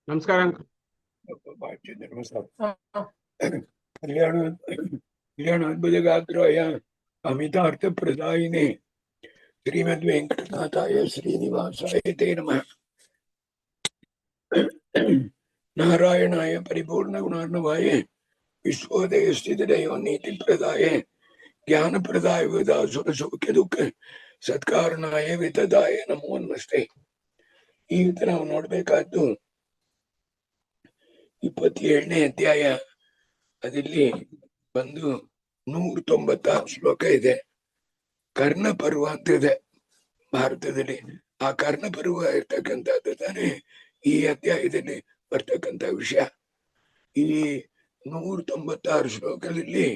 ನಮಸ್ಕಾರ. ಕಲ್ಯಾಣೋದ್ಭುತಗಾತ್ರಾಯ ಅಮಿತಾರ್ಥ ಪ್ರದಾಯಿನೇ ಶ್ರೀಮದ್ ವೆಂಕಟನಾಥಾಯ ಶ್ರೀನಿವಾಸಾಯ ತೇ ನಮಃ. ನಾರಾಯಣಾಯ ಪರಿಪೂರ್ಣ ಗುಣಾರ್ಣವಾಯ ವಿಶ್ವೋದಯ ಸ್ಥಿತಿದಯೋ ನೀತಿ ಪ್ರದಾಯ ಜ್ಞಾನ ಪ್ರದಾಯ ವಿದಾಸುರ ಸೌಖ್ಯ ದುಃಖ ಸತ್ಕಾರಣಾಯ ವಿತದಾಯ ನಮೋ ನಮಸ್ತೆ. ಈಗ ನಾವು ನೋಡ್ಬೇಕಾದ್ದು 27ನೇ ಅಧ್ಯಾಯ. ಅದಲ್ಲಿ ಒಂದು 196 ಶ್ಲೋಕ ಇದೆ. ಕರ್ಣ ಪರ್ವ ಅಂತಿದೆ ಭಾರತದಲ್ಲಿ. ಆ ಕರ್ಣ ಪರ್ವ ಇರ್ತಕ್ಕಂಥದ್ದು ತಾನೇ ಈ ಅಧ್ಯಾಯದಲ್ಲಿ ಬರ್ತಕ್ಕಂಥ ವಿಷಯ. ಈ 196 ಶ್ಲೋಕದಲ್ಲಿ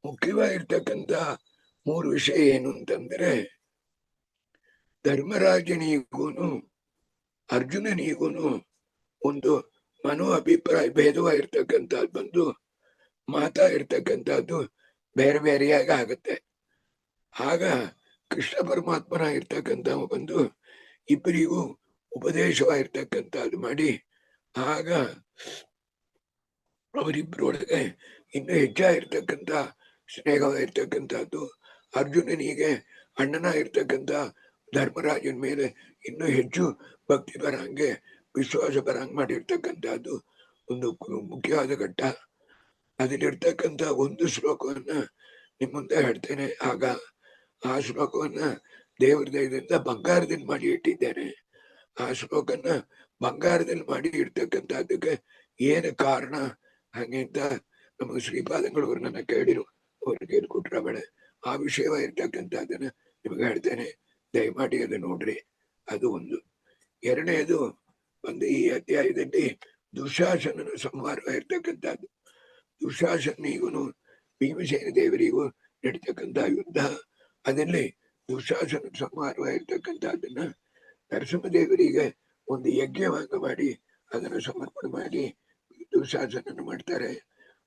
ಮುಖ್ಯವಾಗಿರ್ತಕ್ಕಂಥ 3 ವಿಷಯ ಏನು ಅಂತಂದ್ರೆ, ಧರ್ಮರಾಜನಿಗೂನು ಅರ್ಜುನನಿಗೂನು ಒಂದು ಮನೋ ಅಭಿಪ್ರಾಯ ಭೇದವಾಗಿರ್ತಕ್ಕಂಥದ್ದು ಬಂದು ಮಾತಾ ಇರ್ತಕ್ಕಂಥದ್ದು ಬೇರೆ ಬೇರೆಯಾಗಿ ಆಗತ್ತೆ. ಆಗ ಕೃಷ್ಣ ಪರಮಾತ್ಮನ ಇರ್ತಕ್ಕಂಥ ಬಂದು ಇಬ್ಬರಿಗೂ ಉಪದೇಶವಾಗಿರ್ತಕ್ಕಂಥದ್ದು ಮಾಡಿ ಆಗ ಅವರಿಬ್ಬರೊಳಗೆ ಇನ್ನು ಹೆಚ್ಚಾಗಿರ್ತಕ್ಕಂಥ ಸ್ನೇಹವಾಗಿರ್ತಕ್ಕಂಥದ್ದು, ಅರ್ಜುನನಿಗೆ ಅಣ್ಣನಾಗಿರ್ತಕ್ಕಂಥ ಧರ್ಮರಾಜನ ಮೇಲೆ ಇನ್ನೂ ಹೆಚ್ಚು ಭಕ್ತಿ ಬರಂಗೆ ವಿಶ್ವಾಸ ಬರಂಗ್ ಮಾಡಿರ್ತಕ್ಕಂಥದ್ದು ಒಂದು ಮುಖ್ಯವಾದ ಘಟ್ಟ. ಅದಲ್ಲಿರ್ತಕ್ಕಂಥ ಒಂದು ಶ್ಲೋಕವನ್ನ ನಿಮ್ಮ ಮುಂದೆ ಹೇಳ್ತೇನೆ. ಆಗ ಆ ಶ್ಲೋಕವನ್ನ ದೇವರ ದಯದಿಂದ ಬಂಗಾರದಲ್ಲಿ ಮಾಡಿ ಇಟ್ಟಿದ್ದೇನೆ. ಆ ಶ್ಲೋಕನ ಬಂಗಾರದಲ್ಲಿ ಮಾಡಿ ಇಡ್ತಕ್ಕಂಥದ್ದಕ್ಕೆ ಏನು ಕಾರಣ ಹಂಗಿಂತ ನಮಗೆ ಶ್ರೀಪಾದಂಗಳು ನನ್ನ ಕೇಳಿರು, ಅವ್ರಿಗೆ ಕೇಳ್ಕೊಟ್ರ ಬೇಡ. ಆ ವಿಷಯವಾಗಿರ್ತಕ್ಕಂಥದ್ದನ್ನ ನಿಮಗೆ ಹೇಳ್ತೇನೆ, ದಯಮಾಡಿ ಅದು ನೋಡ್ರಿ. ಅದು ಒಂದು. ಎರಡನೇದು ಒಂದು ಈ ಅಧ್ಯಾಯದಲ್ಲಿ ದುಶಾಸನನ ಸಂಹಾರವಾಗಿರ್ತಕ್ಕಂಥದ್ದು. ದುಶಾಸನಿಗೂ ಭೀಮಸೇನ ದೇವರಿಗೂ ನಡೀತಕ್ಕಂಥ ಯುದ್ಧ. ಅದರಲ್ಲಿ ದುಶಾಸನ ಸಂಹಾರವಾಗಿರ್ತಕ್ಕಂಥದ್ದನ್ನ ನರಸಿಂಹದೇವರಿಗೆ ಒಂದು ಯಜ್ಞವಾಗ ಮಾಡಿ ಅದನ್ನು ಸಮರ್ಪಣೆ ಮಾಡಿ ದುಶಾಸನ ಮಾಡ್ತಾರೆ.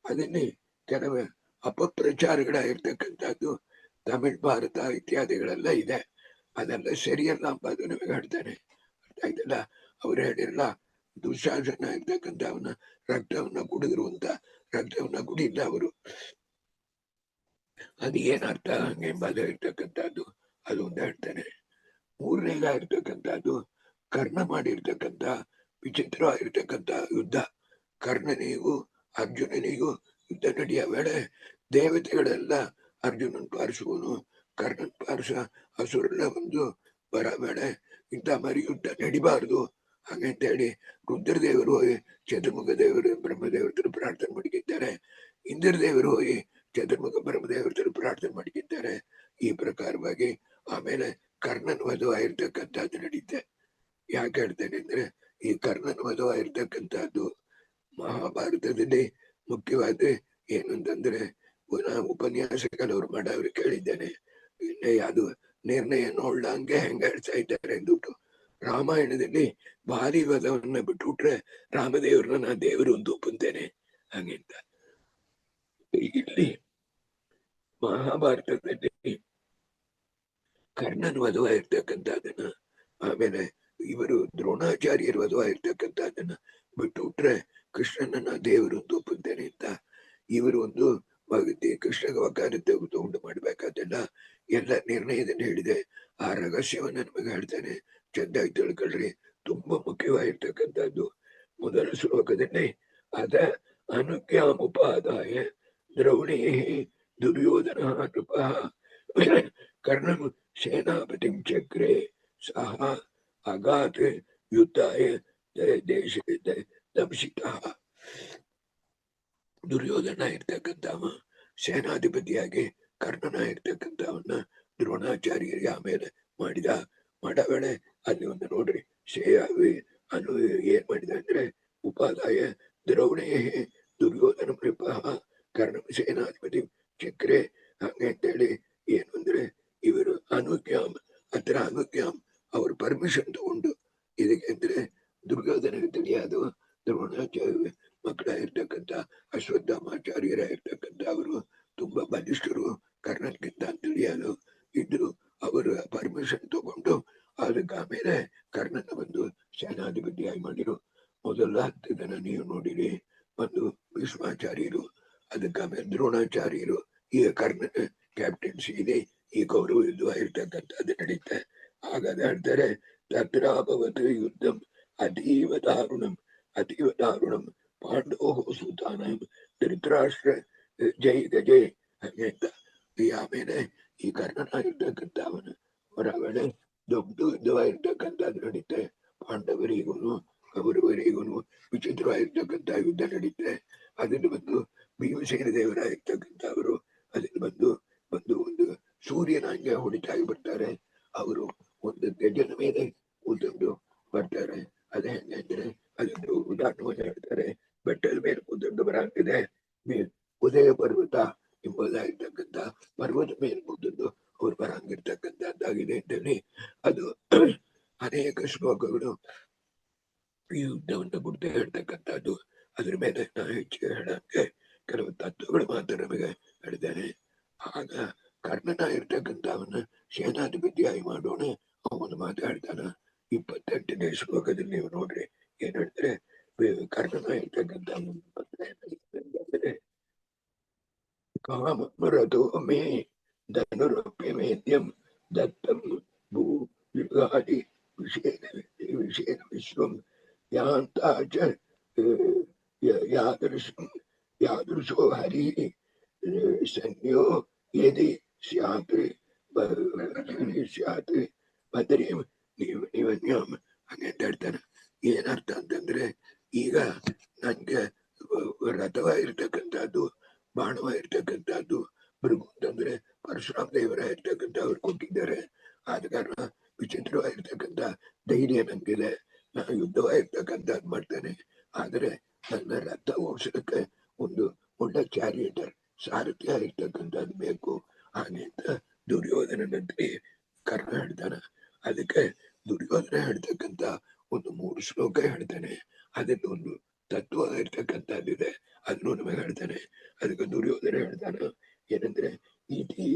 ಅದನ್ನೇ ಕೆಲವು ಅಪಪ್ರಚಾರಗಳಾಗಿರ್ತಕ್ಕಂಥದ್ದು ತಮಿಳ್ ಭಾರತ ಇತ್ಯಾದಿಗಳೆಲ್ಲ ಇದೆ. ಅದೆಲ್ಲ ಸರಿಯಲ್ಲ ಅಂಬದು ನಮಗೆ ಹೇಳ್ತಾನೆ. ಅರ್ಥ ಆಯ್ತಲ್ಲ? ಅವ್ರು ಹೇಳಿರಲ್ಲ, ದುಶಾಸನ ಇರ್ತಕ್ಕಂಥ ಅವನ ರಕ್ತವನ್ನ ಕುಡಿದ್ರು ಅಂತ. ರಕ್ತವನ್ನ ಕುಡಿಲ್ಲ ಅವರು. ಅದು ಏನರ್ಥ ಹಂಗೆ ಎಂಬುದು ಇರ್ತಕ್ಕಂಥದ್ದು ಅದೊಂದು ಹೇಳ್ತಾನೆ. ಮೂರನೇದಾಗಿರ್ತಕ್ಕಂಥದ್ದು ಕರ್ಣ ಮಾಡಿರ್ತಕ್ಕಂಥ ವಿಚಿತ್ರವಾಗಿರ್ತಕ್ಕಂಥ ಯುದ್ಧ. ಕರ್ಣನಿಗೂ ಅರ್ಜುನನಿಗೂ ಯುದ್ಧ ನಡೆಯ ವೇಳೆ ದೇವತೆಗಳೆಲ್ಲ ಅರ್ಜುನನ್ ಪಾರ್ಸುವನು, ಕರ್ಣನ್ ಪಾರ್ಸ ಹಸುರೆಲ್ಲ ಒಂದು ಬರ ಬೇಡ, ಇಂಥ ಮರಿ ಯುದ್ಧ ನಡಿಬಾರ್ದು ಹಾಗಂತ ಹೇಳಿ ರುದ್ರದೇವರು ಹೋಗಿ ಚತುರ್ಮುಖ ದೇವರು ಬ್ರಹ್ಮದೇವರ ಹತ್ರ ಪ್ರಾರ್ಥನೆ ಮಾಡಿದ್ದಾರೆ. ಇಂದ್ರದೇವರು ಹೋಗಿ ಚತುರ್ಮುಖ ಬ್ರಹ್ಮದೇವರ ಹತ್ರ ಪ್ರಾರ್ಥನೆ ಮಾಡಿದ್ದಾರೆ. ಈ ಪ್ರಕಾರವಾಗಿ ಆಮೇಲೆ ಕರ್ಣನ ವಧವಾಗಿರ್ತಕ್ಕಂಥದ್ದು ನಡೀತೆ. ಯಾಕೆ ಹೇಳ್ತೇನೆ ಅಂದ್ರೆ, ಈ ಕರ್ಣನ ವಧವಾಗಿರ್ತಕ್ಕಂಥದ್ದು ಮಹಾಭಾರತದಲ್ಲಿ ಮುಖ್ಯವಾದ ಏನು ಅಂತಂದ್ರೆ, ಉಪನ್ಯಾಸ ಕೆಲವರು ಮಾಡೋರು ಕೇಳಿದ್ದೇನೆ. ಇನ್ನೇ ಯಾವುದು ನಿರ್ಣಯ ನೋಡ್ಲಂಗೆ ಹೆಂಗ ಹೇಳ್ತಾ ಇದ್ದಾರೆ ಅಂದ್ಬಿಟ್ಟು. ರಾಮಾಯಣದಲ್ಲಿ ಭಾರಿ ವಧವನ್ನ ಬಿಟ್ಬಿಟ್ರೆ ರಾಮದೇವ್ರನ್ನ ನಾ ದೇವರು ಒಂದು ಒಪ್ಪುತ್ತೇನೆ ಹಂಗಿಂತ. ಇಲ್ಲಿ ಮಹಾಭಾರತದಲ್ಲಿ ಕರ್ಣನ ವಧವಾಗಿರ್ತಕ್ಕಂಥದ್ದನ್ನ, ಆಮೇಲೆ ಇವರು ದ್ರೋಣಾಚಾರ್ಯರ ವಧವಾಗಿರ್ತಕ್ಕಂಥದ್ದನ್ನ ಬಿಟ್ಟುಬಿಟ್ರೆ ಕೃಷ್ಣನ ದೇವರು ಒಂದು ಒಪ್ಪುತ್ತೇನೆ ಅಂತ ಇವರು ಒಂದು ಭಕ್ತಿ ಕೃಷ್ಣ ವಕಾರ ತಗೊಂಡು ಮಾಡ್ಬೇಕಾದೆಲ್ಲ ಎಲ್ಲ ನಿರ್ಣಯದಲ್ಲಿ ಹೇಳಿದೆ. ಆ ರಹಸ್ಯವನ್ನ ನಮಗೆ ಹೇಳ್ತಾನೆ. ಚೆಂದಾಗಿ ತಿಳ್ಕೊಳ್ರಿ, ತುಂಬಾ ಮುಖ್ಯವಾಗಿರ್ತಕ್ಕಂಥದ್ದು. ಮೊದಲ ಶ್ಲೋಕದಲ್ಲಿ ಅದ ಅನುಜ್ಞಾಮುಪಾದಾಯ ದ್ರೌಣೇ ದುರ್ಯೋಧನ ನೃಪ ಕರ್ಣ ಸೇನಾಪತಿ ಚಕ್ರೆ ಸಹ ಅಗಾತ್ ಯುದ್ಧಾಯ ದೇಶ ದಂಶಿತ. ದುರ್ಯೋಧನ ಇರ್ತಕ್ಕಂಥವ ಸೇನಾಧಿಪತಿಯಾಗಿ ಕರ್ಣನ ಇರ್ತಕ್ಕಂಥವನ್ನ ದ್ರೋಣಾಚಾರ್ಯರಿಗೆ ಆಮೇಲೆ ಮಾಡೋ ವೇಳೆ ಅಲ್ಲಿ ಒಂದು ನೋಡ್ರಿ, ಅನು ಏನ್ ಮಾಡಿದ ಅಂದ್ರೆ ಉಪಾದಾಯ ದ್ರೌಣೇ ದುರ್ಯೋಧನ ನೃಪ ಕರ್ಣ ಸೇನಾಧಿಪತಿ ಚಕ್ರೆ ಹಂಗಂತೇಳಿ ಏನು ಅಂದ್ರೆ ಇವರು ಅನುಜ್ಞಾಮ್ ಹತ್ರ ಅನುಜ್ಞಾಮ್ ಅವ್ರ ಪರ್ಮಿಷನ್ ತಗೊಂಡು ಇದಕ್ಕೆ ಅಂದ್ರೆ ದುರ್ಯೋಧನಿಗೆ ತಿಳಿಯೋದು ದ್ರೋಣಾಚಾರ್ಯ ಮಕ್ಕಳಾಗಿರ್ತಕ್ಕಂಥ ಅಶ್ವತ್ಥಾಮಾಚಾರ್ಯರಾಗಿರ್ತಕ್ಕಂಥ ಅವರು ತುಂಬಾ ಬಲಿಷ್ಠರು ಕರ್ಣನ್ಗಿಂತ ತಿಳಿಯೋದು ಇದ್ರು. ಅವರು ಪರ್ಮಿಷನ್ ತಗೊಂಡು ಅದಕ್ಕೆ ಆಮೇಲೆ ಕರ್ಣನ ಒಂದು ಸೇನಾಧಿಪತಿಯಾಗಿ ಮಾಡಿರು. ಮೊದಲ 10 ಜನ ನೀವು ನೋಡಿರಿ. ಒಂದು ಭೀಷ್ಮಾಚಾರ್ಯರು, ಅದಕ್ಕೆ ಆಮೇಲೆ ದ್ರೋಣಾಚಾರ್ಯರು, ಈಗ ಕರ್ಣನ ಕ್ಯಾಪ್ಟನ್ಸಿ ಇದೆ, ಈ ಕೌರವ ಯುದ್ಧ ಇರ್ತಕ್ಕಂಥದ್ದು ನಡೀತೆ. ಹಾಗಾದ ಹೇಳ್ತಾರೆ ತತ್ರಾಭವತ್ ಯುದ್ಧಂ ಅತೀವ ದಾರುಣಂ ಅತೀವ ದಾರುಣಂ ಪಾಂಡವೋ ಸುತಾನಂ ಧೃತರಾಷ್ಟ್ರ ಜೈ ಗಜೆ ಅಂತ. ಈ ಆಮೇಲೆ ಈ ಕರ್ಣನಾಗಿರ್ತಕ್ಕಂಥ ಅವನ ಹೊರಗಡೆ ದೊಡ್ಡ ಯುದ್ಧವಾಗಿರ್ತಕ್ಕಂಥದ್ದು ನಡೀತೆ. ಪಾಂಡವರಿಗೂ ಕೌರವರಿಗೂ ವಿಚಿತ್ರವಾಗಿರ್ತಕ್ಕಂಥ ಯುದ್ಧ ನಡೀತೆ. ಅದನ್ನು ಬಂದು ಭೀಮಸೇನ ದೇವರಾಗಿರ್ತಕ್ಕಂಥವರು ಅದನ್ನು ಬಂದು ಬಂದು ಒಂದು ಸೂರ್ಯನಂಗೆ ಹೊಡಿತಾಗಿ ಬರ್ತಾರೆ. ಅವರು ಒಂದು ಗಜನ ಮೇಲೆ ಕೂತ್ಕೊಂಡು ಬರ್ತಾರೆ. ಅದೇ ಹೆಂಗಂದ್ರೆ ಅದೊಂದು ಉದಾಹರಣೆ ಹೇಳ್ತಾರೆ. ಬೆಟ್ಟದ ಮೇಲೆ ಕೂತ್ಕೊಂಡು ಬರಾಗಿದೆ ಉದಯ ಪರ್ವತ ಎಂಬುದಾಗಿರ್ತಕ್ಕಂಥ ಪರ್ವತ ಮೇಲೆ ಕೂತ್ಕೊಂಡು ಅವ್ರು ಬರಂಗಿರ್ತಕ್ಕಂಥದ್ದಾಗಿದೆ ಅಂತೇಳಿ ಅದು ಅನೇಕ ಶ್ಲೋಕಗಳು ಈ ಯುದ್ಧವನ್ನು ಕುರಿತು ಹೇಳ್ತಕ್ಕಂಥದ್ದು. ಅದ್ರ ಮೇಲೆ ನಾನು ಹೆಚ್ಚಿಗೆ ಹೇಳಕ್ಕೆ ಕೆಲವು ತತ್ವಗಳು ಮಾತ್ರ ನಮಗೆ ಹೇಳಿದ್ದೇನೆ. ಆಗ ಕರ್ಣನ ಇರ್ತಕ್ಕಂಥವನ್ನ ಸೇನಾಧಿಪತಿಯಾಗಿ ಮಾಡೋಣ ಅವನು ಮಾತಾಡ್ತಾನ. 28ನೇ ಶ್ಲೋಕದಲ್ಲಿ ನೀವು ನೋಡ್ರಿ ಏನ್ ಹೇಳ್ತಾರೆ. ಕರ್ಣನ ಇರ್ತಕ್ಕಂಥ ಕಾಮರಥೋ ಮೇ ಧನುರಪ್ಯ ಮೇದ್ಯಂ ದತ್ತಂ ಭೂ ಯುಗಾದಿ ವಿಷೇನ ವಿಶ್ವಂ ಯಾಂತಾಚ ಯಾದೃಶೋ ಹರಿ ಸನ್ಯೋ ಯದಿ ಸ್ಯಾತ್ ಸ್ಯಾತ್ ಬದರಿಂ ನಿವನ್ಯಂ ಹಂಗಂತ ಹೇಳ್ತಾನೆ. ಏನರ್ಥ ಅಂತಂದ್ರೆ ಈಗ ನನ್ಗೆ ರಥವಾಗಿರ್ತಕ್ಕಂಥದ್ದು, ಬಾಣವಾಗಿರ್ತಕ್ಕಂಥದ್ದು, ಭೃಗು ಅಂತಂದ್ರೆ ಪರಶುರಾಮ ದೇವರ ಇರ್ತಕ್ಕಂಥವ್ರು ಕೊಟ್ಟಿದ್ದಾರೆ. ಆದ ಕಾರಣ ವಿಚಿತ್ರವಾಗಿರ್ತಕ್ಕಂಥ ಧೈರ್ಯ ನಂಗಿದೆ. ನಾನು ಯುದ್ಧವಾಗಿರ್ತಕ್ಕಂಥದ್ದು ಮಾಡ್ತೇನೆ. ಆದರೆ ನನ್ನ ರಥ ಓಡಿಸೋದಕ್ಕೆ ಒಂದು ಒಳ್ಳೆ ಚಾರಿಯೇಟರ್ ಸಾರಥಿ ಆಗಿರ್ತಕ್ಕಂಥದ್ದು ಬೇಕು. ಹಾಗೆ ಅಂತ ದುರ್ಯೋಧನನಂತೆ ಕರ್ಣ ಹೇಳ್ತಾನ. ಅದಕ್ಕೆ ದುರ್ಯೋಧನ ಹೇಳ್ತಕ್ಕಂಥ ಒಂದು 3 ಶ್ಲೋಕ ಹೇಳ್ತಾನೆ. ಅದಕ್ಕೆ ಒಂದು ತತ್ವ ಇರ್ತಕ್ಕಂಥದ್ದಿದೆ, ಅದನ್ನು ನಮಗೆ ಹೇಳ್ತಾನೆ. ಅದಕ್ಕೆ ದುರ್ಯೋಧನ ಹೇಳ್ತಾನ ಏನಂದ್ರೆ ಇತಿ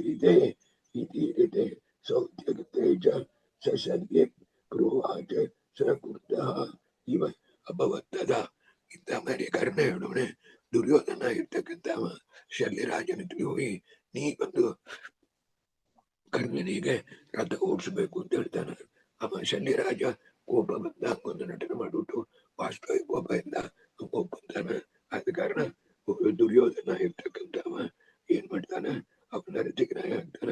ಸೌತ್ಯ ತೇಜ ಸಸನ್ಯ ಪ್ರೋವಾಚ ಸಕೃತ ಇವ ಅಭವತ್ತದ ಇಂಥ ಮೇಲೆ ಕರ್ಣ ಹೇಳೋಣೆ. ದುರ್ಯೋಧನ ಇರ್ತಕ್ಕಂಥವ ಶಲ್ಯರಾಜನಿಗೆ ಹೋಗಿ ನೀ ಬಂದು ಕರ್ಣನಿಗೆ ರಥ ಓಡಿಸ್ಬೇಕು ಅಂತ ಹೇಳ್ತಾನೆ. ಅವ ಶಲ್ಯರಾಜ ಕೋಪ ಬಂದ ಒಂದು ನಟನೆ ಮಾಡಿಬಿಟ್ಟು ವಾಸ್ತವ ಕೋಪ ಇಂದ ಒಪ್ಪಂತಾನ. ಆದ ಕಾರಣ ದುರ್ಯೋಧನ ಇರ್ತಕ್ಕಂಥವ ಏನ್ ಮಾಡ್ತಾನ, ಅವನ ರಥಿಕನಾಗ ಆಗ್ತಾನ.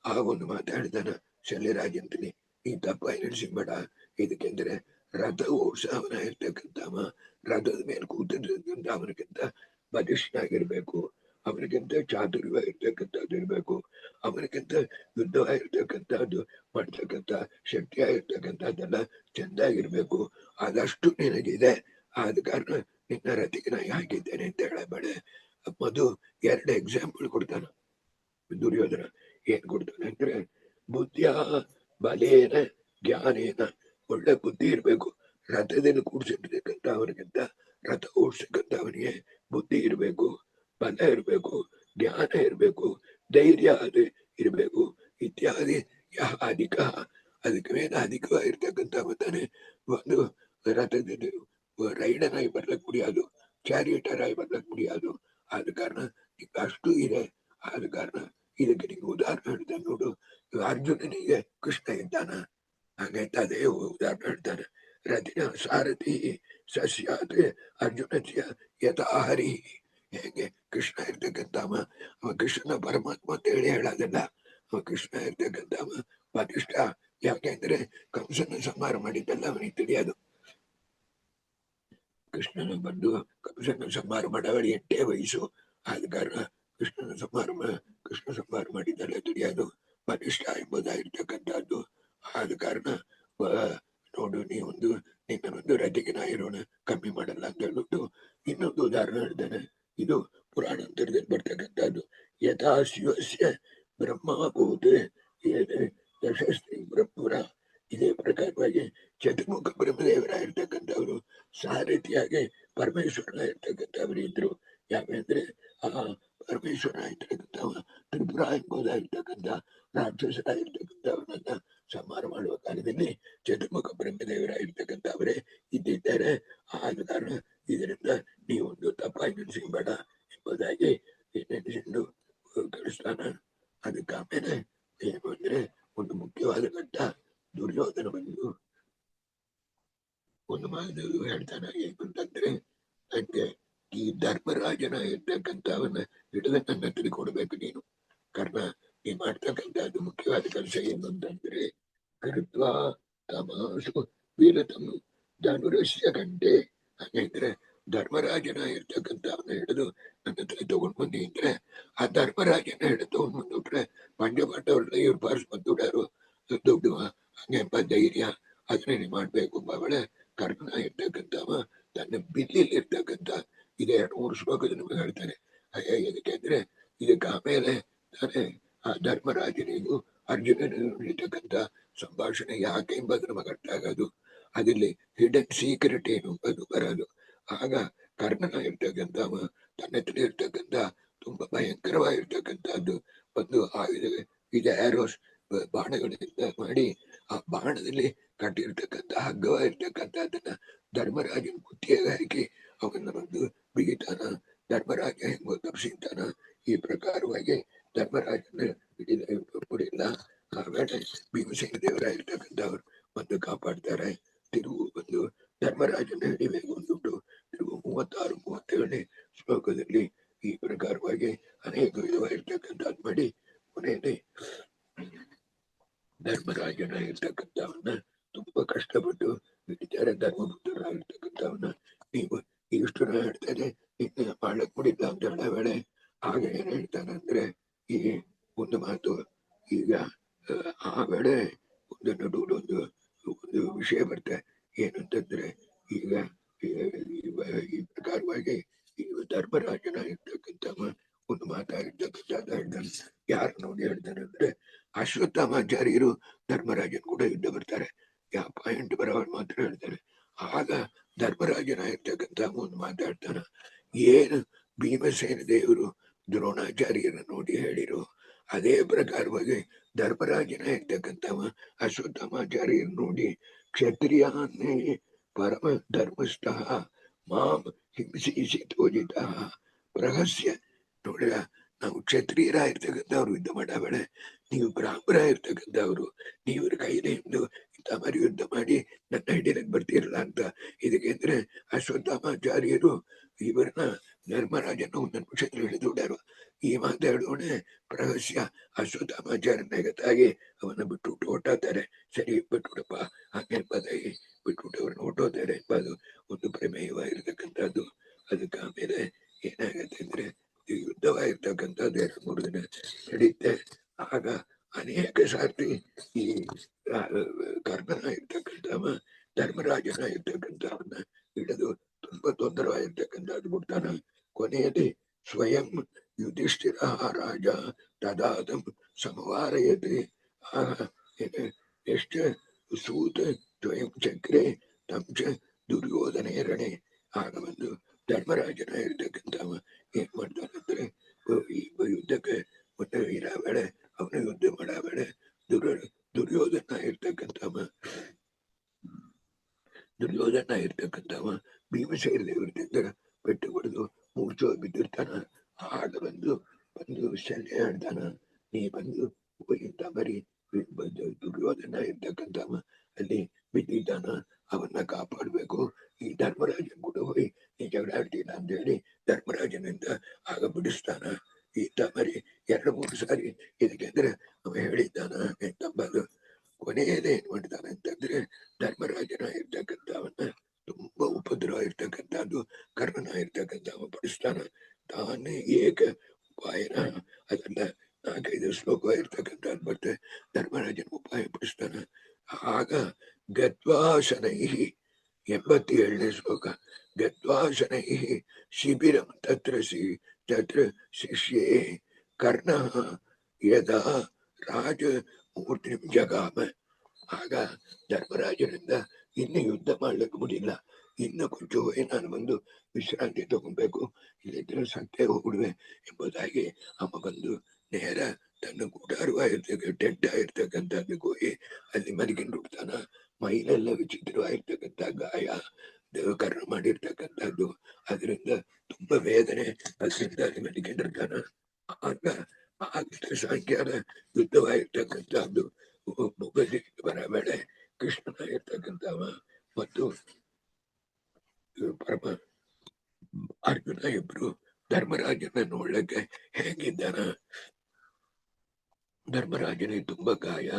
ಆ ಒಂದು ಮಾತಾಡ್ತಾನ ಶಲ್ಯರಾಜಂತೀನಿ ಈ ತಪ್ಪಾಗಿ ನಡೆಸಿಬೇಡ. ಇದಕ್ಕೆಂದ್ರೆ ರಥ ಓಡಿಸವನ ಇರ್ತಕ್ಕಂಥವ ರಥದ ಮೇಲೆ ಕೂತಿರ್ತಕ್ಕಂಥ ಅವನಿಗಿಂತ ಬಲಿಷ್ಠನಾಗಿರ್ಬೇಕು, ಅವನಿಗಿಂತ ಚಾತುರ್ಯವಾಗಿರ್ತಕ್ಕಂಥದ್ದು ಇರ್ಬೇಕು, ಅವನಿಗಿಂತ ಯುದ್ಧವಾಗಿರ್ತಕ್ಕಂಥದ್ದು ಮಾಡ್ತಕ್ಕಂಥ ಶಕ್ತಿ ಆಗಿರ್ತಕ್ಕಂಥದ್ದೆಲ್ಲ ಚೆಂದಾಗಿರ್ಬೇಕು. ಅದಷ್ಟು ನಿನಗಿದೆ. ಆದ ಕಾರಣ ನಿನ್ನ ರಥಿಕನಾಗಿ ಹಾಕಿದ್ದೇನೆ ಅಂತ ಹೇಳಬೇಡ. ಮಧು 2 ಎಕ್ಸಾಂಪಲ್ ಕೊಡ್ತಾನ ದುರ್ಯೋಧನ. ಏನ್ ಕೊಡ್ತಾನೆ ಅಂದ್ರೆ ಬುದ್ಧಿಯ ಬಲೇನ ಜ್ಞಾನೇನ, ಒಳ್ಳೆ ಬುದ್ಧಿ ಇರ್ಬೇಕು. ರಥದಲ್ಲಿ ಕೂಡಿಸಿರ್ತಕ್ಕಂಥ ಅವನಿಗಿಂತ ರಥ ಓಡಿಸ್ತಕ್ಕಂಥ ಅವನಿಗೆ ಬುದ್ಧಿ ಇರಬೇಕು, ಬಲ ಇರಬೇಕು, ಜ್ಞಾನ ಇರಬೇಕು, ಧೈರ್ಯ ಅದು ಇರಬೇಕು ಇತ್ಯಾದಿ. ಅಧಿಕ ಅದಕ್ಕೆ ಮೇಲೆ ಅಧಿಕವಾಗಿರ್ತಕ್ಕಂಥ ಮತ್ತಾನೆ ಒಂದು ರಥದಲ್ಲಿ ರೈಡರ್ ಆಗಿ ಬರ್ಲಕ್ ಮುಡಿಯೋದು, ಚಾರಿಯೇಟರ್ ಆಗಿ ಬರ್ಲಕ್ ಮುಡಿಯೋದು. ಆದ ಕಾರಣ ನಿಂಗೆ ಅಷ್ಟು ಇದೆ. ಆದ ಕಾರಣ ಇದಕ್ಕೆ ನಿಂಗೆ ಉದಾಹರಣೆ ಹೇಳ್ತಾನೆ ನೋಡು. ಅರ್ಜುನನಿಗೆ ಕೃಷ್ಣ ಇದ್ದಾನ, ಹಾಗಂತ ಅದೇ ಉದಾಹರಣೆ ಹೇಳ್ತಾನೆ. ರಥಿನ ಸಾರಥಿ ಸಸ್ಯಾತ್ ಅರ್ಜುನಸ್ಯ ಯಥಾ ಹರಿ. ಹೇಗೆ ಕೃಷ್ಣ ಇರ್ತಕ್ಕಂಥವ ಅವ ಕೃಷ್ಣನ ಪರಮಾತ್ಮ ಅಂತ ಹೇಳಿ ಹೇಳೋದಿಲ್ಲ. ಅವ ಕೃಷ್ಣ ಇರ್ತಕ್ಕಂಥವ ಬಲಿಷ್ಠ. ಯಾಕೆಂದ್ರೆ ಕಂಸನ ಸಂಹಾರ ಮಾಡಿದ್ದಲ್ಲ ಅವನಿಗೆ ತಿಳಿಯೋದು. ಕೃಷ್ಣನ ಬಂದು ಕಂಸನ ಸಂಹಾರ ಮಾಡವಳಿ 8 ವಯಸ್ಸು. ಆದ ಕಾರಣ ಕೃಷ್ಣ ಸಂಹಾರ ಮಾಡಿದ್ದಲ್ಲ ತಿಳಿಯೋದು ಬಲಿಷ್ಠ ಎಂಬುದಾಗಿರ್ತಕ್ಕಂಥದ್ದು. ಆದ ಕಾರಣ ನೋಡು ನೀವೊಂದು ನಿನ್ನೊಂದು ರಥಿಕನಾಗಿರೋಣ, ಕಮ್ಮಿ ಮಾಡಲ್ಲ ಅಂತ ಹೇಳ್ಬಿಟ್ಟು ಇನ್ನೊಂದು ಉದಾಹರಣೆ ಹೇಳ್ತಾನೆ. ಇದು ಪುರಾಣಾಂತರದಲ್ಲಿ ಬರ್ತಕ್ಕಂಥದ್ದು. ಯಥಾ ಶಿವಸ್ಯ ಬ್ರಹ್ಮಭೂತ ಯಶಸ್ವಿ ಬ್ರಹ್ಮಪುರ. ಇದೇ ಪ್ರಕಾರವಾಗಿ ಚತುರ್ಮುಖ ಬ್ರಹ್ಮದೇವರಾಗಿರ್ತಕ್ಕಂಥವ್ರು ಸಾರಥಿಯಾಗಿ ಪರಮೇಶ್ವರನಾಗಿರ್ತಕ್ಕಂಥವ್ರು ಇದ್ರು. ಯಾಕೆಂದ್ರೆ ಆ ಪರಮೇಶ್ವರ ಆಗಿರ್ತಕ್ಕಂಥವ ತ್ರಿಪುರ ಎಂಬುದಾಗಿರ್ತಕ್ಕಂಥ ರಾಕ್ಷಸರಾಗಿರ್ತಕ್ಕಂಥವ್ರನ್ನ ಸಂಹಾರ ಮಾಡುವ ಕಾಲದಲ್ಲಿ ಚತುರ್ಮುಖ ಬ್ರಹ್ಮದೇವರಾಗಿರ್ತಕ್ಕಂಥವರೇ ಇದ್ದಿದ್ದಾರೆ. ಆದ ಕಾರಣ ಇದರಿಂದ ನೀವೊಂದು ತಪ್ಪಾಗಿ ನೆನೆಸಿಬೇಡ ಎಂಬುದಾಗಿ ನೆನೆಸಿಕೊಂಡು ಕಳಿಸ್ತಾನ. ಅದಕ್ಕೆ ಆಮೇಲೆ ಏನು ಅಂದ್ರೆ ಒಂದು ಮುಖ್ಯವಾದ ಘಟ್ಟ, ದುರ್ಯೋಧನ ಬಂದು ಒಂದು ಮಾತು ಹೇಳ್ತಾನ. ಏನಂತಂದ್ರೆ, ನಂಗೆ ಈ ಧರ್ಮರಾಜನ ಇರ್ತಕ್ಕಂಥವನ್ನ ಹಿಡಿದ ನನ್ನ ತಿಳ್ಕೊಡ್ಬೇಕು ನೀನು. ಕಾರಣ ನೀ ಮಾಡ್ತಕ್ಕಂಥದ್ದು ಮುಖ್ಯವಾದ ಕೆಲಸ ಏನು ಅಂತಂದ್ರೆ, ಕೃತ್ವ ತಮಾಸು ವೀರತಮ ಧನುರಸ್ಯ ಕಂಡೆ. ಹಾಗಂದ್ರೆ ಧರ್ಮರಾಜನ ಇರ್ತಕ್ಕಂಥವನ್ನ ಹಿಡಿದು ನನ್ನ ಹತ್ರ ತಗೊಂಡ್ ಬಂದಿ ಅಂದ್ರೆ, ಆ ಧರ್ಮರಾಜನ ಹಿಡಿದು ತಗೊಂಡ್ ಬಂದ್ಬಿಟ್ರೆ ಪಂಚಪಾಂಡವರನ್ನ ಇವ್ರು ಪಾರ್ಸ್ ಬಂದ್ಬಿಡಾರು ದುಡ್ಡು ಹಂಗೆಂಬ ಧೈರ್ಯ ಅದನ್ನೇ ನೀ ಮಾಡ್ಬೇಕು. ಒಳ್ಳೆ ಕರ್ಣ ಇರ್ತಕ್ಕಂಥವ ತನ್ನ ಬಿಲ್ಲಿಲಿ ಇರ್ತಕ್ಕಂಥ ಇದೆ 2-3 ಶ್ಲೋಕದ ನಿಮಗೆ ಹೇಳ್ತಾನೆ. ಯಾಕೆಂದ್ರೆ ಇದಕ್ಕೆ ಆಮೇಲೆ ತಾನೇ ಆ ಧರ್ಮರಾಜನಿಗೂ ಅರ್ಜುನನಿಗೂ ನಡೀತಕ್ಕಂಥ ಸಂಭಾಷಣೆ ಯಾಕೆ ಎಂಬುದು ನಮಗೆ ಅರ್ಥ ಆಗೋದು. ಅದಲ್ಲಿ ಹಿಡನ್ ಸೀಕ್ರೆಟ್ ಏನು ಅದು ಬರೋದು. ಆಗ ಕರ್ಣನ ಇರ್ತಕ್ಕಂಥವ ತನ್ನ ಹತ್ರ ಇರ್ತಕ್ಕಂಥ ತುಂಬಾ ಭಯಂಕರವಾಗಿರ್ತಕ್ಕಂಥದ್ದು ಒಂದು ಆಯುಧ ಇದೆ, ಆರೋಸ್ ಬಾಣಗಳಿಂದ ಮಾಡಿ ಆ ಬಾಣದಲ್ಲಿ ಕಟ್ಟಿರ್ತಕ್ಕಂಥ ಹಗ್ಗವಾಗಿರ್ತಕ್ಕಂಥದ್ದನ್ನ ಧರ್ಮರಾಜನ ಕುತ್ತಿಗೆಗೆ ಹಾಕಿ ಅವನ್ನ ಬಂದು ಬಿಗಿತಾನ. ಧರ್ಮರಾಜ ಹೆಂಗೋ ತಪ್ಪಿಸಿತಾನ. ಈ ಪ್ರಕಾರವಾಗಿ ಧರ್ಮರಾಜನ ಹಿಡಿಲ್ಲ. ಆಮೇಲೆ ಭೀಮಸೇನ ದೇವರಾಗಿರ್ತಕ್ಕಂಥವ್ರು ಬಂದು ಕಾಪಾಡ್ತಾರೆ. ತಿರುವು ಬಂದು ಧರ್ಮರಾಜನ ಹಿಡಿಬೇಕು ಅಂದ್ಬಿಟ್ಟು ತಿರುವು 36-37ನೇ ಶ್ಲೋಕದಲ್ಲಿ ಈ ಪ್ರಕಾರವಾಗಿ ಅನೇಕ ವಿಧವಾಗಿರ್ತಕ್ಕಂಥದ್ದು ಮಾಡಿ ಕೊನೆಯಲ್ಲಿ ಧರ್ಮರಾಜನ ಇರ್ತಕ್ಕಂಥವನ್ನ ತುಂಬಾ ಕಷ್ಟಪಟ್ಟು ಹಿಡಿತಾರೆ. ಧರ್ಮಪುತ್ರರಾಗಿರ್ತಕ್ಕಂಥವನ್ನ ನೀವು ಇಷ್ಟು ಹೇಳ್ತಾನೆ ಇನ್ನು ಮಾಡಕ್ ಮುಡಿಲ್ಲ ಅಂತ ಹೇಳ ವೇಳೆ ಆಗ ಏನ್ ಹೇಳ್ತಾನಂದ್ರೆ, ಈ ಒಂದು ಮಾತು ಈಗ ಆ ವೇಳೆ ಒಂದು ನಡುವೆ ಒಂದು ವಿಷಯ ಬರುತ್ತೆ. ಏನಂತಂದ್ರೆ, ಈಗ ಈ ಪ್ರಕಾರವಾಗಿ ಈ ಧರ್ಮರಾಜನ ಇರ್ತಕ್ಕಂಥವ ಒಂದು ಮಾತಾಗಿರ್ತಕ್ಕಂಥ ಯಾರು ನೋಡಿ ಹೇಳ್ತಾನೆ ಅಂದ್ರೆ, ಅಶ್ವತ್ಥಾಮಾಚಾರ್ಯರು ಧರ್ಮರಾಜನ್ ಕೂಡ ಯುದ್ಧ ಬರ್ತಾರೆ. ಯಾವ ಪಾಯಿಂಟ್ ಬರೋರು ಮಾತ್ರ ಹೇಳ್ತಾರೆ. ಆಗ ಧರ್ಮರಾಜನ ಇರ್ತಕ್ಕಂಥ ಒಂದು ಮಾತಾಡ್ತಾನ. ಏನು ಭೀಮಸೇನ ದೇವರು ದ್ರೋಣಾಚಾರ್ಯರ ನೋಡಿ ಹೇಳಿರು, ಅದೇ ಪ್ರಕಾರವಾಗಿ ಧರ್ಮರಾಜನ ಇರ್ತಕ್ಕಂಥವ ಅಶ್ವತ್ಥಾಮಾಚಾರ್ಯರು ನೋಡಿ, ಕ್ಷತ್ರಿಯಾನ್ನೇ ಪರಮ ಧರ್ಮಸ್ಥ ಮಾಂ ಹಿಂಸಿಸಿ ತೋಜಿತ ಪ್ರಹಸ್ಯ. ನೋಡಿರ, ನಾವು ಕ್ಷತ್ರಿಯರ ಇರ್ತಕ್ಕಂಥವ್ರು ಯುದ್ಧ ಮಾಡಬೇಡ, ನೀವು ಬ್ರಾಹ್ಮಣ ಇರ್ತಕ್ಕಂಥವ್ರು, ನೀವ್ರ ಕೈಲಿ ಹಿಂದು ಇಂಥ ಮರಿ ಯುದ್ಧ ಮಾಡಿ ನನ್ನ ಹಿಡಿಯಕ್ಕೆ ಬರ್ತಿರಲ್ಲ ಅಂತ. ಇದಕ್ಕೆ ಅಂದ್ರೆ ಅಶ್ವತ್ಥಾಮಾಚಾರ್ಯರು ಇವರನ್ನ ಧರ್ಮರಾಜನ ಒಂದು ನಿಮಿಷದಲ್ಲಿ ಹಿಡಿದುಬಿಡಾರು. ಈ ಮಾತಾಡೋಣ ಪ್ರಹಸ್ಯ ಅಶ್ವತ್ಥಾಮಾಚಾರ್ಯನ ಗೊತ್ತಾಗಿ ಅವನ್ನ ಬಿಟ್ಟು ಹೊಟ್ಟೋತಾರೆ. ಸರಿ ಬಿಟ್ಬಿಡಪ್ಪ ಹಂಗೆ ಪದಾಗಿ ಬಿಟ್ಬಿಟ್ಟು ಅವ್ರನ್ನ ಹೊಟ್ಟೋತಾರೆ ಎಂಬುದು ಒಂದು ಪ್ರಮೇಯವಾಗಿರ್ತಕ್ಕಂಥದ್ದು. ಅದಕ್ಕೆ ಆಮೇಲೆ ಏನಾಗತ್ತೆ ಅಂದ್ರೆ, ಯುದ್ಧವಾಗಿರ್ತಕ್ಕಂಥದ್ದು 2-3 ದಿನ ನಡೆಯುತ್ತೆ. ಆಗ ಅನೇಕ ಸಾರ್ತಿ ಈ ಕರ್ಣನ ಇರ್ತಕ್ಕಂಥವ ಧರ್ಮರಾಜನ ಇರ್ತಕ್ಕಂಥವನ್ನ ಹಿಡಿದು ತುಂಬಾ ತೊಂದರೆವಾಗಿರ್ತಕ್ಕಂಥದ್ದು ಬಿಡ್ತಾನ. ಕೊನೆಯಲ್ಲಿ ಸ್ವಯಂ ಯುಧಿಷ್ಠಿರ ರಾಜ ತದಾದಂ ಸಮವಾರಯತೆ. ಎಷ್ಟ ಸೂತ ಸ್ವಯಂ ಚಕ್ರೆ ತಂಚ ದುರ್ಯೋಧನೇರಣೆ. ಆಗ ಒಂದು ಧರ್ಮರಾಜನ ಇರ್ತಕ್ಕಂಥವ ಏನ್ ಮಾಡ್ತಾನಂದ್ರೆ, ಈ ಯುದ್ಧಕ್ಕೆ ಒಂದು ಇರಾಬೇಡ, ಅವನ ಯುದ್ಧ ಮಾಡಬೇಡ. ದುರ್ಯೋಧನ ಇರ್ತಕ್ಕಂಥವ ಭೀಮಸೇನ ದೇವರಿಂದ ಪೆಟ್ಟು ಹೊಡೆದು ಮೂರ್ಛೆ ಬಿದ್ದಿರ್ತಾನ. ಆಗ ಬಂದು ಶಲ್ಯ ಹೇಳ್ತಾನ, ನೀ ಬಂದು ಇಂಥ ಮರಿ ದುರ್ಯೋಧನ ಇರ್ತಕ್ಕಂಥವ ಅಲ್ಲಿ ಬಿದ್ದಿದ್ದಾನ, ಅವನ್ನ ಕಾಪಾಡ್ಬೇಕು. ಈ ಧರ್ಮರಾಜನ್ ಕೂಡ ಹೋಗಿ ನೀ ಜಗಳ ಆಡ್ತೀನ ಅಂತ ಹೇಳಿ ಧರ್ಮರಾಜನಿಂದ ಆಗ ಬಿಡಿಸ್ತಾನ. ಇಂಥ ಮರಿ 2-3 ಸಾರಿ ಇದಕ್ಕೆ ಅಂದ್ರೆ ಅವ ಹೇಳಿದ್ದಾನ ಎಂಬದು. ಕೊನೆಯದೇ ಏನ್ ಮಾಡ್ತಾನೆ ಅಂತಂದ್ರೆ, ಧರ್ಮರಾಜನ ಇರ್ತಕ್ಕಂಥವನ್ನ ತುಂಬಾ ಉಪದ್ರವ ಇರ್ತಕ್ಕಂಥದ್ದು ಕರ್ಣನ ಇರ್ತಕ್ಕಂಥವ ಪಡಿಸ್ತಾನ. ತಾನೇ ಏಕ ಉಪಾಯನ ಅದನ್ನ 4-5 ಶ್ಲೋಕ ಇರ್ತಕ್ಕಂಥದ್ದು ಮತ್ತೆ ಧರ್ಮರಾಜನ ಉಪಾಯ ಪಡಿಸ್ತಾನ. ಆಗ ಗತ್ವಾಶನೈ 87ನೇ ಶ್ಲೋಕ. ಗತ್ವಾಶನೈ ಶಿಬಿರಂ ತತ್ರ ಶಿಷ್ಯೇ ಕರ್ಣ ಯದಾ ರಾಜ ಮೂರ್ತಿ ಜಗಾಮ. ಆಗ ಧರ್ಮರಾಜನಿಂದ ಇನ್ನು ಯುದ್ಧ ಮಾಡ್ಲಿಕ್ಕೆ ಮುಡಿಲ್ಲ, ಇನ್ನು ಕೊಂಚ ಹೋಗಿ ನಾನು ಬಂದು ವಿಶ್ರಾಂತಿ ತಗೊಬೇಕು, ಇಲ್ಲಿದ್ರೆ ಸತ್ತೇ ಹೋಗ್ಬಿಡುವೆ ಎಂಬುದಾಗಿ ಅಮ್ಮ ಬಂದು ನೇರ ತನ್ನ ಟೆಂಟ್ ಆಗಿರ್ತಕ್ಕಂಥದ್ದಕ್ಕೆ ಹೋಗಿ ಅಲ್ಲಿ ಮರಿಕೊಂಡು ಬಿಡ್ತಾನ. ಮೈಲೆಲ್ಲ ವಿಚಿತ್ರವಾಗಿರ್ತಕ್ಕಂಥ ಗಾಯ, ಕರ್ಣ ಮಾಡಿರ್ತಕ್ಕಂಥದ್ದು. ಅದರಿಂದ ತುಂಬಾ ವೇದನೆ, ಅದರಿಂದ ಮಡಿಕೊಂಡಿರ್ತಾನ. ಆಗ ಆಗ್ತ ಸಾಂಖ್ಯದ ಯುದ್ಧವಾಗಿರ್ತಕ್ಕಂಥದ್ದು. ಮುಗದಿ ಬರಬೇಳೆ ಕೃಷ್ಣನ ಇರ್ತಕ್ಕಂಥವ ಮತ್ತು ಪರಮ ಅರ್ಜುನ ಇಬ್ರು ಧರ್ಮರಾಜನ ನೋಡ್ಲಿಕ್ಕೆ ಹೇಗಿದ್ದಾನ. ಧರ್ಮರಾಜನಿಗೆ ತುಂಬಾ ಗಾಯ,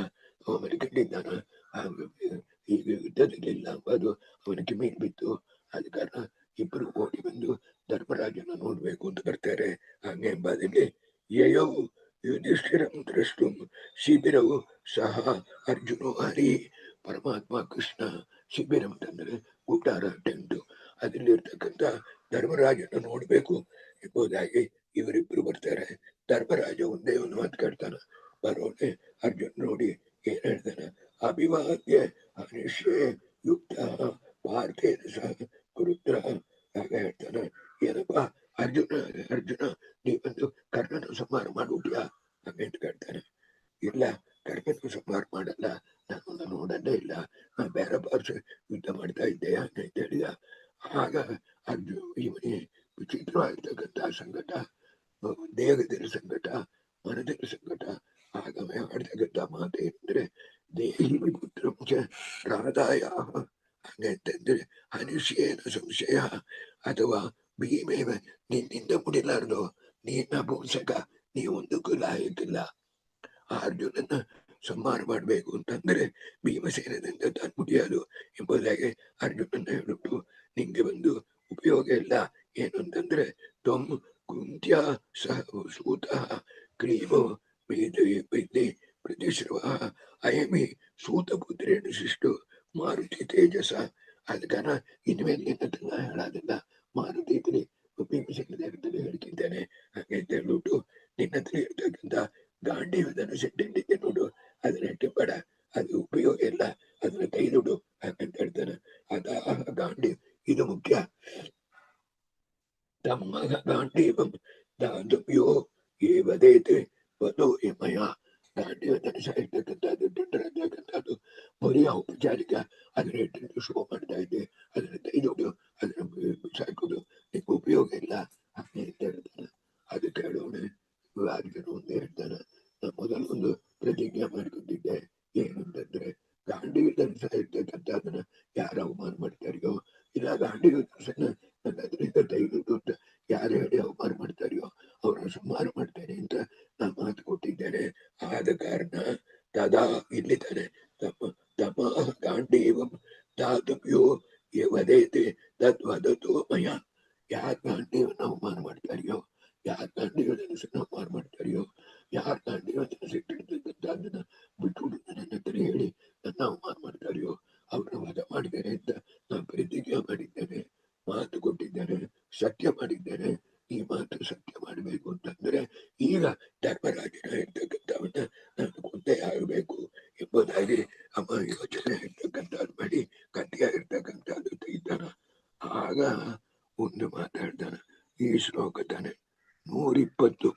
ಅವ ಮರಿಕೊಂಡಿದ್ದಾನ. ಈಗ ಯುದ್ಧದಲ್ಲಿಲ್ಲ ಅಂಬದು ಅವನಿಗೆ ಮೀನ್ ಬಿತ್ತು. ಆದ ಕಾರಣ ಇಬ್ಬರು ಓಡಿ ಬಂದು ಧರ್ಮರಾಜನ ನೋಡ್ಬೇಕು ಅಂತ ಬರ್ತಾರೆ. ಹಂಗೆ ಎಂಬುದಲ್ಲಿ ಯಯೌ ಯುಧಿಷ್ಠಿರಂ ದ್ರಷ್ಟುಂ ಶಿಬಿರವು ಸಹ ಅರ್ಜುನೋ ಹರಿ. ಪರಮಾತ್ಮ ಕೃಷ್ಣ ಶಿಬಿರಂ ಅಂತಂದ್ರೆ ಊಟಾರ ಟೆಂಟು, ಅದರಲ್ಲಿರ್ತಕ್ಕಂಥ ಧರ್ಮರಾಜನ ನೋಡ್ಬೇಕು ಎಂಬುದಾಗಿ ಇವರಿಬ್ರು ಬರ್ತಾರೆ. ಧರ್ಮರಾಜ ಒಂದೇ ಒಂದು ಮಾತು ಕೇಳ್ತಾನ. ಬರೋಣೆ ಅರ್ಜುನ್ ನೋಡಿ ಏನ್ ಹೇಳ್ತಾನೆ, ಅಭಿವಾದ್ಯ ಅನಿಶ್ಚಯ ಯುಕ್ತ ಪಾರ್ಥೇನ ಸಹ ಕುರುದ್ರ. ಆಗ ಹೇಳ್ತಾನೆ, ಏನಪ್ಪಾ ಅರ್ಜುನ ನೀವೊಂದು ಕರ್ಣನ ಸಂಹಾರ ಮಾಡ್ಬಿಟ್ಯಾ ಹಂಗಂತ ಕೇಳ್ತಾನೆ. ಇಲ್ಲ, ಕರ್ಣನ ಸಂಹಾರ ಮಾಡಲ್ಲ, ನಾನು ನೋಡಲ್ಲೇ ಇಲ್ಲ, ನಾ ಬೇರೆ ಭಾಷೆ ಯುದ್ಧ ಮಾಡ್ತಾ ಇದ್ದೆ ಹಂಗಂತ ಹೇಳಿದ. ಆಗ ಇವನಿಗೆ ವಿಚಿತ್ರವಾಗಿರ್ತಕ್ಕಂಥ ಸಂಕಟ, ದೇಹದಲ್ಲಿ ಸಂಕಟ, ಮನದಲ್ಲಿ ಸಂಕಟ. ಆಗ ಮಾಡ್ತಕ್ಕಂಥ ಮಾತೇನೆಂದ್ರೆ ದೇಹಿ ಪುತ್ರಂಚ ರಾಧಾಯ ಹಂಗಂತಂದ್ರೆ ಅನಿಶ್ಚಯನ ಸಂಶಯ ಅಥವಾ ಭೀಮೇವ ನಿನ್ನಿಂದ ಮುಡಿಲಾರ್ದು, ನೀನ ಪುಂಸಕ, ನೀವೊಂದಕ್ಕೂ ಲಾಯಕ್ಕಿಲ್ಲ. ಆ ಅರ್ಜುನನ್ನ ಸಂಹಾರ ಮಾಡ್ಬೇಕು ಅಂತಂದ್ರೆ ಭೀಮಸೇನದಿಂದ ತಾನು ಮುಡಿಯೋದು ಎಂಬುದಾಗಿ ಅರ್ಜುನನ್ನ ಹೇಳಿಬಿಟ್ಟು ನಿಂಗೆ ಒಂದು ಉಪಯೋಗ ಇಲ್ಲ. ಏನು ಅಂತಂದ್ರೆ ತ್ವಂ ಕುಂತ್ಯ ಸಹ ಸೂತ ಕ್ಲೀಮೋ ಪ್ರತಿಶ್ರವ ಅಯಮಿ ಸೂತಪುತ್ರೇಣ ಶಿಷ್ಟು ಮಾರುತಿ ತೇಜಸ. ಅದಕ್ಕಾನ ಇನ್ಮೇಲೆ ನಿನ್ನ ಹೇಳೋದಿಲ್ಲ, ಮಾರುತಿ ಇದ್ರಿ ಭೀಮಸೇನದಲ್ಲಿ ಹೇಳ್ತಿದ್ದೇನೆ ಹಂಗಂತ ಹೇಳ್ಬಿಟ್ಟು ನಿನ್ನ ಹತ್ರ ಇರ್ತಕ್ಕಂಥ ಗಾಂಡೀವದನ್ನು ಸೆಟ್ಟಿಂಡಿದ್ದೆ ನೋಡು, ಅದನ್ನ ಟಿಪ್ಪಡ, ಅದು ಉಪಯೋಗ ಇಲ್ಲ, ಅದನ್ನ ಕೈದುಡು ಹಾಗಂತ ಹೇಳ್ತಾನೆ. ಅದಾಹ ಗಾಂಡಿ ಇದು ಮುಖ್ಯ. ತಮ್ಮ ಗಾಂಡೀವಂ ದಾದುಮ್ಯೋ ಏ ವದೇತೆ ವಧೋ ಮಯ. ಗಾಂಡೀವದನ್ನು ಸಾಯಿರ್ತಕ್ಕಂಥದ್ದು ದಂಡರತಕ್ಕಂಥದ್ದು ಬರೀ ಔಪಚಾರಿಕ. ಅದನ್ನ ಇಟ್ಟು ಶೋ ಮಾಡ್ತಾ ಇದ್ದೆ, ಅದನ್ನ ಕೈದುಡು, ಅದನ್ನ ಸಾಕೋದು ನಿಮ್ಗೆ ಉಪಯೋಗ ಇಲ್ಲ ಹಾಗೆ ಅಂತ ಹೇಳ್ತಾನೆ. ಅದು ಕೇಳೋಣ ಅರ್ಜುನ ಒಂದೇ ಹೇಳ್ತಾನೆ, ಮೊದಲು ಒಂದು ಪ್ರತಿಜ್ಞೆ ಮಾಡ್ಕೊಂಡಿದ್ದೆ. ಏನಂತಂದ್ರೆ ಗಾಂಡೀವದನ್ನು ಸಾಯಿರ್ತಕ್ಕಂಥದನ್ನ ಯಾರು ಅವಮಾನ ಮಾಡ್ತಾರಿಯೋ, ಇಲ್ಲ ಗಾಂಡೀವದನ್ನ ನನ್ನ ಅದರಿಂದ ತೆಗೆದು ಅಂತ ಯಾರು ಹೇಳಿ ಅವಮಾನ ಮಾಡ್ತಾರಿಯೋ ಅವ್ರನ್ನ ಸಂಹಾರ ಮಾಡ್ತೇನೆ ಅಂತ ನಾ ಮಾತು ಕೊಟ್ಟಿದ್ದೇನೆ. ಆದ ಕಾರಣ ತದಾ ಇಲ್ಲಿದ್ದಾನೆ ತಮ ಗಾಂಡೀವಂ ದಾತುಭ್ಯೋ ವದೇತೆ ತದ್ವದತೋ ಮಯ. ಯಾರು ಗಾಂಡೀವನ್ನ ಅವಮಾನ ಮಾಡ್ತಾರಿಯೋ, ಯಾರು ಗಾಂಡೀವದನ್ನು ಅವಮಾನ ಮಾಡ್ತಾರಿಯೋ, ಯಾರು ಗಾಂಡೀವದನ್ನು ಸಿಟ್ಟಿಡ್ತಕ್ಕಂಥದ್ದನ್ನ ಬಿಟ್ಟು ನನ್ನ ಹತ್ರ ಹೇಳಿ ನನ್ನ ಅವಮಾನ ಮಾಡ್ತಾರಿಯೋ ಅವ್ರನ್ನ ವಧ ಮಾಡಿದ್ದೇನೆ ಅಂತ ನಾನು ಪ್ರತಿಜ್ಞೆ ಮಾಡಿದ್ದೇನೆ, ಮಾತು ಕೊಟ್ಟಿದ್ದೇನೆ, ಸತ್ಯ ಮಾಡಿದ್ದೇನೆ. ಈ ಮಾತು ಸತ್ಯ ಮಾಡಬೇಕು ಅಂತಂದ್ರೆ ಈಗ ಧರ್ಮರಾಜನ ಇರ್ತಕ್ಕಂಥವನ್ನ ನಾನು ಕೊಂದೇ ಆಗಬೇಕು ಎಂಬುದಾಗಿ ಅಮ್ಮ ಯೋಚನೆ ಇರ್ತಕ್ಕಂಥದ್ದು ಮಾಡಿ ಕತ್ತಿಯಾಗಿರ್ತಕ್ಕಂಥದ್ದು ತೆಗಿತಾನ. ಆಗ ಒಂದು ಮಾತಾಡ್ತಾನ. ಈ ಶ್ಲೋಕ ತಾನೆ 120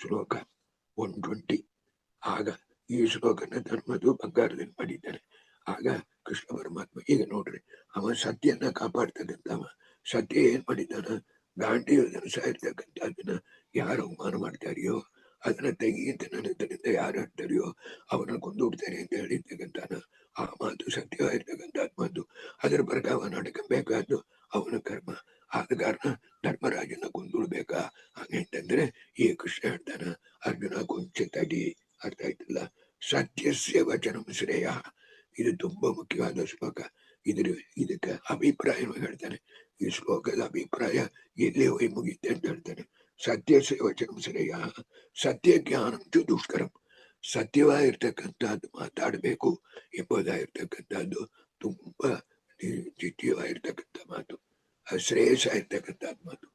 ಶ್ಲೋಕ 120. ಆಗ ಈ ಶ್ಲೋಕನ ಧರ್ಮದು ಬಂಗಾರದಲ್ಲಿ ಮಾಡಿದ್ದಾನೆ. ಆಗ ಕೃಷ್ಣ ಪರಮಾತ್ಮ ಈಗ ನೋಡ್ರಿ, ಅವ ಸತ್ಯನ ಕಾಪಾಡ್ತಕ್ಕಂಥವ. ಸತ್ಯ ಏನ್ ಮಾಡಿದ್ದಾನ, ಗಾಂಡೀವದನ್ನು ಸಾಯಿರ್ತಕ್ಕಂಥದ್ದನ್ನ ಯಾರು ಅವಮಾನ ಮಾಡ್ತಾರಿಯೋ ಅದನ್ನ ತೆಗಿಯಂತ ನನ್ನ ಹತ್ರದಿಂದ ಯಾರು ಹೇಳ್ತಾರಿಯೋ ಅವರನ್ನ ಕೊಂದು ಬಿಡ್ತೇನೆ ಅಂತ ಹೇಳಿರ್ತಕ್ಕಂಥನ. ಆ ಮಾತು ಸತ್ಯವಾಗಿರ್ತಕ್ಕಂಥದ್ದು ಮಾತು. ಅದರ ಪ್ರಕಾರ ನಡ್ಕಬೇಕಾದ್ದು ಅವನ ಕರ್ಮ. ಆದ ಕಾರಣ ಧರ್ಮರಾಜನ ಕೊಂದುಡ್ಬೇಕಾ ಹಾಗೆಂತಂದ್ರೆ ಈ ಕೃಷ್ಣ ಹೇಳ್ತಾನ, ಅರ್ಜುನ ಕೊಂಚ ತಡಿ. ಅರ್ಥ ಆಯ್ತಲ್ಲ. ಸತ್ಯಸ್ಯ ವಚನಂ ಶ್ರೇಯ. ಇದು ತುಂಬಾ ಮುಖ್ಯವಾದ ಶ್ಲೋಕ. ಇದಕ್ಕೆ ಅಭಿಪ್ರಾಯ ಹೇಳ್ತಾನೆ. ಈ ಶ್ಲೋಕದ ಅಭಿಪ್ರಾಯ ಎಲ್ಲಿ ಹೋಗಿ ಮುಗಿತೆ ಅಂತ ಹೇಳ್ತಾನೆ. ಸತ್ಯಸ್ಯ ವಚನಂ ಶ್ರೇಯ ಸತ್ಯ ಜ್ಞಾನಂ ಚ ದುಷ್ಕರಂ. ಸತ್ಯವಾಗಿರ್ತಕ್ಕಂಥದ್ದು ಮಾತಾಡಬೇಕು ಎಂಬುದಾಗಿರ್ತಕ್ಕಂಥದ್ದು ತುಂಬಾ ಜಿಟ್ಟಿಯವಾಗಿರ್ತಕ್ಕಂಥ ಮಾತು, ಶ್ರೇಯಸ್ ಆಗಿರ್ತಕ್ಕಂಥದ್ದು ಮಾತು.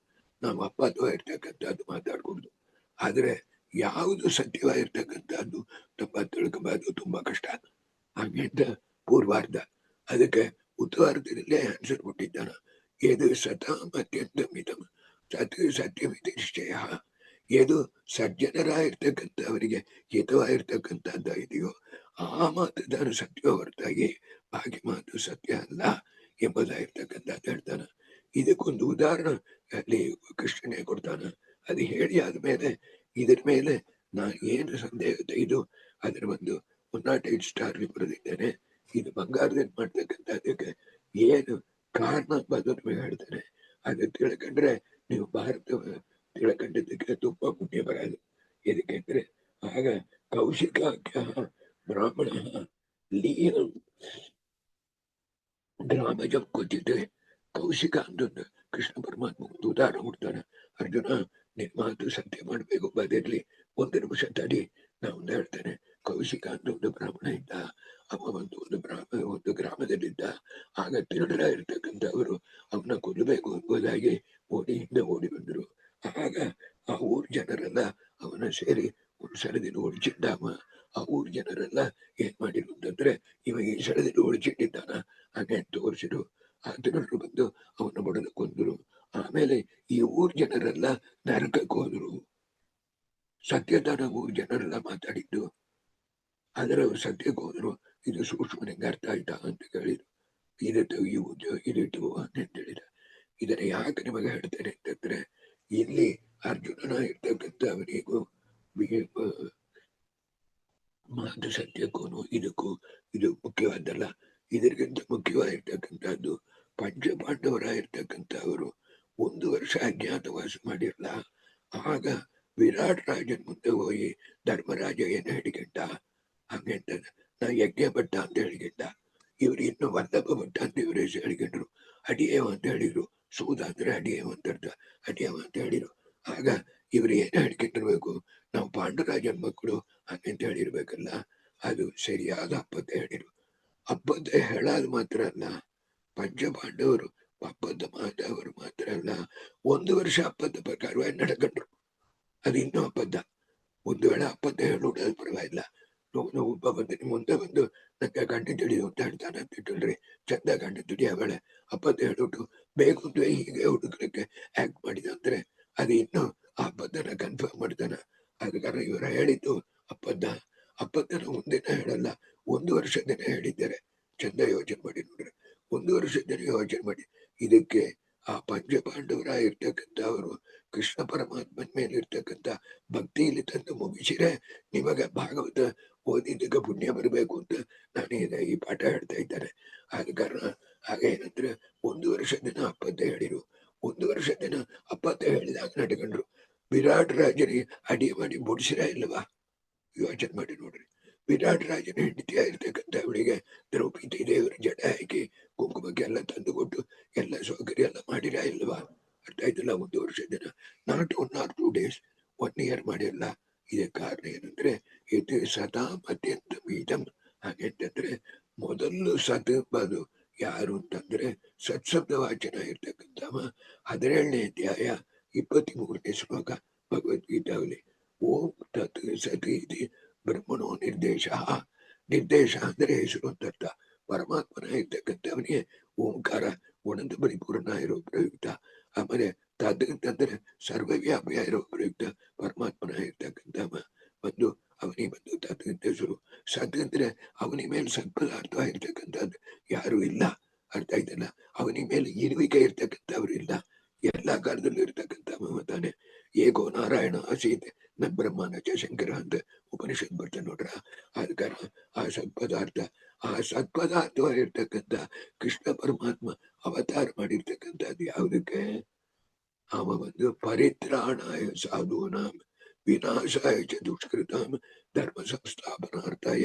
ನಾವು ಅಪ್ಪತ್ವಾಗಿರ್ತಕ್ಕಂಥದ್ದು ಮಾತಾಡ್ಕೊಡ್ದು. ಆದ್ರೆ ಯಾವುದು ಸತ್ಯವಾಗಿರ್ತಕ್ಕಂಥದ್ದು ನಮ್ಮ ತಿಳ್ಕೊಬಾರ್ದು, ತುಂಬಾ ಕಷ್ಟ. ಹಾಗೆಂತ ಪೂರ್ವಾರ್ಧ. ಅದಕ್ಕೆ ಉತ್ತರಾರ್ಧದಲ್ಲೇ ಆನ್ಸರ್ ಕೊಟ್ಟಿದ್ದಾನ. ಎದು ಸತಾಂ ಅತ್ಯಂತ ಮಿತಂ ಸತ್ ಸತ್ಯಮಿತಿ ನಿಶ್ಚಯ. ಎದು ಸಜ್ಜನರಾಗಿರ್ತಕ್ಕಂಥವರಿಗೆ ಹಿತವಾಗಿರ್ತಕ್ಕಂಥದ್ದು ಇದೆಯೋ ಆ ಮಾತು ತಾನು ಸತ್ಯ ಹೊರತಾಗಿ ಬಾಕಿ ಮಾತು ಸತ್ಯ ಅಲ್ಲ ಎಂಬುದಾಗಿರ್ತಕ್ಕಂಥದ್ದು ಹೇಳ್ತಾನೆ. ಇದಕ್ಕೊಂದು ಉದಾಹರಣೆ ಅಲ್ಲಿ ಕೃಷ್ಣನೇ ಕೊಡ್ತಾನ. ಅದು ಹೇಳಿ ಆದ್ಮೇಲೆ ಇದ್ರ ಮೇಲೆ ನಾನು ಏನು ಸಂದೇಹ ತೆಗೆದು ಅದರ ಒಂದು 108 ಸ್ಟಾರ್ ಬರೆದಿದ್ದೇನೆ. ಇದು ಬಂಗಾರದಲ್ಲಿ ಮಾಡ್ತಕ್ಕಂಥ ಅದಕ್ಕೆ ಏನು ಕಾರಣ ಬದಲು ಹೇಳ್ತಾನೆ. ಅದು ತಿಳ್ಕೊಂಡ್ರೆ ನೀವು ಭಾರತ ತಿಳ್ಕೊಂಡಿದ್ದಕ್ಕೆ ತುಂಬಾ ಪುಣ್ಯ ಬರದು. ಎದಕ್ಕೆಂದ್ರೆ ಆಗ ಕೌಶಿಕಾಖ್ಯ ಬ್ರಾಹ್ಮಣ ಲೀನ ಗ್ರಾಮಜಂ ಕೂತಿದ್ದೆ. ಕೌಶಿಕ ಅಂತಂದು ಕೃಷ್ಣ ಪರಮಾತ್ಮ ಒಂದು ಉದಾಹರಣೆ ಕೊಡ್ತಾನೆ. ಅರ್ಜುನ ನಿನ್ ಮಾತು ಸತ್ಯ ಮಾಡ್ಬೇಕು, ಬದಿರ್ಲಿ 1 ನಿಮಿಷ ತಡಿ. ನಾವು ಹೇಳ್ತೇನೆ. ಕೌಶಿಕ ಅಂತ ಒಂದು ಬ್ರಾಹ್ಮಣ ಇದ್ದ. ಅವ ಒಂದು ಗ್ರಾಮದಲ್ಲಿದ್ದ. ಆಗ ತಿರುಡರ ಇರ್ತಕ್ಕಂಥವರು ಅವನ ಕೊಲ್ಲಬೇಕು ಎಂಬುದಾಗಿ ಹಿಂದೆ ಓಡಿ ಬಂದರು. ಆಗ ಆ ಊರ್ ಜನರೆಲ್ಲ ಅವನ ಸೇರಿ ಒಂದು ಸರದಿನ ಒಳಚಿಟ್ಟಾಮ. ಆ ಊರ್ ಜನರೆಲ್ಲ ಏನ್ ಮಾಡಿರು ಅಂತಂದ್ರೆ, ಇವ ಈ ಸರದಿನ ಒಳಚಿಟ್ಟಿದ್ದಾನ ಹಾಗೆ ತೋರಿಸಿರು. ಆ ತಿರುಡರು ಬಂದು ಅವನ ಬಡಲು ಕೊಂದರು. ಆಮೇಲೆ ಈ ಊರ್ ಜನರೆಲ್ಲ ನರಕಕ್ಕೆ ಹೋದ್ರು. ಸತ್ಯದಾನ ಊರ್ ಜನರೆಲ್ಲ ಮಾತಾಡಿದ್ದು. ಆದರೆ ಅವ್ರು ಸತ್ಯಕ್ಕೆ ಹೋದ್ರು. ಇದು ಸೂಕ್ಷ್ಮನಿಗೆ ಅರ್ಥ ಆಯ್ತಾ ಅಂತ ಕೇಳಿದ್ರು. ಇದಿಟ್ಟು ಅಂತ ಹೇಳಿದ. ಇದನ್ನ ಯಾಕೆ ನಿಮಗೆ ಹೇಳ್ತೇನೆ ಅಂತಂದ್ರೆ, ಇಲ್ಲಿ ಅರ್ಜುನನ ಇರ್ತಕ್ಕಂಥ ಅವನಿಗೂ ಮಾತು ಸತ್ಯಕ್ಕೂ ಇದಕ್ಕೂ ಇದು ಮುಖ್ಯವಾದಲ್ಲ. ಇದಕ್ಕಿಂತ ಮುಖ್ಯವಾಗಿರ್ತಕ್ಕಂಥದ್ದು ಪಂಚಪಾಂಡವರಾಗಿರ್ತಕ್ಕಂಥವರು 1 ವರ್ಷ ಅಜ್ಞಾತವಾಸ ಮಾಡಿರಲ್ಲ. ಆಗ ವಿರಾಟ್ ರಾಜನ್ ಮುಂದೆ ಹೋಗಿ ಧರ್ಮರಾಜ ಏನು ಹೇಳಿಕೊಂಡ ಹಂಗಂತ ನಾ ಯಜ್ಞ ಭಟ್ಟ ಅಂತ ಹೇಳಿಕೊಂಡ. ಇವ್ರು ಇನ್ನು ವಲ್ಲಭ ಭಟ್ಟ ಅಂತ ಇವ್ರ ಹೆಸರು ಹೇಳಿಕೊಂಡ್ರು. ಅಡಿಯವ ಅಂತ ಹೇಳಿದ್ರು. ಸೂದ ಅಂದ್ರೆ ಅಡಿಯವ ಅಂತ ಅರ್ಥ. ಅಡಿಯವ ಅಂತ ಹೇಳಿದ್ರು. ಆಗ ಇವ್ರು ಏನು ಹೇಳ್ಕೊಂಡಿರ್ಬೇಕು, ನಾವು ಪಾಂಡುರಾಜನ್ ಮಕ್ಕಳು ಹಂಗಂತ ಹೇಳಿರ್ಬೇಕಲ್ಲ. ಅದು ಸರಿಯಾದ ಅಪ್ಪದ್ದ ಹೇಳಿರು. ಅಪ್ಪದ್ದ ಹೇಳೋದು ಮಾತ್ರ ಅಲ್ಲ, ಪಂಚಪಾಂಡವರು ಅಪ್ಪದ್ದ ಮಾತವರು ಮಾತ್ರ ಅಲ್ಲ, 1 ವರ್ಷ ಅಪ್ಪದ್ದ ಪ್ರಕಾರವಾಗಿ ನಡ್ಕೊಂಡ್ರು. ಅದು ಇನ್ನೂ ಅಪ್ಪದ್ದ. ಒಂದು ವೇಳೆ ಅಪ್ಪದ್ದ ಹೇಳೋದು ಪರವಾಗಿಲ್ಲ. ಒಬ್ಬ ಬಂದು ಮುಂದೆ ಬಂದು ನಂಗೆ ಗಂಡು ತಿಳಿದು ಅಂತ ಹೇಳ್ತಾನೆ ಅಂತ ಇಟ್ಟಲ್ರಿ. ಚಂದ ಗಂಡು ತುಡಿ ಅವಳೆ ಅಪ್ಪದ್ದ ಹೇಳ್ಬಿಟ್ಟು ಬೇಕು ಅಂತ ಹೀಗೆ ಹುಡುಗರಿಗೆ ಆಕ್ಟ್ ಮಾಡಿದ ಅಂದ್ರೆ ಅದು ಇನ್ನೂ ಆ ಅಪ್ಪದ್ದನ ಕನ್ಫರ್ಮ್ ಮಾಡ್ತಾನ. ಅದಕ್ಕಾಗ ಇವರು ಹೇಳಿದ್ದು ಅಪ್ಪದ್ದನ ಒಂದಿನ ಹೇಳಲ್ಲ, 1 ವರ್ಷದನ ಹೇಳಿದ್ದಾರೆ. ಚಂದ ಯೋಚನೆ ಮಾಡಿ ನೋಡ್ರಿ. 1 ವರ್ಷದನ ಯೋಚನೆ ಮಾಡಿ. ಇದಕ್ಕೆ ಆ ಪಂಚಪಾಂಡವರ ಇರ್ತಕ್ಕಂಥವರು ಕೃಷ್ಣ ಪರಮಾತ್ಮನ ಮೇಲೆ ಇರ್ತಕ್ಕಂಥ ಭಕ್ತಿಯಲ್ಲಿ ತಂದು ಮುಗಿಸಿರೆ ನಿಮಗೆ ಭಾಗವತ ಓದಿದ್ದಕ್ಕೆ ಪುಣ್ಯ ಬರಬೇಕು ಅಂತ ನಾನು ಈ ಪಾಠ ಹೇಳ್ತಾ ಇದ್ದಾರೆ. ಆದ ಕಾರಣ ಹಾಗೇನಂದ್ರೆ 1 ವರ್ಷ ದಿನ ಅಪ್ಪತ್ತ ಹೇಳಿರು. 1 ವರ್ಷ ದಿನ ಅಪ್ಪತ್ತ ಹೇಳಿದಾಗ ನಡ್ಕೊಂಡ್ರು. ವಿರಾಟ್ ರಾಜನಿಗೆ ಅಡಿ ಮಾಡಿ ಬುಡಿಸಿರ ಇಲ್ಲವಾ? ಯೋಚನೆ ಮಾಡಿ ನೋಡ್ರಿ. ವಿರಾಟ್ ರಾಜನ ಹೆಂಡತಿಯಾಗಿರ್ತಕ್ಕಂಥ ಅವಳಿಗೆ ದ್ರೌಪದಿ ದೇವರ ಜಡ ಹಾಕಿ ಕುಂಕುಮಕ್ಕೆಲ್ಲ ತಂದು ಕೊಟ್ಟು ಎಲ್ಲ ಸೌಕರ್ಯ ಎಲ್ಲ ಮಾಡಿರ ಇಲ್ವಾ? ಅರ್ಥ ಆಯ್ತಲ್ಲ. 1 ವರ್ಷ ದಿನ, ನಾಟ್ 1 or 2 days, 1 year ಮಾಡಿರಲ್ಲ. ಇದಕ್ಕೆ ಕಾರಣ ಏನಂದ್ರೆ ಇದು ಸದಾ ಅತ್ಯಂತ ಬೀಜಂ. ಹಾಗೆಂತಂದ್ರೆ ಮೊದಲು ಸತ್ ಬದು ಯಾರು ಅಂತಂದ್ರೆ ಸತ್ಸಬ್ದ ವಾಚನ ಇರ್ತಕ್ಕಂಥವ 17ನೇ ಅಧ್ಯಾಯ 23ನೇ ಶ್ಲೋಕ ಭಗವದ್ಗೀತಾವಲ್ಲಿ. ಓಂ ತತ್ ಸತ್ ಇತಿ ಬ್ರಹ್ಮಣೋ ನಿರ್ದೇಶ. ನಿರ್ದೇಶ ಅಂದ್ರೆ ಹೆಸರು ಅಂತ. ಪರಮಾತ್ಮನ ಇರ್ತಕ್ಕಂಥವನಿಗೆ ಓಂಕಾರ ಒಣಂದ ಪರಿಪೂರ್ಣ ಇರೋ ಪ್ರಯುಕ್ತ. ಆಮೇಲೆ ತದ್ ಅಂತಂದ್ರೆ ಸರ್ವವ್ಯಾಪಿಯ ಇರೋ ಪ್ರಯುಕ್ತ ಪರಮಾತ್ಮನ ಇರ್ತಕ್ಕಂಥವ. ಒಂದು ಅವನಿಗೆ ಬಂದು ತದ್ ಅಂತ ಹೆಸರು. ಸದ್ ಅಂದ್ರೆ ಅವನಿ ಮೇಲೆ ಸತ್ಪದಾರ್ಥ ಇರ್ತಕ್ಕಂಥದ್ದು ಯಾರು ಇಲ್ಲ. ಅರ್ಥ ಆಯ್ತಲ್ಲ. ಅವನಿಗೆ ಮೇಲೆ ಇರುವಿಕೆ ಇರ್ತಕ್ಕಂಥವ್ರು ಇಲ್ಲ. ಎಲ್ಲಾ ಕಾಲದಲ್ಲೂ ಇರ್ತಕ್ಕಂಥವ ತಾನೆ. ಏಕೋ ನಾರಾಯಣ ಆಸೀತ್ ನ ಬ್ರಹ್ಮನ ಚ ಶಂಕರ ಅಂತ ಉಪನಿಷತ್ ಬರ್ತ ನೋಡ್ರ. ಆದ ಕಾರಣ ಆ ಸತ್ಪದಾರ್ಥವಾಗಿರ್ತಕ್ಕಂಥ ಕೃಷ್ಣ ಪರಮಾತ್ಮ ಅವತಾರ ಮಾಡಿರ್ತಕ್ಕಂಥದ್ದು ಯಾವುದಕ್ಕೆ? ಅವ ಒಂದು ಪರಿತ್ರಾಣಾಯ ಸಾಧೂನಾಂ ವಿನಾಶಾಯ ಚ ದುಷ್ಕೃತಾಂ ಧರ್ಮ ಸಂಸ್ಥಾಪನಾರ್ಥಾಯ.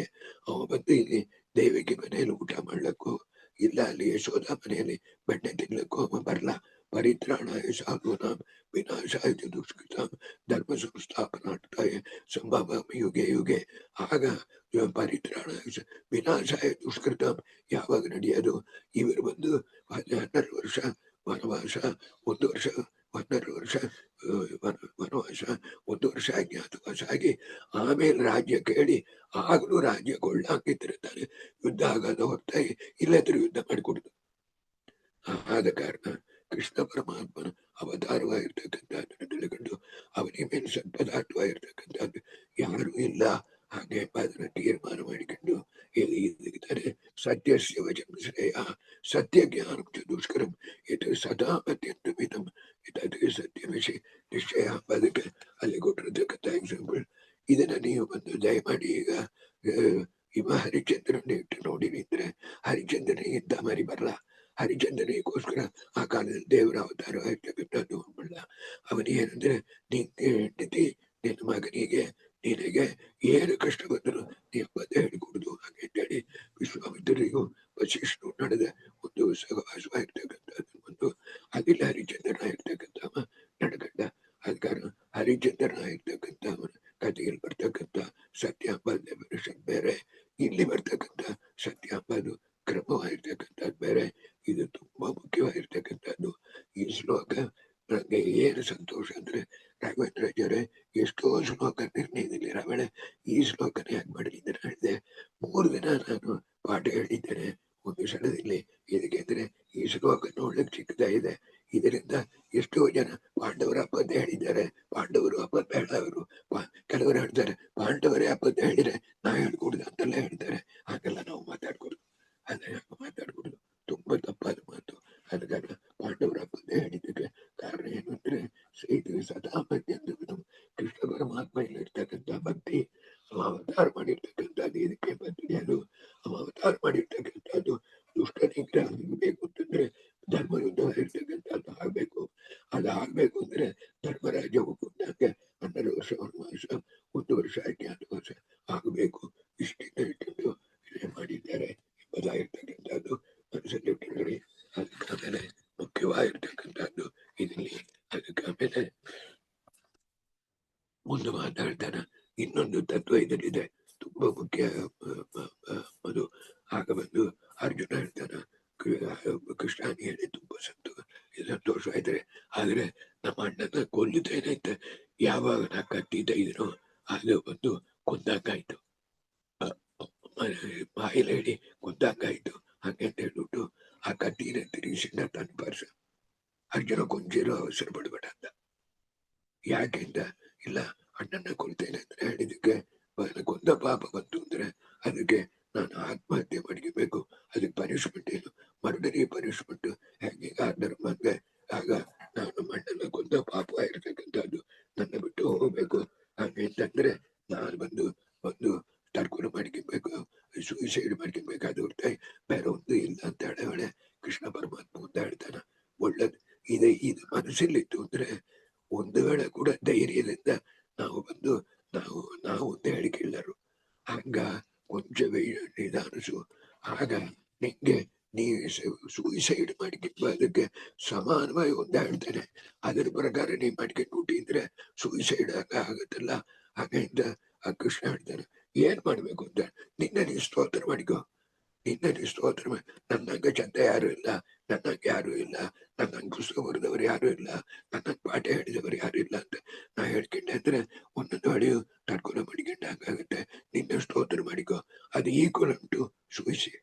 ಅವ ಬಂದು ಇಲ್ಲಿ ದೇವಿಗೆ ಮನೆಯಲ್ಲಿ ಊಟ ಮಾಡ್ಲಕ್ಕೋ ಇಲ್ಲ ಅಲ್ಲಿ ಯಶೋಧ ಮನೆಯಲ್ಲಿ ಬೆಣ್ಣೆ ತಿನ್ಲಕ್ಕೋ ಅವ ಬರಲ್ಲ. ಪರಿತ್ರಾಣಾಯ ಸಾಧೂನಾಂ ವಿನಾಶಾಯ ಚ ದುಷ್ಕೃತಾಂ ಧರ್ಮ ಸಂಸ್ಥಾಪನಾರ್ಥಾಯ ಸಂಭವಾಮಿ ಯುಗೆ ಯುಗೆ. ಆಗ ಪರಿತ್ರಾಣಾಯ ವಿನಾಶಾಯ ದುಷ್ಕೃತಾಂ ಯಾವಾಗ ನಡೆಯೋದು? ಇವರು ಬಂದು 12 ವರ್ಷ ವನವಾಸ, 1 ವರ್ಷ 12 ವರ್ಷ ವನವಾಸ, 1 ವರ್ಷ ಅಜ್ಞಾತವಾಸ ಆಗಿ ಆಮೇಲೆ ರಾಜ್ಯ ಕೇಳಿ ಆಗಲೂ ರಾಜ್ಯ ಕೊಳ್ಳಾಕಿತ್ತಿರ್ತಾನೆ. ಯುದ್ಧ ಆಗದ ಹೊರತಾಗಿ ಇಲ್ಲದ್ರು ಯುದ್ಧ ಮಾಡಿಕೊಡುದು. ಆದ ಕಾರಣ ಕೃಷ್ಣ ಪರಮಾತ್ಮನ ಅವತಾರವಾಗಿರ್ತಕ್ಕಂಥದ್ದನ್ನು ತಿಳ್ಕೊಂಡು ಅವನಿಗೆ ಮೇಲೆ ಸತ್ಪದಾರ್ಥವಾಗಿರ್ತಕ್ಕಂಥದ್ದು ಯಾರು ಇಲ್ಲ. ಹಾಗೆ ಅದನ್ನ ತೀರ್ಮಾನ ಮಾಡಿಕೊಂಡು ಹೇಳಿದ್ದಾರೆ. ಸತ್ಯಸ್ಯ ವಚನ ಶ್ರೇಯ ಸತ್ಯ ಜ್ಞಾನ ದುಷ್ಕರಂ ಇದು ಸದಾ ಅತ್ಯಂತಮಿತಂ ಇದು ಸತ್ಯ ವಿಷಯ ನಿಶ್ಚಯ ಅದಕ್ಕೆ ಅಲ್ಲಿ ಕೊಟ್ಟಿರ್ತಕ್ಕಂಥ ಎಕ್ಸಾಂಪಲ್. ಇದನ್ನ ನೀವು ಬಂದು ದಯಮಾಡಿ ಈಗ ಇವ ಹರಿಶ್ಚಂದ್ರನ್ನ ಇಟ್ಟು ನೋಡಿದ್ರೆ ಹರಿಶ್ಚಂದ್ರನಿಗಿಂತ ಮರಿ ಬರಲ್ಲ. ಹರಿಶ್ಚಂದ್ರನಿಗೋಸ್ಕರ ಆ ಕಾಲದಲ್ಲಿ ದೇವರ ಅವತಾರ ಇರ್ತಕ್ಕಂಥದ್ದು ಬರಲ್ಲ. ಅವನೇನಂದ್ರೆ ನಿಂಗೆ ಹೆಂಡತಿ ನಿನ್ನ ಮಗನಿಗೆ ನಿನಗೆ ಏನು ಕಷ್ಟ ಬಂದರೂ ನೀವು ಬಂದು ಹೇಳಿಕೊಡುದು ಹಾಗೆ ಅಂತೇಳಿ ವಿಶ್ವಾಮಿತ್ರರಿಗೂ ವಶಿಷ್ಠರು ನಡೆದ ಒಂದು ಸಹವಾಸವಾಗಿರ್ತಕ್ಕಂಥದ್ದು ಒಂದು ಅದಿಲ್ಲ ಹರಿಶ್ಚಂದ್ರನಾಗಿರ್ತಕ್ಕಂಥವ ನಡ್ಕಂಡ. ಅದಕ್ಕಾರ ಹರಿಶ್ಚಂದ್ರನಾಗಿರ್ತಕ್ಕಂಥವನ ಕಥೆಯಲ್ಲಿ ಬರ್ತಕ್ಕಂಥ ಸತ್ಯಾಂಬದ ಪರಿಷತ್ ಬೇರೆ, ಇಲ್ಲಿ ಬರ್ತಕ್ಕಂಥ ಸತ್ಯಾಂಬದು ಕ್ರಮವಾಗಿರ್ತಕ್ಕಂಥದ್ದು ಬೇರೆ. ಇದು ತುಂಬಾ ಮುಖ್ಯವಾಗಿರ್ತಕ್ಕಂಥದ್ದು. ಈ ಶ್ಲೋಕ ನನಗೆ ಏನು ಸಂತೋಷ ಅಂದ್ರೆ ರಾಘವೇಂದ್ರಾಚಾರ್ಯ ಎಷ್ಟೋ ಶ್ಲೋಕ ನಿರ್ಣಯದಲ್ಲಿ ರಾವಣ ಈ ಶ್ಲೋಕನ ಯಾಕೆ ಮಾಡಿದ್ದಾರೆ ಹೇಳಿದೆ. 3 ದಿನ ನಾನು ಪಾಠ ಹೇಳಿದ್ದೇನೆ ಒಂದು ಸ್ಥಳದಲ್ಲಿ. ಇದಕ್ಕೆಂದ್ರೆ ಈ ಶ್ಲೋಕ ನೋಡ್ಲಿಕ್ಕೆ ಚಿಕ್ಕದ ಇದೆ. ಇದರಿಂದ ಎಷ್ಟೋ ಜನ ಪಾಂಡವರ ಅಪದ್ಯ ಹೇಳಿದ್ದಾರೆ, ಪಾಂಡವರು ಅಪದ್ಯ ಹೇಳವರು. ಕೆಲವರು ಹೇಳ್ತಾರೆ ಪಾಂಡವರೇ ಅಪದ್ಯ ಹೇಳಿದ್ರೆ ನಾ ಹೇಳ್ಕೊಡುದು ಅಂತೆಲ್ಲ ಹೇಳ್ತಾರೆ. ಹಾಗೆಲ್ಲ ನಾವು ಮಾತಾಡ್ಕೊಡುದು, ಅದನ್ನ ಮಾತಾಡ್ಕೊಡುದು ತುಂಬಾ ತಪ್ಪಾದ ಮಾತು. ಅದಕ್ಕಾಗ ಪಾಂಡವರ ಅಪದ್ಯ ಹೇಳಿದ್ದಕ್ಕೆ ಕಾರಣ ಏನು ಅಂದ್ರೆ ಇದು ಸದಾ ಅತ್ಯಂತ ಕೃಷ್ಣ ಪರಮಾತ್ಮ ಇರ್ತಕ್ಕಂಥ ಭಕ್ತಿ ಅವತಾರ ಮಾಡಿರ್ತಕ್ಕಂಥದ್ದು ಇದಕ್ಕೆ ಬಂದಿದೆ. ಅದು ಅವತಾರ ಮಾಡಿರ್ತಕ್ಕಂಥದ್ದು ದುಷ್ಟ ನಿಗ್ರಹ ಆಗಬೇಕು ಅಂತಂದ್ರೆ ಧರ್ಮಯುದ್ಧವಾಗಿರ್ತಕ್ಕಂಥದ್ದು ಆಗ್ಬೇಕು. ಅದಾಗ್ಬೇಕು ಅಂದ್ರೆ ಧರ್ಮರಾಜ ಒಪ್ಪಂದಂಗೆ 12 ವರ್ಷ ವನವಾಸ, 1 ವರ್ಷ ಅಜ್ಞಾತವಾಸ ಆಗಬೇಕು. ಇಷ್ಟಿಂದ ಇಟ್ಟುಕೊಂಡು ಮಾಡಿದ್ದಾರೆ ಎಂಬುದಾಗಿರ್ತಕ್ಕಂಥದ್ದು ಮನಸ್ಸಲ್ಲಿ ಇಟ್ಟುಕೊಳ್ಳಿ. ಅದಕ್ಕಾಮೇಲೆ ಮುಖ್ಯವಾಗಿರ್ತಕ್ಕಂಥದ್ದು ಇದರಲ್ಲಿ. ಅದಕ್ಕಾಮೇಲೆ ಮುಂದೆ ಮಾತಾಡ್ತಾನ ಇನ್ನೊಂದು ತತ್ವ ಇದರಿದೆ ತುಂಬಾ ಮುಖ್ಯ. ಅದು ಆಗ ಬಂದು ಅರ್ಜುನ ಹೇಳ್ತಾನ ಕೃಷ್ಣಾನಿ ಹೇಳಿ ತುಂಬಾ ಸಂತೋಷ ಆಯ್ತಾರೆ. ಆದ್ರೆ ನಮ್ಮ ಅಣ್ಣನ ಕೊಲ್ಲುತ್ತೇನೆ ಅಂತ ಯಾವಾಗ ನಾ ಕತ್ತಿ ತೆಗೆದನೋ ಅದು ಬಂದು ಕೊಂದಾಕಾಯ್ತು, ಬಾಯಿಲೆ ಹೇಳಿ ಕೊಂದಾಕಾಯ್ತು. ಹಂಗೆ ಅಂತ ಹೇಳ್ಬಿಟ್ಟು ಆ ಕತ್ತಿನ ತಿರುಗಿಸಿಂದ ತನ್ನ ಪರ್ಸ ಅರ್ಜುನ ಕೊಂಚಿರೋ ಅವಸರ ಪಡ್ಬೇಡ ಅಂತ. ಯಾಕೆಂದ ಇಲ್ಲ ಅಣ್ಣನ ಕೊಲ್ತೇನೆ ಅಂದ್ರೆ ಹೇಳಿದಕ್ಕೆ ಕೊಂದ ಪಾಪ ಬಂತು ಅಂದ್ರೆ ಅದಕ್ಕೆ ನಾನು ಆತ್ಮಹತ್ಯೆ ಮಾಡ್ಕೋಬೇಕು. ಅದಕ್ಕೆ ಪನಿಷ್ಮೆಂಟ್ ಏನು ಮರ್ಡರಿ ಪನಿಷ್ಮೆಂಟ್ ಹೆಂಗೆ ಧರ್ಮಂಗೆ. ಆಗ ನಾನು ಅಣ್ಣನ ಕೊಂದ ಪಾಪ ಆಗಿರ್ತಕ್ಕಂಥದ್ದು ನನ್ನ ಬಿಟ್ಟು ಹೋಗ್ಬೇಕು. ಹಾಗೆ ಅಂತಂದ್ರೆ ನಾನು ಒಂದು ತರ್ಕುಲು ಮಾಡ್ಕೊಬೇಕು, ಸೂಸೈಡ್ ಮಾಡ್ಕೊಬೇಕಾದ ಬೇರೆ ಒಂದು ಇಲ್ಲ ಅಂತ ಹೇಳವಳೆ ಕೃಷ್ಣ ಪರಮಾತ್ಮ ಮುಂದೆ ಹೇಳ್ತಾನ. ಒಳ್ಳೇದು ಇದು ಮನಸ್ಸಲ್ಲಿತ್ತು ಅಂದ್ರೆ ಒಂದು ವೇಳೆ ಕೂಡ ಧೈರ್ಯದಿಂದ ನಾವು ಬಂದು ನಾವು ಒಂದು ಹೇಳಿಕೆಲ್ಲರು ಹಂಗ ಕೊಂಚ ನಿಧಾನಿಸು. ಆಗ ನಿಂಗೆ ನೀ ಸೂಸೈಡ್ ಮಾಡ್ಕೊಂಬದಕ್ಕೆ ಸಮಾನವಾಗಿ ಒಂದು ಹೇಳ್ತೇನೆ. ಅದರ ಪ್ರಕಾರ ನೀ ಮಾಡ್ಕೊಂಡು ಹುಟ್ಟಿದ್ರೆ ಸೂಸೈಡ್ ಆಗತ್ತಲ್ಲ. ಹಾಗೆಯಿಂದ ಆ ಕೃಷ್ಣ ಹೇಳ್ತಾನೆ ಏನ್ ಮಾಡ್ಬೇಕು ಅಂತ ನಿನ್ನ ನೀ ಸ್ತೋತ್ರ ಮಾಡಿಕೊ. ನಿನ್ನ ಸ್ತೋತ್ರ ನನ್ನಂಗೆ ಚಂದ ಯಾರು ಇಲ್ಲ, ನನ್ನಂಗೆ ಯಾರು ಇಲ್ಲ, ನನ್ನಂಗೆ ಪುಸ್ತಕ ಬರೆದವರು ಯಾರು ಇಲ್ಲ, ನನ್ನಂಗೆ ಪಾಠ ಹೇಳಿದವರು ಯಾರು ಇಲ್ಲ ಅಂತ ನಾ ಹೇಳ್ಕೊಂಡೆ ಅಂದ್ರೆ ಒಂದೊಂದು ಹಳೆಯು ತಡ್ಕೊಂಡು ಮಡಿಕೊಂಡ ಹಂಗಾಗತ್ತೆ. ನಿನ್ನ ಸ್ತೋತ್ರ ಮಾಡಿಕೊ. ಅದು ಈಕ್ವಲ್ ಉಂಟು ಸೂಯಿಸಿ.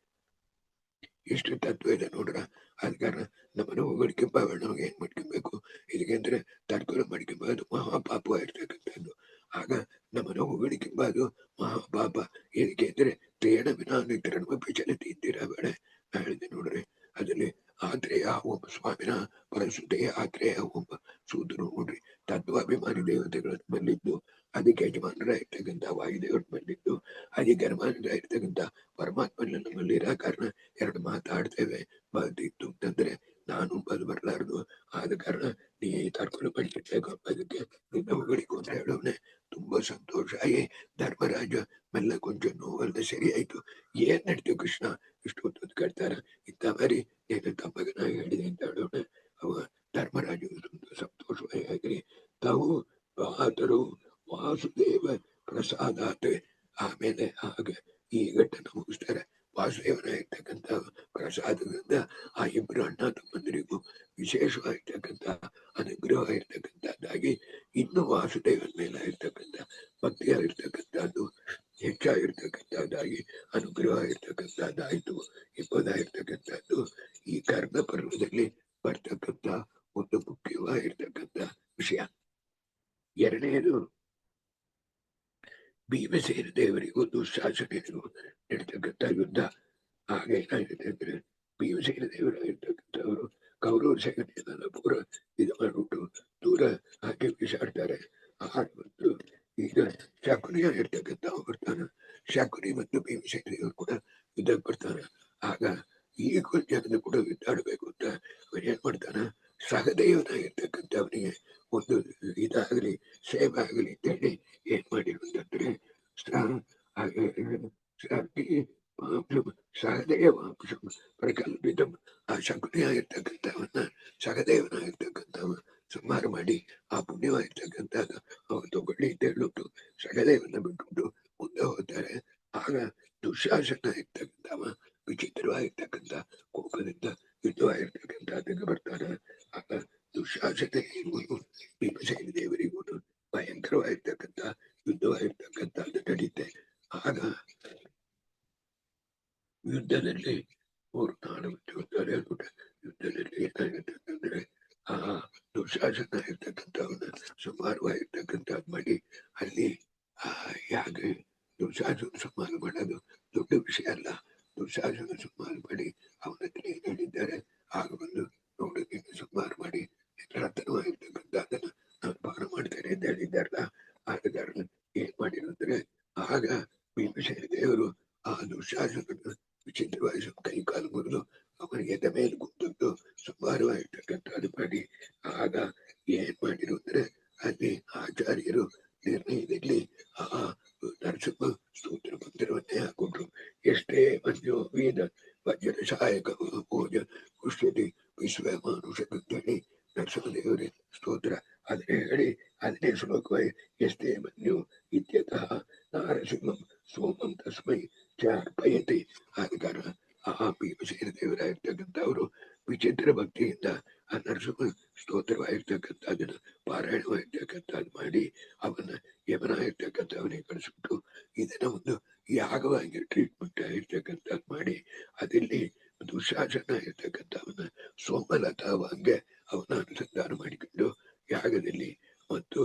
ಎಷ್ಟು ತತ್ವ ಇದೆ ನೋಡ್ರ. ಅದ ಕಾರಣ ನಮ್ಮನ್ನು ಹೊಗಳಿಕೆಂಬ ನಮಗೆ ಏನ್ ಮಾಡ್ಕೊಬೇಕು ಇದಕ್ಕೆಂದ್ರೆ ತಡ್ಕೊಂಡು ಮಾಡ್ಕೊಂಬದು ಮಹಾಪಾಪವಾಗಿರ್ತಕ್ಕಂಥದ್ದು. ಆಗ ನಮ್ಮನ್ನು ಹೊಗಳಿಕೆಂಬ ಅದು ಮಹಾಪಾಪ. ಇದಕ್ಕೆ ಅಂದ್ರೆ ತೇಣ ವಿನಾನಿತರನ್ಮಪಿ ಚಲತಿ ಇದ್ದೀರಾ ಬೇಡ ನಾ ಹೇಳಿದೆ ನೋಡ್ರಿ. ಅದರಲ್ಲಿ ಆತ್ರೇಯ ಓಂ ಸ್ವಾಮಿನ ಪರಸುತೆಯ ಆತ್ರೇಯ ಓಂ ಸೂದ್ರು ನೋಡ್ರಿ. ತತ್ವಾಭಿಮಾನಿ ದೇವತೆಗಳ ಬಂದಿದ್ದು, ಅದಕ್ಕೆ ಯಜಮಾನರಾಗಿರ್ತಕ್ಕಂಥ ವಾಯುದೇವರು ಬಂದಿದ್ದು, ಅದಕ್ಕೆ ಯಜಮಾನರಾಗಿರ್ತಕ್ಕಂಥ ಪರಮಾತ್ಮನ ನಮ್ಮಲ್ಲಿ ಇರೋ ಕಾರಣ 2 ಮಾತಾಡ್ತೇವೆ. ಬಂದಿತ್ತು ಅಂತಂದ್ರೆ ನಾನು ಬರಲಾರದು. ಆದ ಕಾರಣ ನೀ ತರ್ಕೊಂಡು படிக்கಬೇಕು. ಅದಕ್ಕೆ ನಿನ್ನ ಹೊಗಳಿಕು ಅಂತ ಹೇಳೋನೆ ತುಂಬಾ ಸಂತೋಷ ಆಗಿ ಧರ್ಮರಾಜ ಮೆಲ್ಲ ಕೊಂಚ ನೋವಲ್ಲ ಸರಿಯಾಯ್ತು. ಏನ್ ನಡ್ತೀವಿ ಕೃಷ್ಣ ಇಷ್ಟು ಹೊತ್ತು ಕೇಳ್ತಾರ ಇಂಥ ಮರಿ ನೀನು ತಪ್ಪಗನ ಹೇಳಿದೆ ಅಂತ ಹೇಳೋಣ. ಅವ ಧರ್ಮರಾಜ ತುಂಬ ಸಂತೋಷವಾಗಿ ತಾವು ಆದರೂ ವಾಸುದೇವ ಪ್ರಸಾದಾತ್. ಆಮೇಲೆ ಆಗ ಈ ಘಟ್ಟನ ಮುಗಿಸ್ತಾರೆ. ವಾಸುದೇವನ ಇರ್ತಕ್ಕಂಥ ಪ್ರಸಾದದಿಂದ ಆ ಇಬ್ಬರು ಅಣ್ಣ ತಮ್ಮಂದರಿಗೂ ವಿಶೇಷವಾಗಿರ್ತಕ್ಕಂಥ ಅನುಗ್ರಹ ಇರ್ತಕ್ಕಂಥದ್ದಾಗಿ ಇನ್ನು ವಾಸುದೇವನ ಮೇಲೆ ಇರ್ತಕ್ಕಂಥ ಭಕ್ತಿಯಾಗಿರ್ತಕ್ಕಂಥದ್ದು ಹೆಚ್ಚಾಗಿರ್ತಕ್ಕಂಥದ್ದಾಗಿ ಅನುಗ್ರಹ ಇರ್ತಕ್ಕಂಥದ್ದಾಯ್ತು ಎಂಬುದಾಗಿರ್ತಕ್ಕಂಥದ್ದು ಈ ಕರ್ಣ ಪರ್ವದಲ್ಲಿ ಬರ್ತಕ್ಕಂಥ ಒಂದು ಮುಖ್ಯವಾಗಿರ್ತಕ್ಕಂಥ ವಿಷಯ. ಎರಡನೇದು ಭೀಮಸೇನ ದೇವರಿಗೆ ಭೀಮಸೇನೆಲ್ಲ ಪೂರ ಇದು ಮಾಡ್ಬಿಟ್ಟು ದೂರ ಹಾಕಿ ಬಿಸಾಡ್ತಾರೆ. ಮತ್ತು ಈಗ ಶಕುನಿಯ ಇರ್ತಕ್ಕಂಥ ಬರ್ತಾನ. ಶಕುನಿ ಮತ್ತು ಭೀಮಸೇನೆಯವರು ಕೂಡ ಯುದ್ಧಕ್ಕೆ ಬರ್ತಾನೆ. ಆಗ ಈ ಜನರು ಕೂಡ ಯುದ್ಧಾಡಬೇಕು ಅಂತ ಅವನು ಏನ್ ಮಾಡ್ತಾನ, ಸಹದೇವನಾಗಿರ್ತಕ್ಕಂಥವನಿಗೆ ಒಂದು ಇದಾಗಲಿ ಸೇವೆ ಆಗಲಿ ಅಂತೇಳಿ ಏನ್ ಮಾಡಿರುವಂತಂದ್ರೆ ಸಹದೇವ ಪ್ರಕಲ್ಪಿತ ಆ ಶಕುನಿಯಾಗಿರ್ತಕ್ಕಂಥವನ್ನ ಸಹದೇವನಾಗಿರ್ತಕ್ಕಂಥವ ಸಂಹಾರ ಮಾಡಿ ಆ ಪುಣ್ಯವಾಗಿರ್ತಕ್ಕಂಥದ್ದು ಅವನು ತಗೊಳ್ಳಿ ಅಂತ ಹೇಳ್ಬಿಟ್ಟು ಸಹದೇವನ ಬಿಟ್ಬಿಟ್ಟು ಮುಂದೆ ಹೋಗ್ತಾರೆ. ಆಗ ದುಶಾಸನ ಇರ್ತಕ್ಕಂಥವ ವಿಚಿತ್ರವಾಗಿರ್ತಕ್ಕಂಥ ಕೋಪದಿಂದ ಯುದ್ಧವಾಗಿರ್ತಕ್ಕಂಥ ಅದಕ್ಕೆ ಬರ್ತಾನೆ. ಆಗ ದುಶಾಸನಿಗೂ ಭೀಮಸೇನ ದೇವರಿಗೂ ಭಯಂಕರವಾಗಿರ್ತಕ್ಕಂಥ ಯುದ್ಧವಾಗಿರ್ತಕ್ಕಂಥದ್ದು ನಡೀತೆ. ಆಗ ಯುದ್ಧದಲ್ಲಿ ಮೂರು ನಾಡು ಯುದ್ಧದಲ್ಲಿ ಏನಾಗಿರ್ತಕ್ಕಂದ್ರೆ ಆ ದುಶಾಸನ ಇರ್ತಕ್ಕಂಥವನ್ನ ಸುಮಾರವಾಗಿರ್ತಕ್ಕಂಥ ಮಾಡಿ ಅಲ್ಲಿ ಯಾಕೆ ದುಶಾಸನ ಸಂಹಾರ ಮಾಡೋದು ದೊಡ್ಡ ವಿಷಯ ಅಲ್ಲ. ದುಶಾಸನ ಸಂಹಾರ ಮಾಡಿ ಅವನ ಹತ್ರ ಏನ್ ಹೇಳಿದ್ದಾರೆ, ಆಗ ಬಂದು ನೋಡೋದಕ್ಕೆ ಸಂಹಾರ ಮಾಡಿ ರತನವಾಗಿರ್ತಕ್ಕಂಥ ಅದನ್ನ ನಾನು ಪಾನ ಮಾಡ್ತೇನೆ ಅಂತ ಹೇಳಿದ್ದಾರಲ್ಲ. ಆದ ಕಾರಣ ಏನ್ ಮಾಡಿರಂದ್ರೆ ಆಗ ಭೀಮಸೇನ ದೇವರು ಆ ದುಶಾಸನ ವಿಚಿತ್ರವಾಗಿ ಕೈ ಕಾಲು ಮುರಿದು ಅವನಿಗೆ ಎದೆ ಮೇಲೆ ಕುಂತದ್ದು ಸಂಹಾರವಾಗಿರ್ತಕ್ಕಂಥದ್ದು ಮಾಡಿ ಆಗ ಏನ್ ಮಾಡಿರು ಅಂದ್ರೆ ಅಲ್ಲಿ ಆಚಾರ್ಯರು ನಿರ್ಣಯದಲ್ಲಿ ಆ ನರಸಿಂಹ ಸ್ತೋತ್ರ ಮಂದಿರವನ್ನೇ ಹಾಕೊಂಡ್ರು. ಎಷ್ಟೇ ಮಂಜು ವೇದ ವಜ್ರ ಸಹಾಯಕ ಪೂಜ ಪುಷ್ಯತಿ ವಿಶ್ವ ಮಾನುಷಕಂತೇಳಿ ನರಸಿಂಹದೇವರ ಸ್ತೋತ್ರ ಅದನ್ನೇ ಹೇಳಿ ಅದನ್ನೇ ಶ್ಲೋಕವಾಗಿ ಎಷ್ಟೇ ಮಂಜು ಇತ್ಯತಃ ನಾರಸಿಂಹಂ ಸೋಮಂ ತಸ್ಮೈ ಚಾರ್ಪಯತಿ. ಆದ ಕಾರಣ ಆ ಭೀಮಸೇನ ದೇವರಾಗಿರ್ತಕ್ಕಂಥವರು ವಿಚಿತ್ರ ಭಕ್ತಿಯಿಂದ ಆ ನರಸಿಂಹ ಸ್ತೋತ್ರವಾಗಿರ್ತಕ್ಕಂಥದ್ದನ್ನ ಪಾರಾಯಣವಾಗಿರ್ತಕ್ಕಂಥದ್ದು ಮಾಡಿ ಅವನ್ನ ಯಮನಾಗಿರ್ತಕ್ಕಂಥವನಿಗೆ ಕಳಿಸ್ಬಿಟ್ಟು ಇದನ್ನ ಒಂದು ಯಾಗವಾಗಿ ಟ್ರೀಟ್ಮೆಂಟ್ ಆಗಿರ್ತಕ್ಕಂಥದ್ದು ಮಾಡಿ ಅದಲ್ಲಿ ದುಶಾಸನ ಇರ್ತಕ್ಕಂಥವನ್ನ ಸೋಮಲತಾವಂಗೆ ಅವನ ಅನುಸಂಧಾನ ಮಾಡಿಕೊಂಡು ಯಾಗದಲ್ಲಿ ಮತ್ತು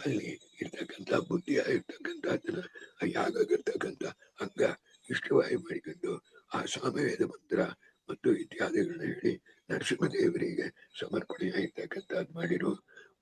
ಅಲ್ಲಿ ಇರ್ತಕ್ಕಂಥ ಬುದ್ಧಿ ಆಗಿರ್ತಕ್ಕಂಥದ್ದನ್ನ ಆ ಯಾಗಕ್ಕಿರ್ತಕ್ಕಂಥ ಅಂಗ ಇಷ್ಟವಾಗಿ ಮಾಡಿಕೊಂಡು ಆ ಸಾಮವೇದ ಮಂತ್ರ ಮತ್ತು ಇತ್ಯಾದಿಗಳನ್ನ ಹೇಳಿ ನರಸಿಂಹದೇವರಿಗೆ ಸಮರ್ಪಣೆ ಆಗಿರ್ತಕ್ಕಂಥದ್ದು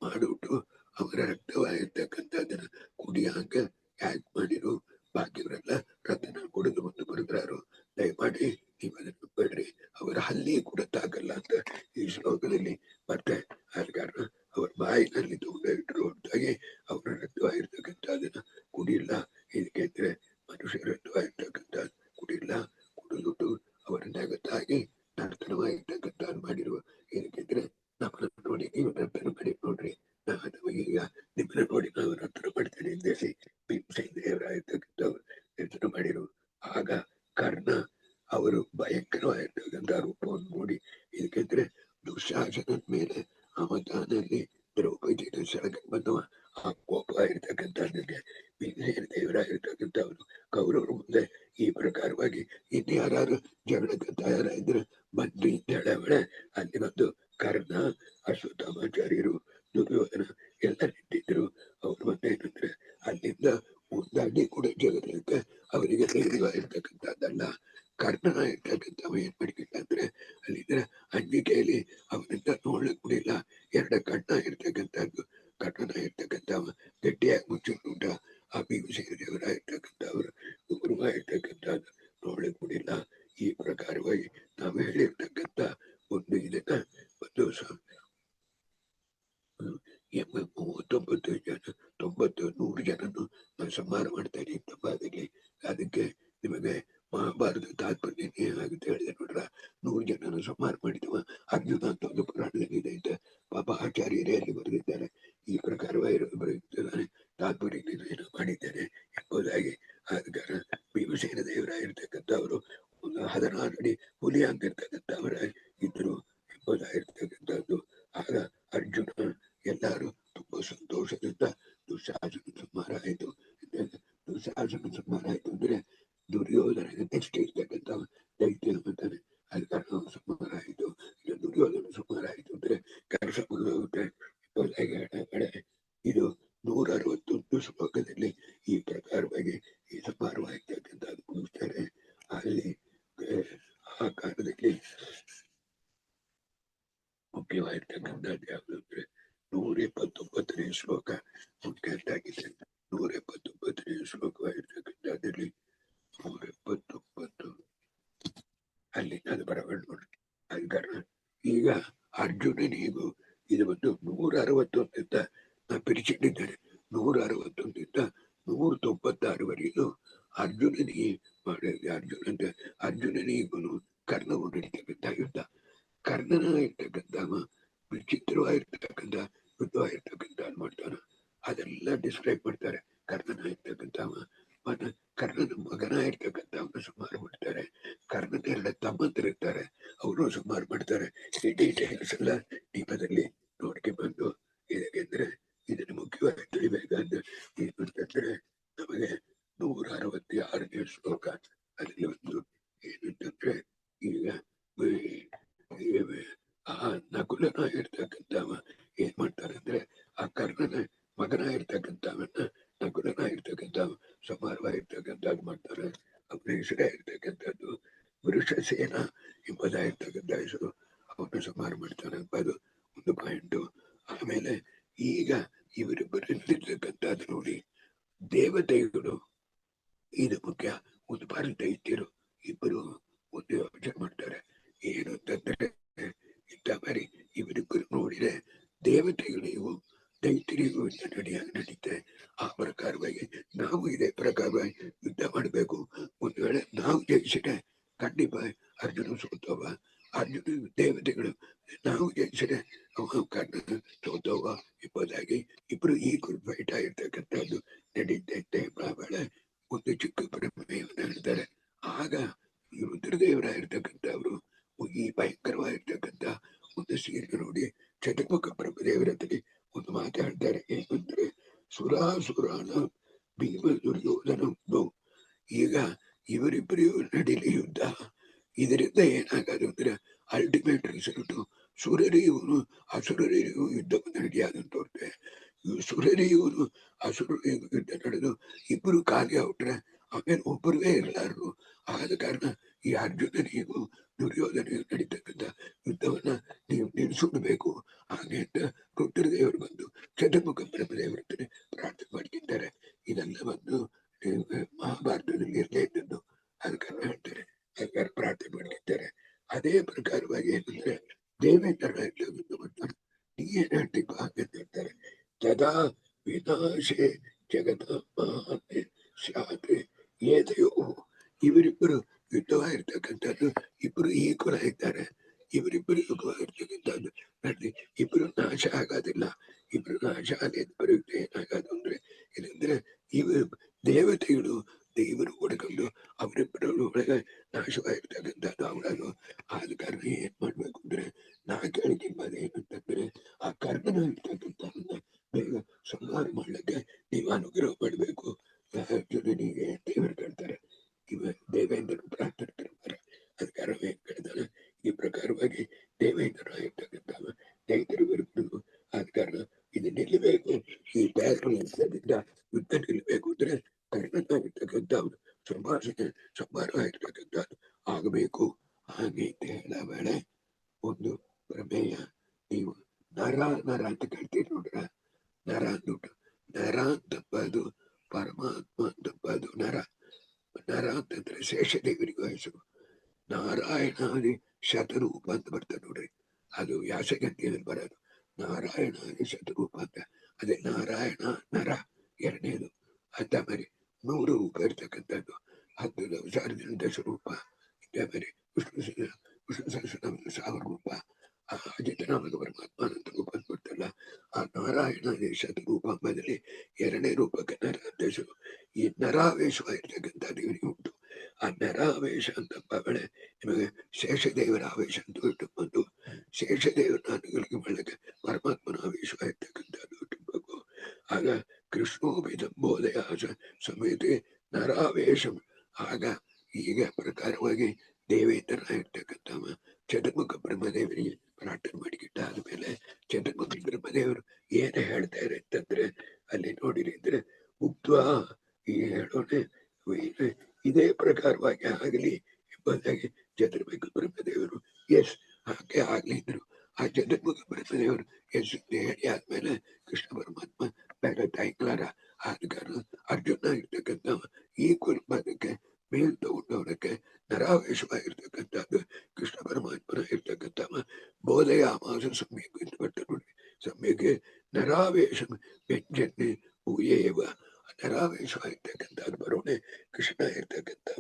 ಮಾಡಿಬಿಟ್ಟು ಅವರ ರಕ್ತವಾಗಿರ್ತಕ್ಕಂಥದ್ದನ್ನ ಕುಡಿಯಂಗ ಯಾಕೆ ಮಾಡಿರು. ಬಾಕಿಯವರೆಲ್ಲ ರತ್ನ ಕುಡಿದು ಮುಂದೆ ಬರೆದ್ರಾರು. ದಯಮಾಡಿ ನೀವು ಅದನ್ನು ಬೇಡ್ರಿ, ಅವರ ಹಲ್ಲಿ ಕೂಡ ತಾಕಲ್ಲ ಅಂತ ಈ ಶ್ಲೋಕದಲ್ಲಿ ಮತ್ತೆ ಆದ ಕಾರಣ ಅವರ ಬಾಯಿನಲ್ಲಿ ತಗೊಂಡಿಟ್ಟರು ಹೊರತಾಗಿ ಅವರ ರಕ್ತವಾಗಿರ್ತಕ್ಕಂಥದ್ದನ್ನ ಕುಡಿಯಿಲ್ಲ. ಇದಕ್ಕೆ ಮನುಷ್ಯ ರಕ್ತವಾಗಿರ್ತಕ್ಕಂಥದ್ದು ಕುಡಿಯಿಲ್ಲ. ಕುಡಿದುಬಿಟ್ಟು ಅವರ ನಗತಾಗಿ ನರ್ತನವಾಗಿರ್ತಕ್ಕಂಥದ್ದು ಮಾಡಿರುವ. ಇದಕ್ಕಿದ್ರೆ ನಮ್ಮನ್ನು ನೋಡಿ ನೀವು ನರ್ತನ ಮಾಡಿ ನೋಡ್ರಿ, ನಮಗೀಗ ನಿಮ್ಮನ್ನ ನೋಡಿ ನಾವು ನರ್ತನ ಮಾಡ್ತೇನೆ ಎಂದೇಸಿ ಭೀಮಸೇನ ದೇವರಾಗಿರ್ತಕ್ಕಂಥವ್ರು ನರ್ತನ ಮಾಡಿರು. ಆಗ ಕರ್ಣ ಅವರು ಭಯಂಕರವಾಗಿರ್ತಕ್ಕಂಥ ರೂಪವನ್ನು ನೋಡಿ ಇದಕ್ಕಿದ್ರೆ ದುಶಾಸನ ಮೇಲೆ ಅವತಾನಲ್ಲಿ ದ್ರೌಪದಿನ ಸೆಳಗಕ್ಕೆ ಬಂದವ ಆ ಕೋಪ ಆಗಿರ್ತಕ್ಕಂಥದ್ದಕ್ಕೆ ಭೀಮಸೇನ ದೇವರಾಗಿರ್ತಕ್ಕಂಥವ್ರು ಕೌರವರ ಮುಂದೆ ಈ ಪ್ರಕಾರವಾಗಿ ಇನ್ಯಾರು ಜಗಳಕ್ಕೆ ತಯಾರಾದ್ರೆ ಬಂದು ಇಂತೇಳವಳೆ ಅಲ್ಲಿ ಬಂದು ಕರ್ಣ ಅಶ್ವತ್ಥಾಮಾಚಾರ್ಯರು ದುರ್ಯೋಧನ ಎಲ್ಲ ನಿಂತಿದ್ರು. ಅವ್ರು ಬಂದೇನಂದ್ರೆ ಅಲ್ಲಿಂದ ಮುಂದಾಗಿ ಕೂಡ ಜಗಕ್ಕೆ ಅವರಿಗೆ ಧೈರ್ಯವಾಗಿರ್ತಕ್ಕಂಥದ್ದಲ್ಲ. ಕರ್ಣನ ಇರ್ತಕ್ಕಂಥವ ಏನ್ ಮಾಡಿಕೊಂಡ ಅಂದ್ರೆ ಅಲ್ಲಿಂದ್ರೆ ಅಂಜಿಕೆಯಲ್ಲಿ ಅವನಿಂದ ನೋಡ್ಲಿಕ್ಕೆ ಬಿಡಿಲ್ಲ. ಎರಡ ಕಣ್ಣ ಇರ್ತಕ್ಕಂಥದ್ದು ಕರ್ಣನ ಇರ್ತಕ್ಕಂಥವ ಗಟ್ಟಿಯಾಗಿ ಮುಚ್ಚಿಕೊಂಡ ಆ ಭೀಮಸೇನ ದೇವರಾಗಿರ್ತಕ್ಕಂಥವ್ರು ಗುರುವಾಗಿರ್ತಕ್ಕಂಥದ್ದು ನೋಡ್ಲಿಕ್ಕೆ ಬಿಡಿಲ್ಲ. ಈ ಪ್ರಕಾರವಾಗಿ ನಾವು ಹೇಳಿರ್ತಕ್ಕಂಥ ಒಂದು ಇದನ್ನ ಒಂದು 39 ಜನ 100 ಜನನು ಸಂಹಾರ ಮಾಡ್ತಾರೆ ಇಂಥ ಭಾಗದಲ್ಲಿ. ಅದಕ್ಕೆ ನಿಮಗೆ ಮಹಾಭಾರತ ತಾತ್ಪರ್ಯ ಏನಾಗುತ್ತೆ ಹೇಳಿದೆ ನೋಡ್ರ, 100 ಜನನು ಸಂಹಾರ ಮಾಡಿದವ ಅರ್ಜುನ ಅಂತ ಒಂದು ಪುರಾಣದಲ್ಲಿ ಇದೆ ಅಂತ ಪಾಪ ಆಚಾರ್ಯರೇ ಅಲ್ಲಿ ಬರೆದಿದ್ದಾರೆ. ಈ ಪ್ರಕಾರವಾಗಿ ಬರೆದಿದ್ದಾನೆ, ತಾತ್ಪರ್ಯ ಏನೋ ಮಾಡಿದ್ದೇನೆ ಎಂಬುದಾಗಿ. ಆದ ಕಾರಣ ಭೀಮಸೇನ ದೇವರಾಗಿರ್ತಕ್ಕಂಥವರು ಒಂದು 16 ಅಡಿ ಹುಲಿ ಆಗಿರ್ತಕ್ಕಂಥವರ ಇದ್ರು ಎಂಬುದಾಗಿರ್ತಕ್ಕಂಥದ್ದು. ಆಗ ಅರ್ಜುನ ಎಲ್ಲರೂ ತುಂಬಾ ಸಂತೋಷದಿಂದ ದುಶಾಸನ ಸಂಹಾರ ಆಯಿತು. ದುಶಾಸನ ಸಂಹಾರ ಆಯ್ತು ಅಂದ್ರೆ ದುರ್ಯೋಧನ ನೆಕ್ಸ್ಟ್ ಇರ್ತಕ್ಕಂಥ ದೈತ್ಯ ಅಂತಾನೆ. ಅದ ಕಾರಣ ಸಂಹಾರ ಆಯಿತು. ದುರ್ಯೋಧನ ಸಂಹಾರ ಆಯಿತು ಅಂದ್ರೆ ಕೆಲಸ ಮುಗಿದೋಗುತ್ತೆ ಎಂಬುದಾಗಿ ಇದು 161 ಶ್ಲೋಕದಲ್ಲಿ ಈ ಪ್ರಕಾರವಾಗಿ ಈ ಸಂಹಾರವಾಗಿರ್ತಕ್ಕಂಥದ್ದು ಮುಗಿಸ್ತಾರೆ. ಅಲ್ಲಿ ಆ ಕಾಲದಲ್ಲಿ ಮುಖ್ಯ ಇರ್ತಕ್ಕಂಥದ್ದು ಯಾವುದು ಅಂದ್ರೆ 129ನೇ ಶ್ಲೋಕ ಮುಖ್ಯದ್ದಾಗಿದೆ. 129ನೇ ಶ್ಲೋಕವಾಗಿರ್ತಕ್ಕಂಥದ್ದಲ್ಲಿ 129 ಅಲ್ಲಿ ಅದು ಬರಬೇಡ ನೋಡಿ. ಅದ ಕಾರಣ ಈಗ ಅರ್ಜುನನಿಗೂ ಇದು ಒಂದು 161 ನಾ ಪಿರಿಚಿಟ್ಟಿದ್ದೇನೆ. 161 196ವರೆಗೂ ಅರ್ಜುನನಿಗೆ ಮಾಡಿದ ಅರ್ಜುನನಿಗೂ ಕರ್ಣವು ನಡೀತಕ್ಕಂಥ ಯುದ್ಧ. ಕರ್ಣನ ಇರ್ತಕ್ಕಂಥ ವಿಚಿತ್ರವಾಗಿರ್ತಕ್ಕಂಥ ಯುದ್ಧವಾಗಿರ್ತಕ್ಕಂಥ ಮಾಡ್ತಾನ. ಅದೆಲ್ಲ ಡಿಸ್ಕ್ರೈಬ್ ಮಾಡ್ತಾರೆ. ಕರ್ಣನ ಇರ್ತಕ್ಕಂಥವ ಮತ್ತೆ ಕರ್ಣನ ಮಗನ ಇರ್ತಕ್ಕಂಥವನ್ನ ಸುಮಾರು ಮಾಡ್ತಾರೆ. ಕರ್ಣನ ಎಲ್ಲ ತಮ್ಮಂದಿರಿರ್ತಾರೆ, ಅವರು ಸುಮಾರು ಮಾಡ್ತಾರೆ. ಈ ಡೀಟೇಲ್ಸ್ ಎಲ್ಲ ದೀಪದಲ್ಲಿ ನೋಡ್ಕೆ ಬಂದು ಇದಕ್ಕೆಂದ್ರೆ ಇದನ್ನು ಮುಖ್ಯವಾಗಿ ತಿಳಿಬೇಕಾದ್ರೆ ಏನಂತಂದ್ರೆ ನಮಗೆ 166ನೇ ಶ್ಲೋಕ ಅದರಲ್ಲಿ ಒಂದು ಏನಂತಂದ್ರೆ ಈಗ ಆ ನಕುಲನ ಇರ್ತಕ್ಕಂಥವ ಏನ್ ಮಾಡ್ತಾರೆ ಅಂದ್ರೆ ಆ ಕರ್ಣನ ಮಗನ ಇರ್ತಕ್ಕಂಥವನ್ನ ನಕುಲನ ಇರ್ತಕ್ಕಂಥವ ಸುಮಾರವಾಗಿರ್ತಕ್ಕಂಥದ್ದು ಮಾಡ್ತಾರೆ. ಅವನ ಹೆಸರೇ ಇರ್ತಕ್ಕಂಥದ್ದು ವೃಷಸೇನ ಎಂಬುದಾಗಿರ್ತಕ್ಕಂಥ ಹೆಸರು. ಅವನು ಸುಮಾರು ಮಾಡ್ತಾನೆ ಎಂಬುದು ಒಂದು ಪಾಯಿಂಟು. ಆಮೇಲೆ ಈಗ ಇವರಿಬ್ಬರಿರ್ತಕ್ಕಂಥದ್ದು ನೋಡಿ, ದೇವತೆಗಳು ಇದು ಮುಖ್ಯ. ಒಂದು ಬಾರಿ ದೈತ್ಯರು ಇಬ್ಬರು ಒಂದು ಯೋಚನೆ ಮಾಡ್ತಾರೆ. ಏನು ಅಂತಂದ್ರೆ ಇಂಥ ಬಾರಿ ಇವರಿಬ್ಬರು ನೋಡಿದ್ರೆ ದೇವತೆಗಳಿಗೂ ದೈತ್ಯರಿಗೂ ನಡೀತೆ. ಆ ಪ್ರಕಾರವಾಗಿ ನಾವು ಇದೇ ಪ್ರಕಾರವಾಗಿ ಯುದ್ಧ ಮಾಡಬೇಕು. ಒಂದು ವೇಳೆ ನಾವು ಜಯಿಸಿದ್ರೆ ಖಂಡಿತ ಅರ್ಜುನ ಸೋತವ, ಅರ್ಜುನ ದೇವತೆಗಳು ನಾವು ಜಯಿಸಿದ್ರೆ ಕರ್ಣ ಸೋತವ ಎಂಬುದಾಗಿ ಇಬ್ರು ಈಕ್ವಲ್ ಫೈಟ್ ಆಗಿರ್ತಕ್ಕಂಥದ್ದು ನಡೀತೈತೆ. ವೇಳೆ ಒಂದು ಚಿಕ್ಕ ಪ್ರಮೇಯವನ್ನು ಹೇಳ್ತಾರೆ. ಆಗ ರುದ್ರದೇವರಾಗಿರ್ತಕ್ಕಂಥವ್ರು ಈ ಭಯಂಕರವಾಗಿರ್ತಕ್ಕಂಥ ಒಂದು ಸೀರೆ ನೋಡಿ ಚತುರ್ಮುಖ ಬ್ರಹ್ಮದೇವರಲ್ಲಿ ಒಂದು ಮಾತಾಡ್ತಾರೆ. ಏನಂದ್ರೆ ಸುರಾಸುರಾನ ಭೀಮ ದುರ್ಯೋಧನ. ಈಗ ಇವರಿಬ್ಬರಿಗೂ ನಡೀಲಿ ಯುದ್ಧ. ಇದರಿಂದ ಏನಾಗೋದು ಅಂದ್ರೆ ಅಲ್ಟಿಮೇಟ್ ರಿಸಲ್ಟ್ ಸುರರಿಗೂ ಅಸುರರಿಗೂ ಯುದ್ಧ ನಡೆಯಾದಂತವ್ರೆ. ಸುರರಿಗೂ ಅಸುರರಿಗೂ ಯುದ್ಧ ನಡೆದು ಇಬ್ಬರು ಖಾಲಿ ಆಗ್ಬಿಟ್ರೆ ಆಮೇಲೆ ಒಬ್ಬರಿಗೆ ಇರಲಾರರು. ಆದ ಕಾರಣ ಈ ಅರ್ಜುನನಿಗೂ ದುರ್ಯೋಧನಿಗೂ ನಡೀತಕ್ಕಂಥ ಯುದ್ಧವನ್ನ ನೀವು ನಿಲ್ಲಿಸ್ಬಿಡ್ಬೇಕು. ಹಾಗೆ ಅಂತ ರುದ್ರದೇವರು ಬಂದು ಚತುರ್ಮುಖ ಬ್ರಹ್ಮದೇವರ ಪ್ರಾರ್ಥನೆ ಮಾಡ್ತಿದ್ದಾರೆ. ಇದೆಲ್ಲ ಬಂದು ಮಹಾಭಾರತದಲ್ಲಿ ಇರಲೇ ಇದ್ದದ್ದು. ಅದಕ್ಕೆ ಹೇಳ್ತಾರೆ, ಅದಕ್ಕೆ ಪ್ರಾರ್ಥನೆ ಮಾಡ್ತಿದ್ದಾರೆ. ಅದೇ ಪ್ರಕಾರವಾಗಿ ಏನಂದ್ರೆ ದೇವೇಂದ್ರ ಮಾಡ್ತಾರೆ. ನೀ ಏನ್ ಹೇಳ್ತೀವಿ ಹಾಗೆ ಅಂತ ಹೇಳ್ತಾರೆ. ತದಾ ವಿನಾಶೆ ಜಗತ ಮಹಾತ್ಮೆ ಸ್ಯಾತ್ ಏತಯೋ. ಇವರಿಬ್ಬರು ಯುದ್ಧವಾಗಿರ್ತಕ್ಕಂಥದ್ದು ಇಬ್ಬರು ಈಕ್ವಲ್ ಆಗಿದ್ದಾರೆ. ಇವರಿಬ್ಬರು ಯುದ್ಧವಾಗಿರ್ತಕ್ಕಂಥದ್ದು ನೋಡಿ, ಇಬ್ಬರು ನಾಶ ಆಗೋದಿಲ್ಲ. ಇಬ್ಬರು ನಾಶ ಆಗಿಬ್ಬರು ಏನಾಗೋದು ಅಂದ್ರೆ ಇದಂದ್ರೆ ಇವರು ದೇವತೆಗಳು ದೇವರು ಹೊಡ್ಕೊಂಡು ಅವರಿಬ್ಬರ ಒಳಗೆ ನಾಶವಾಗಿರ್ತಕ್ಕಂಥದ್ದು ಅವಳದು. ಆದ ಕಾರಣ ಏನ್ ಮಾಡ್ಬೇಕು ಅಂದ್ರೆ ನಾ ಕೇಳ್ತಿಂಬದು ಏನಂತಂದ್ರೆ ಆ ಕರ್ಣನ ಇರ್ತಕ್ಕಂಥವನ್ನ ಬೇಗ ಸಂಹಾರ ಮಾಡ್ಲಿಕ್ಕೆ ನೀವು ಅನುಗ್ರಹ ಮಾಡಬೇಕು. ಅರ್ಜುನನಿಗೆ ದೇವರು ಕೇಳ್ತಾರೆ, ಇವ ದೇವೇಂದ್ರನು ಪ್ರಾರ್ಥನೆ ಮಾಡ್ತಾರೆ. ಅದಕ್ಕಾರ ಏನ್ ಕೇಳ್ತಾನೆ, ಈ ಪ್ರಕಾರವಾಗಿ ದೇವೇಂದ್ರ ಇರ್ತಕ್ಕಂಥವ ದೈತ್ಯರು ವಿರುದ್ಧ. ಆದ ಕಾರಣ ಇದು ನಿಲ್ಲಬೇಕು. ಈ ದಿಂದ ಯುದ್ಧ ನಿಲ್ಲಬೇಕು ಅಂದ್ರೆ ಕರ್ಣನಾಗಿರ್ತಕ್ಕಂಥವ್ನು ಸಂಹಾರವಾಗಿರ್ತಕ್ಕಂಥದ್ದು ಆಗಬೇಕು. ಹಾಗೆ ಅಂತ ಹೇಳ ವೇಳೆ ಒಂದು ಪ್ರಮೇಯ. ನೀವು ನರ ನರ ಅಂತ ಕೇಳ್ತೀರಿ ನೋಡ್ರ. ನರ ಅಂದ್ಬಿಟ್ಟು ನರ ಅಂತಪ್ಪದು ಪರಮಾತ್ಮ ಅಂತಪ್ಪದು ನರ. ನರ ಅಂತಂದ್ರೆ ಶೇಷದೇವರಿಗೂ ಹೆಸರು. ನಾರಾಯಣಾದಿ ಶತರೂಪ ಅಂತ ಬರ್ತದೆ ನೋಡ್ರಿ. ಅದು ವ್ಯಾಸಗಂತಿಯಲ್ಲಿ ಬರೋದು ನಾರಾಯಣಾದಿ ಶತರೂಪ ಅಂತ. ಅದೇ ನಾರಾಯಣ ನರ ಎರಡನೇದು. ಅಂತ ಮರಿ 100 ರೂಪ ಇರ್ತಕ್ಕಂಥದ್ದು. 10 ದಶರೂಪ ಮರಿ ವಿಷ್ಣು ಸಹಸ್ರನಾಮ 1000 ರೂಪ. ಅಜಿತನಾಮಕ ಪರಮಾತ್ಮ ಅನಂತ ರೂಪ ಅಂತ ಬರ್ತಲ್ಲ. ಆ ನಾರಾಯಣ ಶತರೂಪ ಎಂಬುದರಲ್ಲಿ ಎರಡನೇ ರೂಪಕ್ಕೆ ನರ ಅಂತ ಹೆಸರು. ಈ ನರಾವೇಶವಾಗಿರ್ತಕ್ಕಂಥದ್ದು ಇವನಿಗೆ ಉಂಟು. ಆ ನರಾವೇಶ ಅಂತ ಬೆಳೆ ನಿಮಗೆ ಶೇಷದೇವರ ಆವೇಶ ಅಂತ ಇಟ್ಟು ಬಂದು ಶೇಷದೇವರ ಅನುಗಳಿಗೆ ಮಾಡಲಿಕ್ಕೆ ಪರಮಾತ್ಮನ ಆವೇಶವಾಗಿರ್ತಕ್ಕಂಥದ್ದು ಇಟ್ಟಬೇಕು. ಆಗ ಕೃಷ್ಣೋಭಿದಂಬೋದಯ ಸಮೇತ ನರಾವೇಶಂ. ಆಗ ಈಗ ಪ್ರಕಾರವಾಗಿ ದೇವೇಂದ್ರ ಇರ್ತಕ್ಕಂಥವ ಚತುರ್ಮುಖ ಬ್ರಹ್ಮದೇವರಿಗೆ ಪ್ರಾರ್ಥನೆ ಮಾಡಿಕಿಟ್ಟ ಆದ್ಮೇಲೆ ಚತುರ್ಮುಖ ಬ್ರಹ್ಮದೇವರು ಏನ್ ಹೇಳ್ತಾರೆ ಅಂತಂದ್ರೆ ಅಲ್ಲಿ ನೋಡಿರಿ ಅಂದ್ರೆ ಉಕ್ತ್ವಾ ಈ ಹೇಳೋಣ ಇದೇ ಪ್ರಕಾರವಾಗಿ ಆಗಲಿ ಎಂಬುದಾಗಿ ಚತುರ್ಮುಖ ಬ್ರಹ್ಮದೇವರು ಎಸ್ ಹಾಗೆ ಆಗ್ಲಿ ಇದ್ರು. ಆ ಜಗನ್ಮುಖ ಬ್ರಹ್ಮದೇವರು ಹೆಸರು ಹೇಳಿ ಆದ್ಮೇಲೆ ಕೃಷ್ಣ ಪರಮಾತ್ಮ ಬೇರೆ ತಾಯ್ಕಲಾರ ಆದ ಕಾರಣ ಅರ್ಜುನ ಇರ್ತಕ್ಕಂಥ ಈ ಕುರ್ಬಾನಕ್ಕೆ ಮೇಲ್ ತಗೊಂಡವರಕ್ಕೆ ನರಾವೇಶವಾಗಿರ್ತಕ್ಕಂಥದ್ದು ಕೃಷ್ಣ ಪರಮಾತ್ಮನ ಇರ್ತಕ್ಕಂಥ ಬೋಧೆಯ ಮಾಸ ಸಮ್ಯಕ್ಕೆ ಬಟ್ಟ ನೋಡಿ ಸಮ್ಯಕ್ಕೆ ನರಾವೇಶ ವ್ಯಂಜನೆ ಹೂಯೇವ ನರಾವೇಶವಾಗಿರ್ತಕ್ಕಂಥದ್ದು ಬರೋಣೆ ಕೃಷ್ಣ ಇರ್ತಕ್ಕಂಥ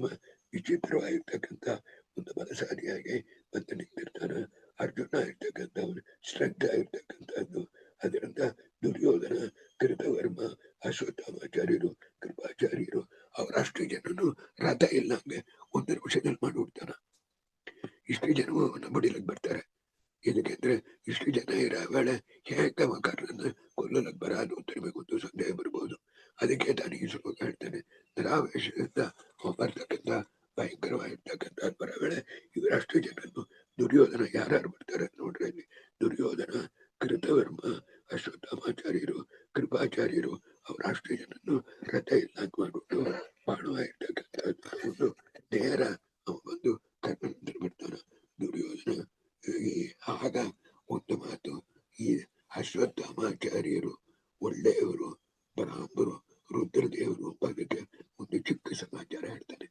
ವಿಚಿತ್ರವಾಗಿರ್ತಕ್ಕಂಥ ಒಂದು ಬಲಶಾಲಿಯಾಗಿ ಬಂದು ನಿಂತಿರ್ತಾನೆ. ಅರ್ಜುನ ಇರ್ತಕ್ಕಂಥವ್ರು ಶ್ರದ್ಧ ಇರ್ತಕ್ಕಂಥದ್ದು. ಅದರಿಂದ ದುರ್ಯೋಧನ, ಕೃತವರ್ಮ, ಅಶ್ವತ್ಥಾಮಾಚಾರ್ಯರು, ಕೃಪಾಚಾರ್ಯರು ಅವರಷ್ಟು ಜನನು ರಥ ಇಲ್ಲಂಗೆ ಒಂದು ನಿಮಿಷದಲ್ಲಿ ಮಾಡಿಬಿಡ್ತಾನ. ಇಷ್ಟು ಜನ ಅವನ್ನ ಬಡಿಲಕ್ಕೆ ಬರ್ತಾರೆ. ಇದಕ್ಕೆಂದ್ರೆ ಇಷ್ಟು ಜನ ಇರೋ ವೇಳೆ ಹೇಗೆ ಕರ್ಣನ ಕೊಲ್ಲಲಕ್ಕೆ ಬರೋದು ಅಂತ ನಿಮಗೊಂದು ಸಂದೇಹ ಬರ್ಬೋದು. ಅದಕ್ಕೆ ತಾನು ಈ ಶ್ಲೋಕ ಹೇಳ್ತಾನೆ, ನಿರಾವೇಶದಿಂದ ಬರ್ತಕ್ಕಂಥ ಭಯಂಕರವಾಗಿರ್ತಕ್ಕಂಥ ಬರೋ ವೇಳೆ ಇವರಷ್ಟು ಜನನ್ನು ದುರ್ಯೋಧನ ಯಾರ್ಯಾರು ಬರ್ತಾರೆ ನೋಡ್ರಿ. ಅಲ್ಲಿ ದುರ್ಯೋಧನ, ಕೃತವರ್ಮ, ಅಶ್ವತ್ಥಾಮಾಚಾರ್ಯರು, ಕೃಪಾಚಾರ್ಯರು ಅವರಷ್ಟು ಜನನ್ನು ರಥ ಇಲ್ಲಂಗೆ ಮಾಡ್ಬಿಟ್ಟು ಬಾಣವಾಗಿರ್ತಕ್ಕಂಥ ಒಂದು ನೇರ ಒಂದು ಕರ್ಣನ ಬರ್ತಾನ ದುರ್ಯೋಧನ. ಆಗ ಒಂದು ಮಾತು, ಈ ಅಶ್ವತ್ಥಾಮಾಚಾರ್ಯರು ಒಳ್ಳೆಯವರು, ಬ್ರಾಹ್ಮರು, ರುದ್ರದೇವರು ಬಗ್ಗೆ ಒಂದು ಚಿಕ್ಕ ಸಮಾಚಾರ ಹೇಳ್ತಾನೆ.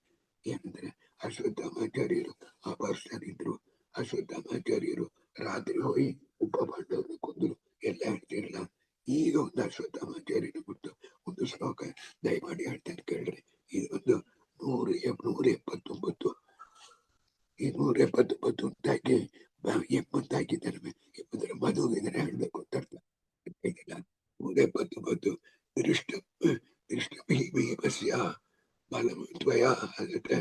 ಏನಂದ್ರೆ ಅಶ್ವತ್ಥಾಮಾಚಾರ್ಯರು ಅಪಹರಿಸ್ತಾನಿದ್ರು. ಅಶ್ವತ್ಥಾಮಾಚಾರ್ಯರು ರಾತ್ರಿ ಹೋಗಿ ಉಪಪಾಂಡವರನ್ನು ಕೊಂದರು ಎಲ್ಲ ಹೇಳ್ತಿರಲ್ಲ. ಈಗ ಒಂದು ಅಶ್ವತ್ಥಾಮಾಚಾರ್ಯನ ಬಿಟ್ಟು ಒಂದು ಶ್ಲೋಕ ದಯಮಾಡಿ ಹೇಳ್ತಾನೆ ಕೇಳ್ರಿ. ಇದು ಒಂದು 179 ಈ 179 ಅಂತಾಗಿ 80 ಹಾಕಿದ್ದಾರೆ. 80 ಮಧು ಇದನ್ನ ಹೇಳ್ಬೇಕು ಅಂತ ಅರ್ಥ. 179 ದೃಷ್ಟ ಬಲತ್ವಯ ಅದಕ್ಕೆ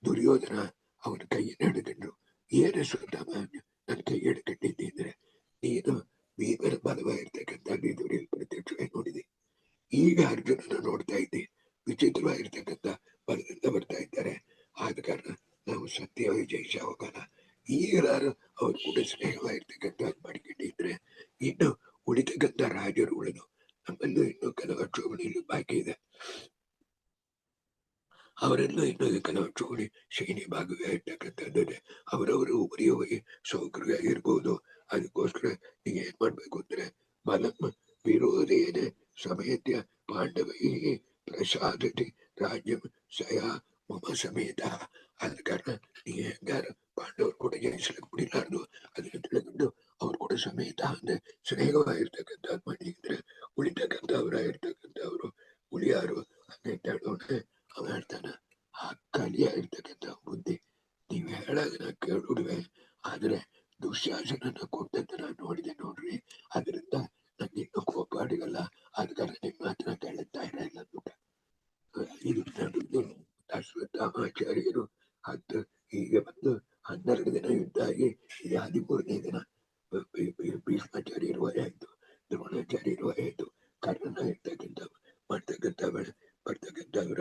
ದುರ್ಯೋಧನ ಅವನ ಕೈಯನ್ನು ಹಿಡಿದ್ರು. ಏನು ಶ್ರದ್ಧಾಮ ನನ್ನ ಕೈ ಹಿಡ್ಕೊಂಡಿದ್ದೆ ನೀನು ಭೀಮನ ಬಲವಾಗಿರ್ತಕ್ಕಂಥ ನೀನು ಪ್ರತ್ಯಕ್ಷವಾಗಿ ನೋಡಿದೆ. ಈಗ ಅರ್ಜುನನ ನೋಡ್ತಾ ಇದ್ದೆ, ವಿಚಿತ್ರವಾಗಿರ್ತಕ್ಕಂಥ ಬಲದಿಂದ ಬರ್ತಾ ಇದ್ದಾರೆ. ಆದ ಕಾರಣ ನಾವು ಸತ್ಯವಾಗಿ ಜಯಿಸ ಹೋಗಲ್ಲ. ಈಗಲಾರು ಅವ್ರು ಕೂಡ ಸ್ನೇಹವಾಗಿರ್ತಕ್ಕಂಥ ಮಾಡ್ಕೊಂಡಿದ್ರೆ ಇನ್ನು ಉಳಿತಕ್ಕಂಥ ರಾಜರುಗಳನ್ನು ನಮ್ಮಲ್ಲೂ ಇನ್ನೂ ಕೆಲವು ಚೋಗಣಿಗಳು ಬಾಕಿ ಇದೆ. ಅವರೆಲ್ಲೂ ಇನ್ನೂ ಕೆಲವು ಚೋಗಣಿ ಶೈನಿ ಭಾಗವಾಗಿರ್ತಕ್ಕಂಥದ್ದೇ ಅವರವರು ಉರಿಯೋಗಿ ಸೌಕರ್ಯವಾಗಿರ್ಬೋದು. ಅದಕ್ಕೋಸ್ಕರ ಈಗ ಏನ್ ಮಾಡ್ಬೇಕು ಅಂದ್ರೆ ಬಲಂ ವಿರೋಧೇನ ಸಮೇತ ಪಾಂಡವೈ ಪ್ರಸಾದತಿ ರಾಜ್ಯಂ ಸಯ ಮಮ ಸಮೇತ. ಆದ ಕಾರಣ ನೀ ಹೆಂಗಾರ ಪಾಂಡವರು ಕೂಡ ಜಯಿಸ್ಲಿಕ್ಕೆ ಬಿಡಿಲಾರ್ದು ಅದನ್ನು ತಿಳ್ಕೊಂಡು ಅವ್ರು ಕೂಡ ಸಮೇತ ಅಂದ್ರೆ ಸ್ನೇಹವಾಗಿರ್ತಕ್ಕಂಥದ್ದು ಮಾಡಿದ್ರೆ ಉಳಿತಕ್ಕಂಥವ್ರಾಗಿರ್ತಕ್ಕಂಥವ್ರು ಉಳಿಯಾರು ಅಂತ ಹೇಳೋಣ. ಅವ ಹೇಳ್ತಾನ, ಆ ಕಲಿಯಾಗಿರ್ತಕ್ಕಂಥ ಬುದ್ಧಿ ನೀವು ಹೇಳೋದನ್ನ ಕೇಳುಡುವೆ, ಆದ್ರೆ ದುಶ್ಯಾಸನನ್ನ ಕೊಟ್ಟಂತ ನಾನು ನೋಡಿದೆ ನೋಡ್ರಿ. ಅದರಿಂದ ನಂಗೆ ಇನ್ನೂ ಕೋಪ ಅಡಿಗಲ್ಲ. ಆದ ಕಾರಣ ನಿಮ್ಮ ಮಾತನ್ನ ಕೇಳುತ್ತಾ ಇರಲಿಲ್ಲ ಅಂದ್ಬಿಟ್ಟ. ಇದು ಅಶ್ವತ್ಥಾಮಾಚಾರ್ಯರು 10 ಹೀಗೆ ಬಂದು 12 ದಿನ ಯುದ್ಧ ಆಗಿ ಇದು 13ನೇ ದಿನ ಭೀಷ್ಮಾಚಾರ್ಯರು ಆಯ್ತು, ದ್ರೋಣಾಚಾರ್ಯರು ಆಯ್ತು, ಕರ್ಣನ ಇರ್ತಕ್ಕಂಥ ಮಾಡ್ತಕ್ಕಂಥ ಬರ್ತಕ್ಕಂಥವ್ರ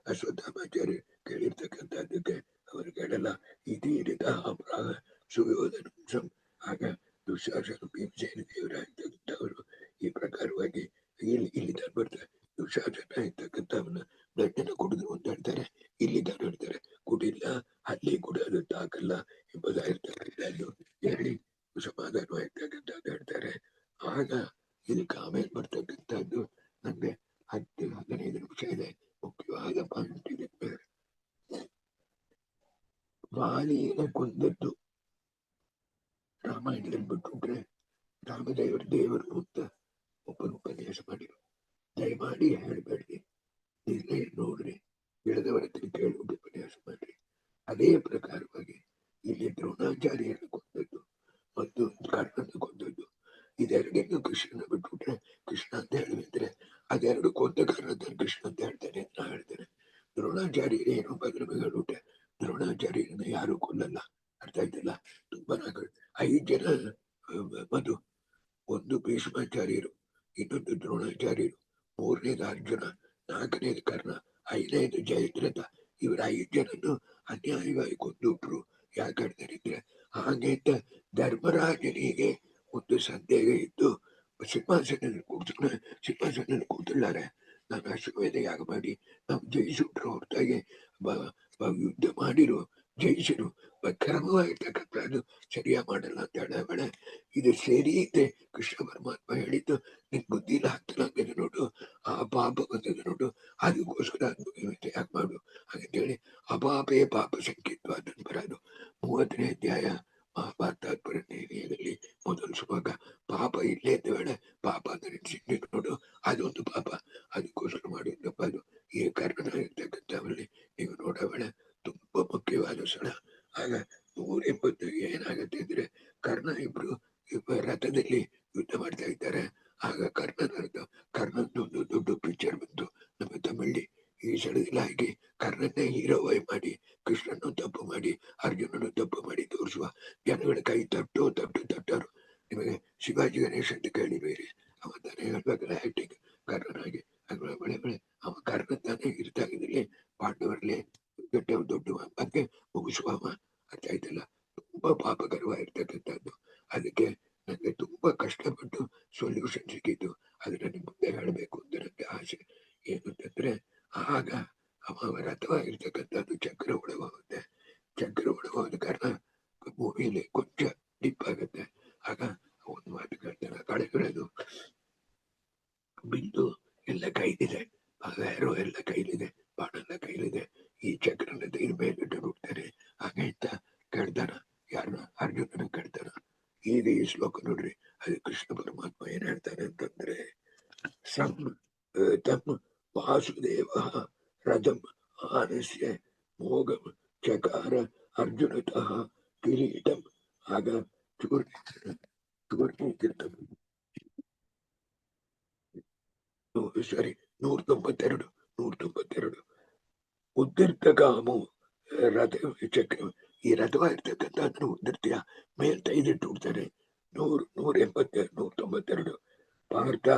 ಅಶ್ವತ್ಥಾಮಾಚಾರ್ಯ ಕೇಳಿರ್ತಕ್ಕಂಥದ್ದಕ್ಕೆ ಅವರು ಕೇಳಲ್ಲ. ಇತಿ ಅಪರಾಧ ಸುಯೋಧನ. ಆಗ ದುಶ್ಯಾಸನ ಭೀಮಸೇನ ದೇವರಾಗಿರ್ತಕ್ಕಂಥವರು ಈ ಪ್ರಕಾರವಾಗಿ ಇಲ್ಲಿ ಬರ್ತಾರೆ. ದುಶ್ಯಾಸನ ಇರ್ತಕ್ಕಂಥವನ್ನ ದಡ್ಡನ ಕುಡಿದ್ರು ಅಂತ ಹೇಳ್ತಾರೆ, ಇಲ್ಲಿ ಹೇಳ್ತಾರೆ ಕುಡಿಲ್ಲ, ಅಲ್ಲಿ ಕುಡಿಯೋದು ತಾಕಲ್ಲ ಎಂಬುದಾಗಿರ್ತಕ್ಕಂಥದ್ದು ಹೇಳಿ ಸಮಾಧಾನವಾಗಿರ್ತಕ್ಕಂಥದ್ದು ಹೇಳ್ತಾರೆ. ಆಗ ಇದಕ್ಕೆ ಆಮೇಲೆ ಬರ್ತಕ್ಕಂಥದ್ದು ನಂಗೆ 10-15 ನಿಮಿಷ ಇದೆ. ಮುಖ್ಯವಾದ ಪಾಯಿಂಟ್ ಇದಕ್ಕೆ ವಾಲಿನ ಕೊಂದದ್ದು ರಾಮಾಯಣದಲ್ಲಿ ಬಿಟ್ಟುಬಿಟ್ರೆ ರಾಮದೇವರು ಅಂತ ಒಬ್ಬರು ಉಪನ್ಯಾಸ ಮಾಡಿರು. ದಯಮಾಡಿ ಹೇಳ್ಬೇಡ್ರಿ, ನಿರ್ಣಯ ನೋಡ್ರಿ, ಬೆಳೆದವರ ಹತ್ರ ಕೇಳ್ಬಿಟ್ಟು ಉಪನ್ಯಾಸ ಮಾಡ್ರಿ. ಅದೇ ಪ್ರಕಾರವಾಗಿ ಇಲ್ಲಿ ದ್ರೋಣಾಚಾರ್ಯರನ್ನು ಕೊಂದದ್ದು ಮತ್ತು ಕರ್ಣನ ಕೊಂದದ್ದು ಇದೆರಡನ್ನು ಕೃಷ್ಣನ ಬಿಟ್ಬಿಟ್ರೆ ಕೃಷ್ಣ ಅಂತ ಹೇಳಿದ್ರೆ ಅದೆರಡು ಕೊಂದ ಕಾರಣ ಕೃಷ್ಣ ಅಂತ ಹೇಳ್ತಾನೆ ಅಂತ ನಾ ಹೇಳ್ತೇನೆ. ದ್ರೋಣಾಚಾರ್ಯರು ಏನೋ ಬಗ್ಗೆ ಹೇಳ್ಬಿಟ್ಟೆ, ದ್ರೋಣಾಚಾರ್ಯರನ್ನ ಯಾರು ಕೊಲ್ಲಲ್ಲ. ಅರ್ಥ ಆಯ್ತಲ್ಲ? ತುಂಬಾ 5 ಜನ ಮಧು, ಒಂದು ಭೀಷ್ಮಾಚಾರ್ಯರು, ಇನ್ನೊಂದು ದ್ರೋಣಾಚಾರ್ಯರು, 3ನೇದು ಅರ್ಜುನ, 4ನೇದು ಕರ್ಣ, 5ನೇದು ಜಯದ್ರಥ. ಇವರ 5 ಜನನ್ನು ಅನ್ಯಾಯವಾಗಿ ಕೊಂದುಬಿಟ್ರು. ಯಾಕಂದ್ರೆ ಹಾಗೆ ಅಂತ ಧರ್ಮರಾಜನಿಗೆ ಒಂದು ಸಂದೇಹ ಇದ್ದು ಸಿಂಹಾಸನಲ್ಲಿ ಕೂತಿದ್ದಾರೆ. ನಾನು ಅಶ್ವಮೇಧ ಯಾಗ ಮಾಡಿ ನಾವು ಜಯಿಸಿಬಿಟ್ರು ಹೊರತಾಗಿ ಯುದ್ಧ ಮಾಡಿರು ಜಯಿಸರು ಕ್ರಮವಾಗಿರ್ತಕ್ಕಂಥದ್ದು ಸರಿಯಾಗಿ ಮಾಡಲ್ಲ ಅಂತ ಹೇಳ ಇದು ಸರಿ ಇದೆ. ಕೃಷ್ಣ ಪರಮಾತ್ಮ ಹೇಳಿದ್ದು ನಿನ್ ಬುದ್ಧಿಲಿ ಹತ್ತಲಾಗಿದೆ ನೋಡು, ಆ ಪಾಪ ಬಂದದ ನೋಡು, ಅದಕ್ಕೋಸ್ಕರ ಯಾಕೆ ಮಾಡು ಹಾಗಂತೇಳಿ ಅಪಾಪೇ ಪಾಪ ಸಂಕೇತ ಅದನ್ನು ಬರೋದು 30ನೇ ಅಧ್ಯಾಯ ಮಹಾಭಾರತದಲ್ಲಿ ಮೊದಲು ಸುವಾಗ ಪಾಪ ಇಲ್ಲೇ ಅಂತ ಹೇಳ ಪಾಪ ಅಂದ್ರೆ ಸಿಂಡಿ ನೋಡು ಅದೊಂದು ಪಾಪ, ಅದಕ್ಕೋಸ್ಕರ ಮಾಡುತ್ತಪ್ಪ ಅದು ಈ ಕಾರಣ ಇರ್ತಕ್ಕಂಥವಲ್ಲಿ ನೀವು ನೋಡಬೇಡ ತುಂಬಾ ಮುಖ್ಯವಾದ ಸ್ಥಳ. ಆಗ 180 ಏನಾಗತ್ತೆ ಅಂದ್ರೆ ಕರ್ಣ ಇಬ್ರು ರಥದಲ್ಲಿ ಯುದ್ಧ ಮಾಡ್ತಾ ಇದ್ದಾರೆ. ಆಗ ಕರ್ಣನೊಂದು ದೊಡ್ಡ ಪಿಕ್ಚರ್ ಬಂತು ನಮ್ಮ ತಮಿಳಿ. ಈ ಸ್ಥಳದಲ್ಲಿ ಹಾಕಿ ಕರ್ಣನ್ನೇ ಹೀರೋವೈ ಮಾಡಿ ಕೃಷ್ಣನ್ನು ತಪ್ಪು ಮಾಡಿ ಅರ್ಜುನನ್ನು ತಪ್ಪು ಮಾಡಿ ತೋರಿಸುವ ಜನಗಳ ಕೈ ತಟ್ಟರು. ನಿಮಗೆ ಶಿವಾಜಿ ಗಣೇಶ್ ಅಂತ ಕೇಳಿಬೇರಿ, ಅವ ತಾನೇ ಹೇಳ್ಬೇಕಲ್ಲ ಆಕ್ಟಿಂಗ್ ಕರ್ಣನಾಗಿ ಬೆಳೆ ಅವ ಕರ್ಣ ತಾನೇ ಇರ್ತಾಗಿದ್ದಲ್ಲಿ ಪಾಂಡವರಲ್ಲಿ ದೊಡ್ಡ ಬಗ್ಗೆ ಮುಗಿಸುವ ಅರ್ಥ ಆಯ್ತಲ್ಲ. ತುಂಬಾ ಪಾಪಕರವಾಗಿರ್ತಕ್ಕಂಥದ್ದು. ಅದಕ್ಕೆ ನನಗೆ ತುಂಬಾ ಕಷ್ಟಪಟ್ಟು ಸೊಲ್ಯೂಷನ್ ಸಿಕ್ಕಿದ್ದು. ಅದನ್ನ ನಿಮ್ ಮುಂದೆ ಹೇಳಬೇಕು ಅಂತ ನನಗೆ ಆಸೆ. ಏನಂತಂದ್ರೆ ಆಗ ಅವ ರಥವಾಗಿರ್ತಕ್ಕಂಥದ್ದು ಚಕ್ರ ಒಳಗೋಗುತ್ತೆ. ಚಕ್ರ ಒಳಗೋದ ಕಾರಣ ಭೂಮಿಯಲ್ಲಿ ಕೊಂಚ ಡಿಪ್ ಆಗುತ್ತೆ. ಆಗ ಒಂದು ಮಾತು ಕೇಳ್ತಾನೆ, ಕಳೆಗಳದು ಬಿಂದು ಎಲ್ಲ ಕೈಲಿದೆ, ಯಾರೋ ಎಲ್ಲ ಕೈಲಿದೆ, ಬಾಣೆಲ್ಲ ಕೈಲಿದೆ, ಈ ಚಕ್ರನ ತೆಗೆದ ಮೇಲಿಟ್ಟು ಹೋಗ್ತಾನೆ ಹಾಗೆ ಅಂತ ಕೇಳ್ತಾನ. ಯಾರನ್ನ? ಅರ್ಜುನನ ಕೇಳ್ತಾನ. ಈಗ ಈ ಶ್ಲೋಕ ನೋಡ್ರಿ, ಅದು ಕೃಷ್ಣ ಪರಮಾತ್ಮ ಏನ್ ಹೇಳ್ತಾನೆ ಅಂತಂದ್ರೆ ತಮ್ಮ ವಾಸುದೇವ ರಥಂ ಆನಸ್ಯ ಮೋಗಂ ಚಕಾರ ಅರ್ಜುನತಃ ಕಿರೀಟಂ. ಆಗ ಸಾರಿ 192 ಉದ್ದಿರ್ತಗಾಮು ರಥ ಚಕ್ರ. ಈ ರಥವಾಗಿರ್ತಕ್ಕಂಥ ಅದನ್ನು ಉದ್ದಿರ್ತೀಯ ಮೇಲ್ ತೆಗೆದಿಟ್ಟು ಬಿಡ್ತಾನೆ. 192 ಪಾರ್ಥ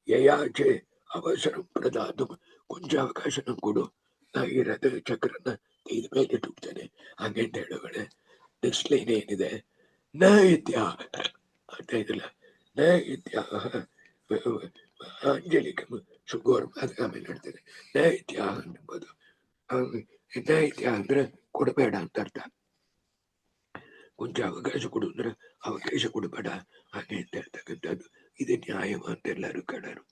ಯಯಾಚೆ ಅವಸರ ಪ್ರದಾತು, ಕೊಂಚ ಅವಕಾಶ ಕೊಡು, ನಾ ಈ ರಥ ಚಕ್ರನ ತೆಗೆದ ಮೇಲೆ ಇಟ್ಟುಬಿಡ್ತಾನೆ ಹಾಗೆ ಅಂತ ಹೇಳೋಳೆ. ನೆಕ್ಸ್ಟ್ ಲೈನ್ ಏನಿದೆ, ನ ಇತ್ಯಾ ಅಂತ ಇದಲ್ಲ, ನ ಇತ್ಯಾ ಆಂಜಲಿಕಂ ಸುಗೋರ್ಮ ಅದ ಆಮೇಲೆ ಹೇಳ್ತೇನೆ. ನ ಇತ್ಯಾ ಅನ್ನಬಹುದು. ನ ಇತ್ಯಾ ಅಂದ್ರೆ ಕೊಡಬೇಡ ಅಂತ ಅರ್ಥ. ಕೊಂಚ ಅವಕಾಶ ಕೊಡು ಅಂದ್ರೆ ಅವಕಾಶ ಕೊಡಬೇಡ ಹಾಗೆ ಅಂತ ಹೇಳ್ತಕ್ಕಂಥದ್ದು. ಇದು ನ್ಯಾಯವ ಅಂತ ಎಲ್ಲರೂ ಕಡರು.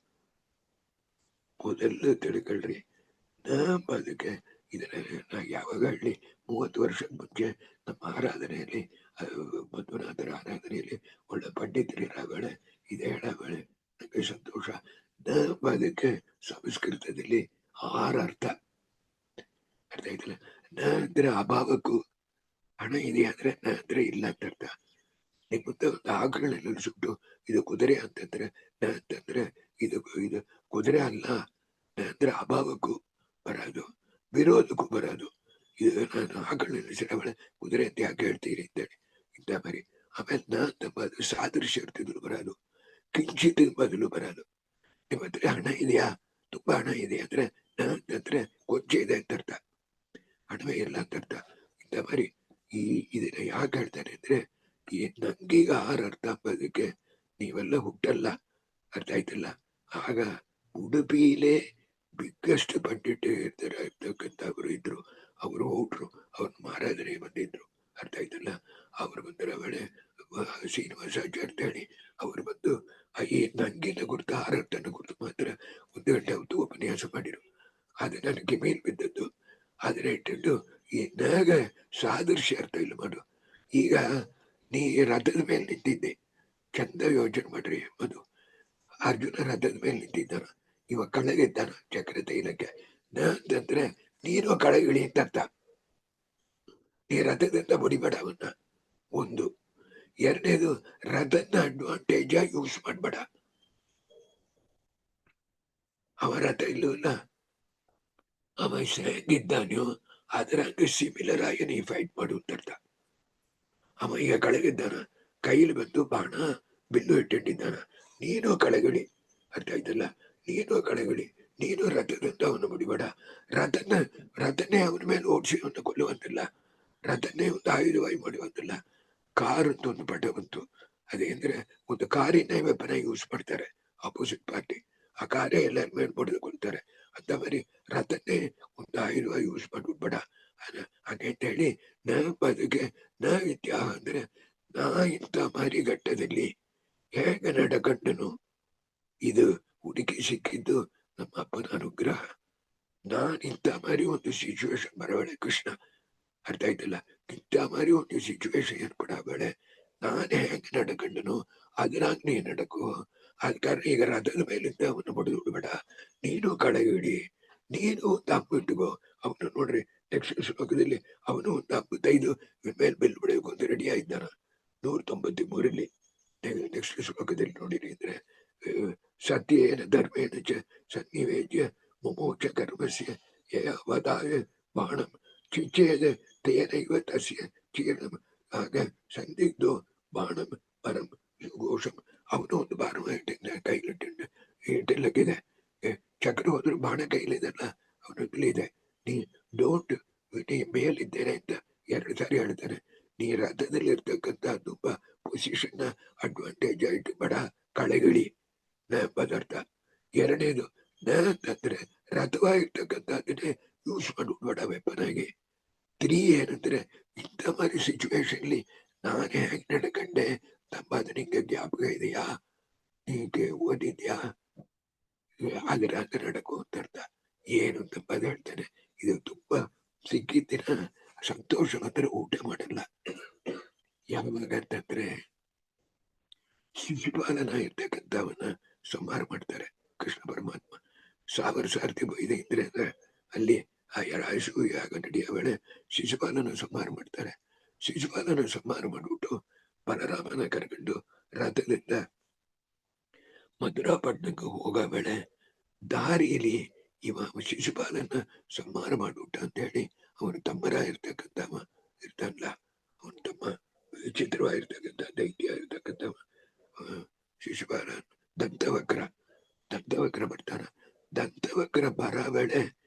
ಮೊದಲು ತಿಳ್ಕೊಳ್ರಿ. ಅದಕ್ಕೆ ಇದನ್ನ ಯಾವಾಗ ಹೇಳಿ 30 ವರ್ಷದ ಮುಂಚೆ ನಮ್ಮ ಆರಾಧನೆಯಲ್ಲಿ ಮಧ್ವನಾಥರ ಆರಾಧನೆಯಲ್ಲಿ ಒಳ್ಳೆ ಪಂಡಿತರಿರಾಗಳೆ ಇದೆ ಹೇಳಬೇಳೆ. ನನಗೆ ಸಂತೋಷ. ಅದಕ್ಕೆ ಸಂಸ್ಕೃತದಲ್ಲಿ 6 ಅರ್ಥ ಆಯ್ತಲ್ಲ. ನ ಅಂದ್ರೆ ಅಭಾವಕ್ಕೂ, ಹಣ ಇದೆ ಅಂದ್ರೆ ನ ಅಂದ್ರೆ ಇಲ್ಲ ಅಂತ ಅರ್ಥ. ನಿಮ್ಮ ಮುಂದೆ ಒಂದು ಆಕಳನ್ನ ಸುಟ್ಟು ಇದು ಕುದುರೆ ಅಂತಂದ್ರೆ ನ ಅಂತಂದ್ರೆ ಇದು ಕುದುರೆ ಅಲ್ಲ. ನ ಅಂದ್ರೆ ಅಭಾವಕ್ಕೂ ಬರೋದು, ವಿರೋಧಕ್ಕೂ ಬರೋದು. ಇದು ನಾನು ಆಕಳನ್ನ ನಿಲ್ಲಿಸಿದವಳೆ ಕುದುರೆ ಅಂತ ಯಾಕೆ ಹೇಳ್ತೀರಿ ಅಂತೇಳಿ ಇಂಥ ಮರಿ. ಆಮೇಲೆ ನ ಅಂತ ಸಾದೃಶ್ಯ ಇರ್ತಿದ್ರು ಬರೋದು, ಕಿಂಚಿತ್ ಬದಲು ಬರೋದು. ನಿಮ್ಮ ಹತ್ರ ಹಣ ಇದೆಯಾ, ತುಂಬಾ ಹಣ ಇದೆ ಅಂದ್ರೆ ನ ಅಂತಂದ್ರೆ ಕೊಂಚ ಇದೆ ಅಂತ ಅರ್ಥ, ಹಣವೇ ಇಲ್ಲ ಅಂತ ಅರ್ಥ. ಇಂಥ ಮರಿ ಇದನ್ನ ಯಾಕೆ ಹೇಳ್ತಾನೆ ಅಂದ್ರೆ ಈ ನಂಗೀಗ 6 ಅರ್ಥ ಅಂಬೋದಕ್ಕೆ ನೀವೆಲ್ಲ ಹುಟ್ಟಲ್ಲ, ಅರ್ಥ ಆಯ್ತಲ್ಲ. ಆಗ ಉಡುಪಿಲೇ ಬಿಗ್ಗೆಸ್ಟ್ ಪಂಡಿತ ಇರ್ತಕ್ಕಂಥವ್ರು ಇದ್ರು, ಅವರು ಹುಟ್ರು, ಅವ್ರ ಮಹಾರಾಜರೇ ಬಂದಿದ್ರು, ಅರ್ಥ ಆಯ್ತಲ್ಲ. ಅವ್ರು ಬಂದರ ವೇಳೆ ಶ್ರೀನಿವಾಸಾಚಾರ್ಯ ಅಂತ ಹೇಳಿ ಅವ್ರು ಬಂದು ಈ ನಂಗಿನ ಕುರಿತು 6 ಅರ್ಥನ ಕುರಿತು ಮಾತ್ರ 1 ಗಂಟೆ ಹೊತ್ತು ಉಪನ್ಯಾಸ ಮಾಡಿರು. ಅದು ನನಗೆ ಮೇಲ್ ಬಿದ್ದದ್ದು. ಅದನ್ನ ಇಟ್ಟಿದ್ದು ಈ ನಾಗ ಸಾದೃಶ್ಯ ಅರ್ಥ ಇಲ್ಲ ಮಾಡು. ಈಗ ನೀ ರಥದ ಮೇಲೆ ನಿಂತಿದ್ದೆ, ಚಂದ ಯೋಚನೆ ಮಾಡ್ರಿ. ಮಧು ಅರ್ಜುನ ರಥದ ಮೇಲೆ ನಿಂತಿದ್ದಾನ, ಇವ ಕೆಳಗಿದ್ದಾನ ಚಕ್ರ ತೈಲಕ್ಕೆ. ನ ಅಂತಂದ್ರೆ ನೀನು ಕೆಳಗಿಳಿ ಅಂತ ಅರ್ಥ. ನೀ ರಥದಿಂದ ಬಡಿಬೇಡ ಅವನ್ನ. ಒಂದು. ಎರಡನೇದು, ರಥನ ಅಡ್ವಾಂಟೇಜ್ ಯೂಸ್ ಮಾಡ್ಬೇಡ. ಅವ ರಥ ಇಲ್ಲವಲ್ಲ, ಅವ ಹೇಗಿದ್ದಾನೋ ಅದರ ಸಿಮಿಲರ್ ಆಗಿ ನೀ ಫೈಟ್ ಮಾಡು ಅಂತ ಅರ್ಥ. ಅವ ಈಗ ಕೆಳಗಿದ್ದಾನ, ಕೈಲಿ ಬಂದು ಬಾಣ ಬಿಲ್ಲು ಇಟ್ಟಿದ್ದಾನ, ನೀನು ಕೆಳಗಿಳಿ, ಅರ್ಥ ಆಯ್ತಲ್ಲ. ನೀನು ಕೆಳಗಿಳಿ, ನೀನು ರಥದಿಂದ ಅವನು ಬಿಡಬೇಡ. ರಥನೇ ಅವನ ಮೇಲೆ ಓಡಿಸಿ ಅವನ್ನ ಕೊಲ್ಲುವಂತಿಲ್ಲ, ರಥನೇ ಒಂದು ಆಯುಧವಾಗಿ ಮಾಡುವಂತಿಲ್ಲ. ಕಾರ್ ಅಂತ ಒಂದು ಪಟ ಬಂತು, ಅದೇಂದ್ರೆ ಒಂದು ಕಾರಿನ ವೆಪನ ಯೂಸ್ ಮಾಡ್ತಾರೆ ಆಪೋಸಿಟ್ ಪಾರ್ಟಿ. ಆ ಕಾರೇ ಎಲ್ಲರ ಮೇಲೆ ಬಡಿದುಕೊಳ್ತಾರೆ. ಅಂತ ಬರೀ ರಥನೇ ಒಂದು ಆಯುಧವಾಗಿ ಯೂಸ್ ಮಾಡ್ಬಿಡ್ಬೇಡ ಹಾಗೆ ಅಂತ ಹೇಳಿ ನ ಬದುಕೆ ನ ವಿದ್ಯಾ ಅಂದ್ರೆ ನಾ ಇಂಥ ಮಾರಿಘಟ್ಟದಲ್ಲಿ ಹೇಗೆ ನಡಕಂಡನು. ಇದು ಹುಡುಕಿ ಸಿಕ್ಕಿದ್ದು ನಮ್ಮ ಅಪ್ಪನ ಅನುಗ್ರಹ. ನಾನಿಂತ ಮಾರಿ ಒಂದು ಸಿಚುವೇಶನ್ ಬರಬೇಳೆ ಕೃಷ್ಣ, ಅರ್ಥ ಆಯ್ತಲ್ಲ. ಇಂಥ ಮಾರಿ ಒಂದು ಸಿಚುವೇಶನ್ ಏರ್ಪಡಬೇಳೆ. ನಾನೇ ಹೆಂಗೆ ನಡ್ಕಂಡನು ಅದ್ರಾಗ ನೀ ನಡಕು. ಆದ ಕಾರಣ ಈಗ ರಥದ ಮೇಲಿಂದ ಅವನು ಬಡಿದು ಬಿಡಬೇಡ, ನೀನು ಕಡೆಗಿಡಿ, ನೀನು ಒಂದು ಹಬ್ಬ ಇಟ್ಕೋ. ಅವನು ನೋಡ್ರಿ ನೆಕ್ಸ್ಟ್ ಶ್ಲೋಕದಲ್ಲಿ ಅವನು ಒಂದು 55 ಮೇಲೆ ಬೆಲ್ ಬಿಡಬೇಕು ಅಂತ ರೆಡಿ ಆಗಿದ್ದಾನ 193ರಲ್ಲಿ. ನೆಕ್ಸ್ಟ್ ಶ್ಲೋಕದಲ್ಲಿ ನೋಡಿರಿ ಅಂದ್ರೆ ಸತ್ಯೇನ ಧರ್ಮೇಣ ಚ ಸನ್ನಿವೇದ್ಯ ಮುಮೋಕ್ಷ ಕರ್ಮಸ್ಯ ವದಾಯ ಬಾಣಂ ಚಿಚೇದ ತೇನೈವ ತಸ್ಯ ಚೀರ್ಣಂ ಆಗ ಸಂದಿಗ್ಧೋ ಬಾಣಂ ಪರಂ ಘೋಷಂ. ಅವನು ಒಂದು ಬಾಣ ಕೈಲಿಟ್ಟಿಲ್ಲಕ್ಕಿದೆ, ಚಕ್ರ ಹೋದ್ರು ಬಾಣ ಕೈಲಿದಲ್ಲ ಅವನ ಇದೆ. ನೀ ಡೋಂಟ್ ನೀ ಮೇಲಿದ್ದೇನೆ ಅಂತ 2 ಸಾರಿ ಹೇಳ್ತಾನೆ. ನೀ ರಥದಲ್ಲಿ ಇರ್ತಕ್ಕಂಥ ತುಂಬಾ ಪೊಸಿಷನ್ ಅಡ್ವಾಂಟೇಜ್ ಆಯ್ತು ಬಡ ಕಳೆಗಿಳಿ ನ ಪದಾರ್ಥ. ಎರಡನೇದು ನ ಅಂತಂದ್ರೆ ರಥವಾಗಿರ್ತಕ್ಕಂಥದ್ದನ್ನೇ ಯೂಸ್ ಮಾಡ್ಬೇಡ ವೆಪನ್ ಆಗಿ. 3 ಏನಂದ್ರೆ ಇಂಥ ಮಾರಿ ಸಿಚುವೇಶನ್ಲಿ ನಾನು ಹೇಗೆ ನಡ್ಕಂಡೆ ತಮ್ಮ ನಿಂಗೆ ಜ್ಞಾಪಕ ಇದೆಯಾ, ನೀಗೆ ಓದಿದ್ಯಾ, ಅದರ ನಡಕು ಅಂತ ಅರ್ಥ. ಏನು ತಪ್ಪದ ಹೇಳ್ತಾನೆ. ಇದು ತುಂಬಾ ಸಿಕ್ಕಿದ್ದಿನ ಸಂತೋಷ ಮಾತ್ರ ಊಟ ಮಾಡಲ್ಲ. ಯಾವಾಗ ಅಂತಂದ್ರೆ ಶಿಶುಪಾಲನ ಇರ್ತಕ್ಕಂಥವನ್ನ ಸಂಹಾರ ಮಾಡ್ತಾರೆ ಕೃಷ್ಣ ಪರಮಾತ್ಮ. 1000 ಸಾರ್ತಿ ಬೈದೆ ಇದ್ರೆ ಅಂದ್ರೆ ಅಲ್ಲಿ ಆ ರಾಶು ಯಾಗ ನಡೆಯ ವೇಳೆ ಶಿಶುಪಾಲನ ಸಂಹಾರ ಮಾಡ್ತಾರೆ. ಶಿಶುಪಾಲನ ಸಂಹಾರ ಮಾಡ್ಬಿಟ್ಟು ಬಲರಾಮನ ಕರ್ಕೊಂಡು ರಥದಿಂದ ಮಧುರಾಪಟ್ಟಣಕ್ಕೆ ಹೋಗೋ ವೇಳೆ ದಾರಿಯಲ್ಲಿ ಇವ ಶಿಶುಪಾಲನ ಸಂಹಾರ ಮಾಡ್ಬಿಟ್ಟ ಅಂತ ಹೇಳಿ ಅವನ ತಮ್ಮರ ಇರ್ತಕ್ಕಂಥವ ಇರ್ತಾನಲ್ಲ, ಅವನ ತಮ್ಮ ವಿಚಿತ್ರವಾಗಿರ್ತಕ್ಕಂಥ ದೈತ್ಯ ಇರ್ತಕ್ಕಂಥವ ಶಿಶುಪಾಲ ದಂತವಕ್ರ ಬರ್ತಾನ. ದಂತವಕ್ರ ಬರೋ ವೇಳೆ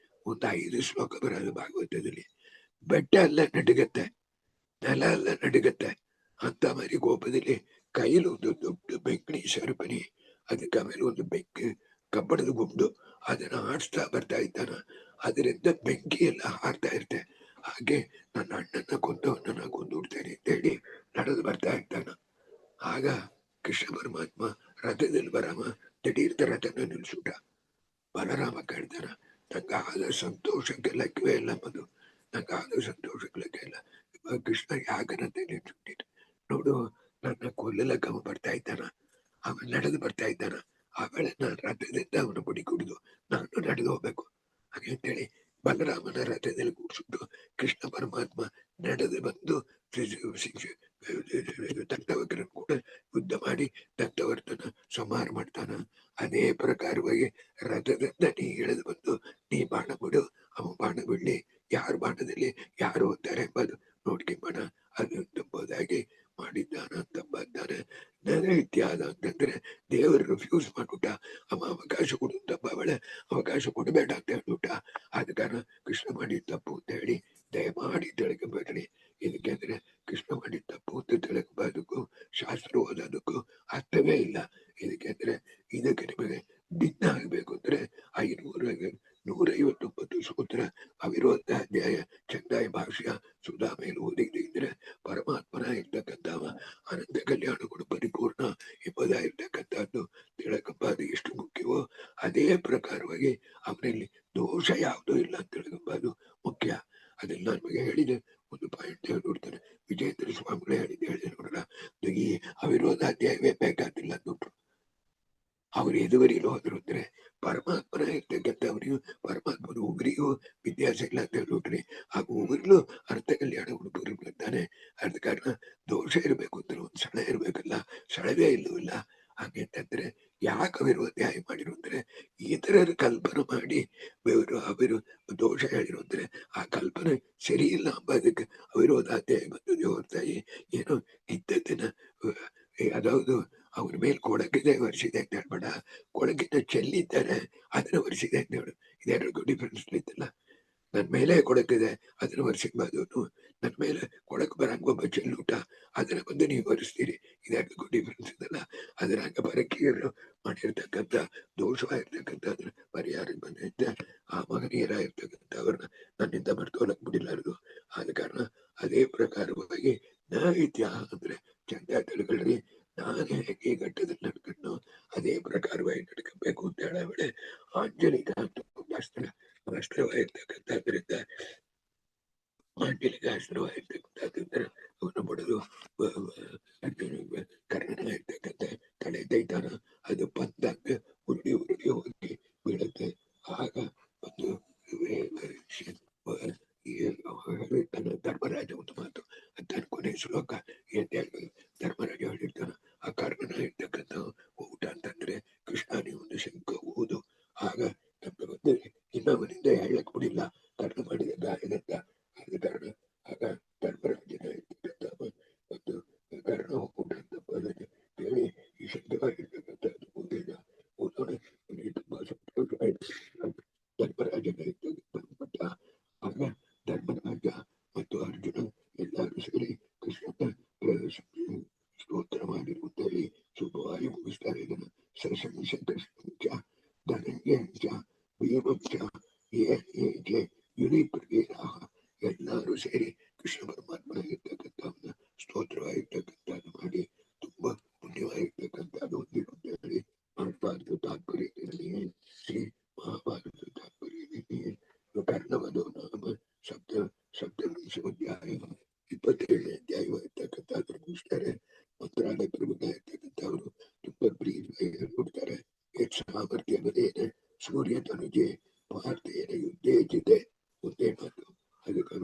ಒಂದು 5 ಶ್ಲೋಕ ಬರೋದು ಭಾಗವತದಲ್ಲಿ. ಬೆಟ್ಟ ಎಲ್ಲ ನಡುಗತ್ತೆ, ನೆಲ ಎಲ್ಲ ನಡುಗತ್ತೆ. ಅಂತ ಮರಿ ಕೋಪದಲ್ಲಿ ಕೈಲಿ ಒಂದು ದೊಡ್ಡ ಬೆಂಕಿ ಸರಪಣಿ, ಅದಕ್ಕೆ ಆಮೇಲೆ ಒಂದು ಬೆಂಕಿ ಕಬ್ಬಣದ ಗುಂಡು ಅದನ್ನ ಆಡಿಸ್ತಾ ಬರ್ತಾ ಇದ್ದಾನ. ಅದರಿಂದ ಬೆಂಕಿ ಎಲ್ಲ ಹಾರ್ತಾ ಇರ್ತೆ. ಹಾಗೆ ನನ್ನ ಅಣ್ಣನ ಕೊಂದವನ್ನ ಕೊಂದುಬಿಡ್ತೇನೆ ಅಂತ ಹೇಳಿ ನಡೆದು ಬರ್ತಾ ಇರ್ತಾನ. ಆಗ ಕೃಷ್ಣ ಪರಮಾತ್ಮ ರಥದಲ್ಲಿ ಬರಾಮ ದಿಢೀರ್ತ ರಥನ ನಿಲ್ಸುಟ. ಬಲರಾಮ ಕೇಳ್ತಾನ, ನಂಗಾದ ಸಂತೋಷಕ್ಕೆ ಲೆಕ್ಕವೇ ಇಲ್ಲ ಮದು, ನಂಗಾದ ಸಂತೋಷಕ್ಕೆ ಲೆಕ್ಕ ಇಲ್ಲ. ಕೃಷ್ಣ ಯಾಕನಂತ ನಿಲ್ಸುಟ್ಟಿದ್ದು ನೋಡು, ನನ್ನ ಕೊಲ್ಲಲಕ್ಕ ಅವ ಬರ್ತಾ ಇದ್ದಾನ, ಅವನು ನಡೆದು ಬರ್ತಾ ಇದ್ದಾನ. ಆಮೇಲೆ ನಾನು ರಥದಿಂದ ಅವನ ಬಡಿ ಕುಡಿದು ನಾನು ನಡೆದು ಹೋಗ್ಬೇಕು ಹಾಗೆ ಅಂತೇಳಿ ಬಲರಾಮನ ರಥದಲ್ಲಿ ಕೂಡಿಸ್ಬಿಟ್ಟು ಕೃಷ್ಣ ಪರಮಾತ್ಮ ನಡೆದು ಬಂದು ದಂತವಕ್ರನ ಕೂಡ ಯುದ್ಧ ಮಾಡಿ ದಂತವರ್ತನ ಸಂಹಾರ ಮಾಡ್ತಾನ. ಅದೇ ಪ್ರಕಾರವಾಗಿ ರಥದಿಂದ ನೀ ಇಳಿದು ಬಂದು ನೀ ಬಾಣ ಬಿಡು, ಅವ ಬಾಣ ಬಿಡ್ಲಿ, ಯಾರ ಬಾಣದಲ್ಲಿ ಯಾರು ಹೋಗ್ತಾರೆ ಎಂಬುದು ನೋಡ್ಕೊಂಬಣ, ಅದು ಎಂಬುದಾಗಿ ಮಾಡಿದ್ದಾನ ಅಂತಂಬದ್ದಾನೆ. ನೈತ್ಯಾದ ಅಂತಂದ್ರೆ ದೇವರು ರಿಫ್ಯೂಸ್ ಮಾಡ್ಬಿಟ್ಟ, ಅವ ಅವಕಾಶ ಕೊಡು ತಪ್ಪವಳೆ, ಅವಕಾಶ ಕೊಡಬೇಡ ಅಂತ ಹೇಳ್ಬಿಟ್ಟ. ಆದ ಕಾರಣ ಕೃಷ್ಣ ಮಾಡಿದ ತಪ್ಪು ಅಂತ ಹೇಳಿ ದಯಮಾಡಿ ತಿಳ್ಕೊಬೇಡ್ರಿ. ಇದಕ್ಕೆಂದ್ರೆ ಕೃಷ್ಣ ಮಾಡಿದ ತಪ್ಪು ಅಂತ ತಿಳ್ಕೊಬೋದಕ್ಕೂ ಶಾಸ್ತ್ರ ಓದೋದಕ್ಕೂ ಅರ್ಥವೇ ಇಲ್ಲ. ಇದಕ್ಕೆಂದ್ರೆ ಇದಕ್ಕೆ ನಿಮಗೆ ಭಿನ್ನ ಆಗ್ಬೇಕು ಅಂದ್ರೆ 159 ಸೂತ್ರ ಅವಿರೋಧ ಅಧ್ಯಾಯ ಚಂದಾಯ ಭಾಷ್ಯ ಸುಧಾ ಮೇಲೆ ಓದಿದ್ರೆ ಪರಮಾತ್ಮನ ಇರ್ತಕ್ಕಂಥವ ಅನಂತ ಕಲ್ಯಾಣಗಳು ಪರಿಪೂರ್ಣ ಎಂಬುದಾಗಿರ್ತಕ್ಕಂಥದ್ದು ತಿಳ್ಕೊಂಬಾದು ಎಷ್ಟು ಮುಖ್ಯವೋ ಅದೇ ಪ್ರಕಾರವಾಗಿ ಅವನಲ್ಲಿ ದೋಷ ಯಾವುದೂ ಇಲ್ಲ ಅಂತ ತಿಳ್ಕೊಂಬಾದು ಮುಖ್ಯ. ಅದೆಲ್ಲ ನಮಗೆ ಹೇಳಿದೆ. ಒಂದು ಪಾಯಿಂಟ್ ನೋಡ್ತಾರೆ, ವಿಜೇಂದ್ರ ಸ್ವಾಮಿಗಳು ಹೇಳಿದೆ ನೋಡೋಣ, ಈ ಅವಿರೋಧ ಅಧ್ಯಾಯವೇ ಬೇಕಾದಿಲ್ಲ ಅಂದ್ಬಿಟ್ರು. ಅವ್ರು ಎದುವರಿಲು ಹೋದ್ರು ಅಂದ್ರೆ ಪರಮಾತ್ಮನ ಇರ್ತಕ್ಕಂಥವ್ರಿಗೂ ಪರಮಾತ್ಮನ ಉಗುರಿಗೂ ವ್ಯತ್ಯಾಸ ಇಲ್ಲ ಅಂತ ಹೇಳ್ಬಿಟ್ರಿ. ಹಾಗೂ ಉಗುರಿಲು ಅರ್ಥ ಕಲ್ಯಾಣ ಹುಡುಗರಿರ್ತಾನೆ. ಅದ ಕಾರಣ ದೋಷ ಇರಬೇಕು ಅಂದ್ರೆ ಒಂದು ಸಳ ಇರ್ಬೇಕಲ್ಲ, ಸಳವೇ ಇಲ್ಲವಲ್ಲ. ಹಾಗೆಂತಂದ್ರೆ ಯಾಕೆ ಅವಿರೋ ಅಧ್ಯಾಯ ಮಾಡಿರು ಅಂದ್ರೆ ಇತರರ ಕಲ್ಪನೆ ಮಾಡಿ ಅವರು ದೋಷ ಹೇಳಿರು ಅಂದ್ರೆ ಆ ಕಲ್ಪನೆ ಸರಿ ಇಲ್ಲ ಅಂಬೋದಕ್ಕೆ ಅವಿರೋಧ ಅಧ್ಯಾಯ ಬಂದದ್ದು ಹೊರತಾಗಿ ಏನೋ ಇದ್ದದ್ದನ್ನ ಅದಾವುದು ಅವ್ರ ಮೇಲೆ ಕೊಡಕಿದೆ ವರ್ಷಿದೆ ಅಂತ ಹೇಳ್ಬೇಡ, ಕೊಡಕಿನ ಚೆಲ್ಲಿದ್ದಾರೆ ಅದನ್ನ ವರ್ಷಿದೆ ಅಂತ ಹೇಳು. ಇದೆರಡು ಡಿಫ್ರೆನ್ಸ್ ಇತ್ತಲ್ಲ. ನನ್ನ ಮೇಲೆ ಕೊಡಕಿದೆ ಅದನ್ನ ವರ್ಷಿಕ್ಬಾರ್ದು, ನನ್ನ ಮೇಲೆ ಕೊಡಕ್ ಬರಂಗ ಒಬ್ಬ ಚೆಲ್ಲೂಟ ಅದನ್ನ ಬಂದು ನೀವು ವರ್ಷಿಸ್ತೀರಿ. ಇದೆರಡು ಡಿಫ್ರೆನ್ಸ್ ಇದಲ್ಲ. ಅದರ ಹಂಗ ಬರಕೀರು ಮಾಡಿರ್ತಕ್ಕಂಥ ದೋಷವಾಗಿರ್ತಕ್ಕಂಥ ಅದನ್ನ ಪರಿಹಾರ ಬಂದಿದ್ದ ಆ ಮಹನೀಯರಾಗಿರ್ತಕ್ಕಂಥ ಅವ್ರನ್ನ ನನ್ನಿಂದ ಬರ್ತೋಲಕ್ ಬಿಡಿಲಾರದು. ಆದ ಕಾರಣ ಅದೇ ಪ್ರಕಾರವಾಗಿ ನೈತ್ಯ ಅಂದ್ರೆ ಚಂದ ತಿಳ್ಕೊಳ್ರಿ. ನಾನು ಹೇಗೆ ಈ ಘಟ್ಟದಲ್ಲಿ ನಡ್ಕೊಂಡು ಅದೇ ಪ್ರಕಾರವಾಗಿ ನಡ್ಕೊಬೇಕು ಅಂತ ಹೇಳಬೇಡ. ಆಂಜಲಿಕ ಅಸ್ತ್ರವಾಗಿರ್ತಕ್ಕಂಥದ್ರಿಂದ ಆಂಜಲಿಕ ಅಸ್ತ್ರವಾಗಿರ್ತಕ್ಕಂಥದ್ರಿಂದ ಅವನು ಬಡದು ಕರ್ಣನ ಇರ್ತಕ್ಕಂಥ ತಲೆ ದೈತಾನ ಅದು ಬಂದಾಗ ಉರುಳಿ ಉರುಳಿ ಹೋಗಿ ಬೀಳುತ್ತೆ. ಆಗ ಒಂದು ಧರ್ಮರಾಜ ಒಂದು ಮಾತು ತನ್ನ ಕೊನೆ ಶ್ಲೋಕ ಧರ್ಮರಾಜ ಹೇಳಿರ್ತಾನ, ಆ ಕರ್ಣನ ಇರ್ತಕ್ಕಂಥ ಊಟ ಅಂತಂದ್ರೆ ಕೃಷ್ಣ ಒಂದು ಶಂಕ ಊದು, ಆಗ ನಮ್ಗೆ ಬಂದು ಇನ್ನೊಬ್ಬನಿಂದ ಹೇಳಕ್ ಬಿಡಿಲ್ಲ ಕರ್ಣ ಮಾಡಿದ ಗಾಯನಂತ. ಆದ ಕಾರಣ ಆಗ ಧರ್ಮರಾಜನ ಇರ್ತಕ್ಕಂಥ ಒಂದು ಕರ್ಣ ಊಟ ಅಂತ ಬರೋದು ಕೇಳಿ ಈ ಶಬ್ದವಾಗಿರ್ತಕ್ಕಂಥ ಊದಿನ ಊದೋಣ ತುಂಬಾ ಸಂತೋಷವಾಯಿತು. ಧರ್ಮರಾಜನ ಬಂದ್ಬಿಟ್ಟ. ಆಗ ಧರ್ಮರಾಜ ಮತ್ತು ಅರ್ಜುನ ಎಲ್ಲರೂ ಸೇರಿ ಕೃಷ್ಣನ ಸ್ತೋತ್ರ ಮಾಡಿರುವುದರಲ್ಲಿ ಶುಭವಾಗಿ ಮುಗಿಸ್ತಾರೆ. ಇದನ್ನು ಸಶಂಶ ಕೃಷ್ಣಂಚ ಧನಂಜಯಂಚ ಭೀಮಂಚ ಯುನಿಪ್ರಿಯರಾಹ ಎಲ್ಲರೂ ಸೇರಿ ಕೃಷ್ಣ ಪರಮಾತ್ಮನ ಇರ್ತಕ್ಕಂಥವನ್ನ ಸ್ತೋತ್ರವಾಗಿರ್ತಕ್ಕಂಥದ್ದು ಮಾಡಿ ತುಂಬಾ ಪುಣ್ಯವಾಗಿರ್ತಕ್ಕಂಥದ್ದು ಹೊಂದಿರುತ್ತೇವೆ. ಮಹಾಭಾರತ ತಾತ್ಪರ್ಯದಲ್ಲಿ ಶ್ರೀ ಮಹಾಭಾರತ ತಾತ್ಪರ್ಯದಲ್ಲಿ ಕರ್ಣವಧೋ ನಾಮ ಸಪ್ತವಿಂಶೋಧ್ಯಾಯ 27ನೇ ಅಧ್ಯಾಯವಾಗಿರ್ತಕ್ಕಂಥದ್ದು ಮುಗಿಸ್ತಾರೆ. ಮಂತ್ರಾಲಯ ಪ್ರಭುತ್ವ ಇರ್ತಕ್ಕಂಥವರು ತುಂಬಾ ಪ್ರೀತಿಯಾಗಿ ನೋಡ್ತಾರೆ. ಸಾಮರ್ಥ್ಯ ಬದೇನೆ ಸೂರ್ಯ ತನುಜೆ ಭಾರತೀಯನ ಯುದ್ಧೇ ಜಿತೆ ಒಂದೇ ಮಾತು. ಅದಕ್ಕೆ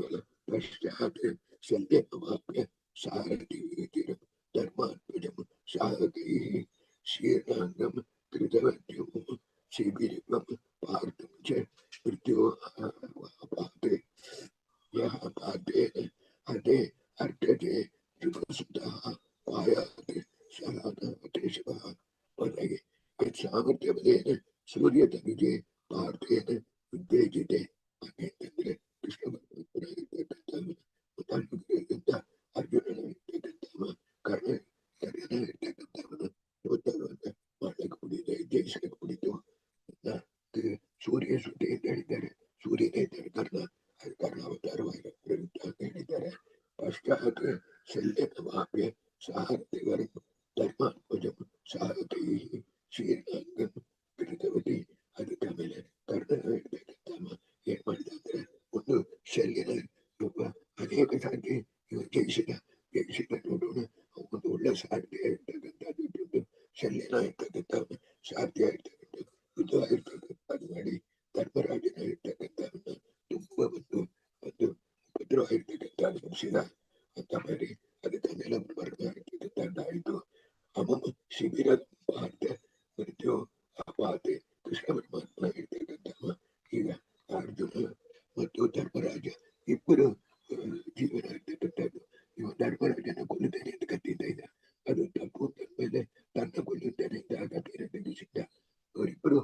ಪಶ್ಚಾತ್ ಸಂಧ್ಯಮಾಪ್ಯ ಸಾರಥಿ ಧರ್ಮಾತ್ಮಜಂ ಸಾಹಕೈ ಶೀರ್ಣಾಂಗಂ ಕೃತವತ್ಯಂ ಶಿಬಿರಿವಂ ಪಾರ್ಥಂ ಚ ಮೃತ್ಯೋ ಅಪಾತೆ ಯಹ ಪಾತೇನ ಅದೇ ಅರ್ಥಜೆ ತ್ರಿಪುರಸುತಃ ಪಾಯಾತ್ ಸಹನಾಥೇಶಃ ಹೊರಗೆ ಸಾಮರ್ಥ್ಯ ಬದೇನ ಸೂರ್ಯ ತನುಜೆ ಭಾರತೀಯನ ಉದ್ದೇಜಿತೆ ಹಾಗೆಂತಂದ್ರೆ ಕೃಷ್ಣ ಪರಮಾತ್ಮನಾಗಿರ್ತಕ್ಕಂಥ ಅರ್ಜುನನ ಇರ್ತಕ್ಕಂಥವ ಕರ್ಣನ ಇರ್ತಕ್ಕಂಥವನ ಸ್ತೋತ್ರವನ್ನ ಮಾಡಕ್ಕೆ ಬಿಡಿದೆ, ಜಯಿಸಕ್ಕೆ ಬಿಡಿತು. ಸೂರ್ಯ ಸುದ್ದಿ ಅಂತ ಹೇಳಿದ್ದಾರೆ. ಸೂರ್ಯನೇ ಇದ್ದಾರೆ ಕರ್ಣ, ಅದು ಕರ್ಣ ಅವತಾರವಾಗಿ ಪ್ರಯುಕ್ತ ಅಂತ ಹೇಳಿದ್ದಾರೆ. ಪಶ್ಚಾತ್ ಶಲ್ಯಮಾಪ್ಯ ಸಾರಥಿವರಂ ಧರ್ಮಾತ್ಮಜಂ ಸಾರಥಿ ಶೀರ್ಣಾಂಗಂ ಕೃತವತಿ. ಅದಕ್ಕೆ ಆಮೇಲೆ ಕರ್ಣನ ಇರ್ತಕ್ಕಂಥ ಏನ್ ಮಾಡಿದ ಅಂದ್ರೆ ಒಂದು ಶಲ್ಯನ ಅನೇಕ ಸಾಧ್ಯ ಜಯಿಸಿದ ನೋಡೋಣ. ಒಂದು ಒಳ್ಳೆ ಸಾಧ್ಯ ಇರ್ತಕ್ಕಂಥದ್ದು ಶಲ್ಯನ ಇರ್ತಕ್ಕಂಥ ಸಾಧ್ಯ ಇರ್ತಕ್ಕಂಥ ಯುದ್ಧವಾಗಿರ್ತಕ್ಕಂಥದ್ದು ಮಾಡಿ ಧರ್ಮರಾಜನ ಇರ್ತಕ್ಕಂಥವನ್ನ ತುಂಬಾ ಒಂದು ಉಪದ್ರವಾಗಿರ್ತಕ್ಕಂಥ ಮುಗಿಸಿದ ಅಂತ ಮಾಡಿ ಅದಕ್ಕೆ ಮೇಲೆ ಬರಬೇಕಾಗಿರ್ತಕ್ಕಂಥದ್ದಾಯಿತು. ಅಮಮ ಶಿಬಿರ ಭಾರತ ಮೃತ್ಯು ಅಪಾತೆ ಕೃಷ್ಣ ಪರಮಾತ್ಮ ಇರ್ತಕ್ಕಂಥವ. ಈಗ ಅರ್ಜುನ ಮತ್ತು ಧರ್ಮರಾಜ ಇಬ್ಬರು ಜೀವನ ಇರ್ತಕ್ಕಂಥದ್ದು. ಇವ ಧರ್ಮರಾಜನ ಕೊಲ್ಲುತ್ತೇನೆ ಅಂತ ಕತ್ತಿದ್ದ ಇದ್ದ, ಅದು ತಪ್ಪು ಅಂತ ಮೇಲೆ ತನ್ನ ಕೊಲ್ಲುತ್ತೇನೆ ಅಂತ ಕತ್ತಿನ ತೆಗೆಸಿದ್ದ. ಅವರಿಬ್ಬರು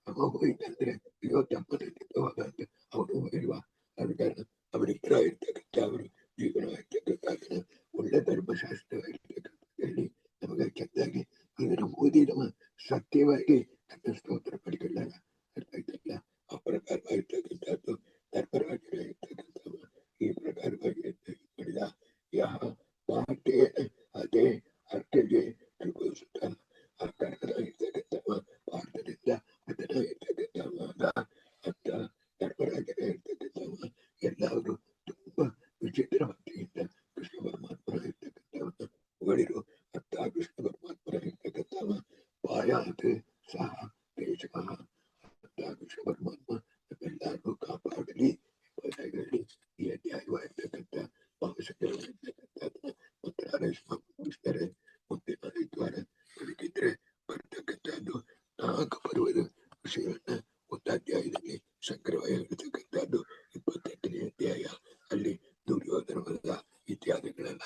ಅವ ಹೋಯ್ತಂದ್ರೆ ಅಯ್ಯೋ ತಪ್ಪನ ಹೋಗ ಅಂತ ಅವನು ಹೋಗಿಲ್ವಾ. ಅದ ಕಾರಣ ಅವರಿಬ್ಬರ ಇರ್ತಕ್ಕಂಥ ಅವರು ಜೀವನ ಇರ್ತಕ್ಕಂಥ ಒಳ್ಳೆ ಧರ್ಮಶಾಸ್ತ್ರವಾಗಿರ್ತಕ್ಕಂಥ ಹೇಳಿ ನಮಗೆ ಚೆನ್ನಾಗಿ ಇದನ್ನು ಓದಿ ನಮ್ಮ ಸತ್ಯವಾಗಿ ನನ್ನ ಸ್ತೋತ್ರ ಪಡ್ಕೊಳ್ಳಲ್ಲ. ಅರ್ಥ ಆಯ್ತಲ್ಲ. ಆ ಪ್ರಕಾರವಾಗಿರ್ತಕ್ಕಂಥದ್ದು ಧರ್ಮರಾಜನ ಇರ್ತಕ್ಕಂಥವ ಈ ಪ್ರಕಾರವಾಗಿ ಮಾಡಿದ. ಯಹ ಪಾಠೇನ ಅದೇ ಅರ್ಥಗೆ ತ್ರಿಪುರಸುತ ಆ ಕರ್ಣನ ಇರ್ತಕ್ಕಂಥವ ಪಾರ್ಥನಿಂದ ಅದನ್ನ ಇರ್ತಕ್ಕಂಥವಾಗ ಅಂತ ಧರ್ಮರಾಜನ ಇರ್ತಕ್ಕಂಥವ ಎಲ್ಲರೂ ತುಂಬಾ ವಿಚಿತ್ರ ಭಕ್ತಿಯಿಂದ ಕೃಷ್ಣ ಪರಮಾತ್ಮನ ಇರ್ತಕ್ಕಂಥವನ್ನ ಹೊಗಳಿರು. ಅಂತ ಕೃಷ್ಣ ಪರಮಾತ್ಮನ ಇರ್ತಕ್ಕಂಥವ ಪಾಯಾತ್ ಸಹ ದೇಶಃ ಅಂತ ಕೃಷ್ಣ ಪರಮಾತ್ಮ ನಮ್ಮೆಲ್ಲರೂ ಕಾಪಾಡಲಿ ಎಂಬುದಾಗಿ ಈ ಅಧ್ಯಾಯವಾಗಿರ್ತಕ್ಕಂಥ ಭಾವಸಂಗ್ರಹವಾಗಿರ್ತಕ್ಕಂಥದ್ದನ್ನ ಮಂತ್ರಾಲಯ ಮುಗಿಸ್ತಾರೆ. ಮುಂದಿನ ಐದ್ವಾರ ಬದುಕಿದ್ರೆ ಬರ್ತಕ್ಕಂಥದ್ದು 4 ಪರ್ವದ ವಿಷಯವನ್ನ ಒಂದು ಅಧ್ಯಾಯದಲ್ಲಿ ಸಂಗ್ರಹವಾಗಿರ್ತಕ್ಕಂಥದ್ದು 28ನೇ ಅಧ್ಯಾಯ. ಅಲ್ಲಿ ದುರ್ಯೋಧನ ಇತ್ಯಾದಿಗಳೆಲ್ಲ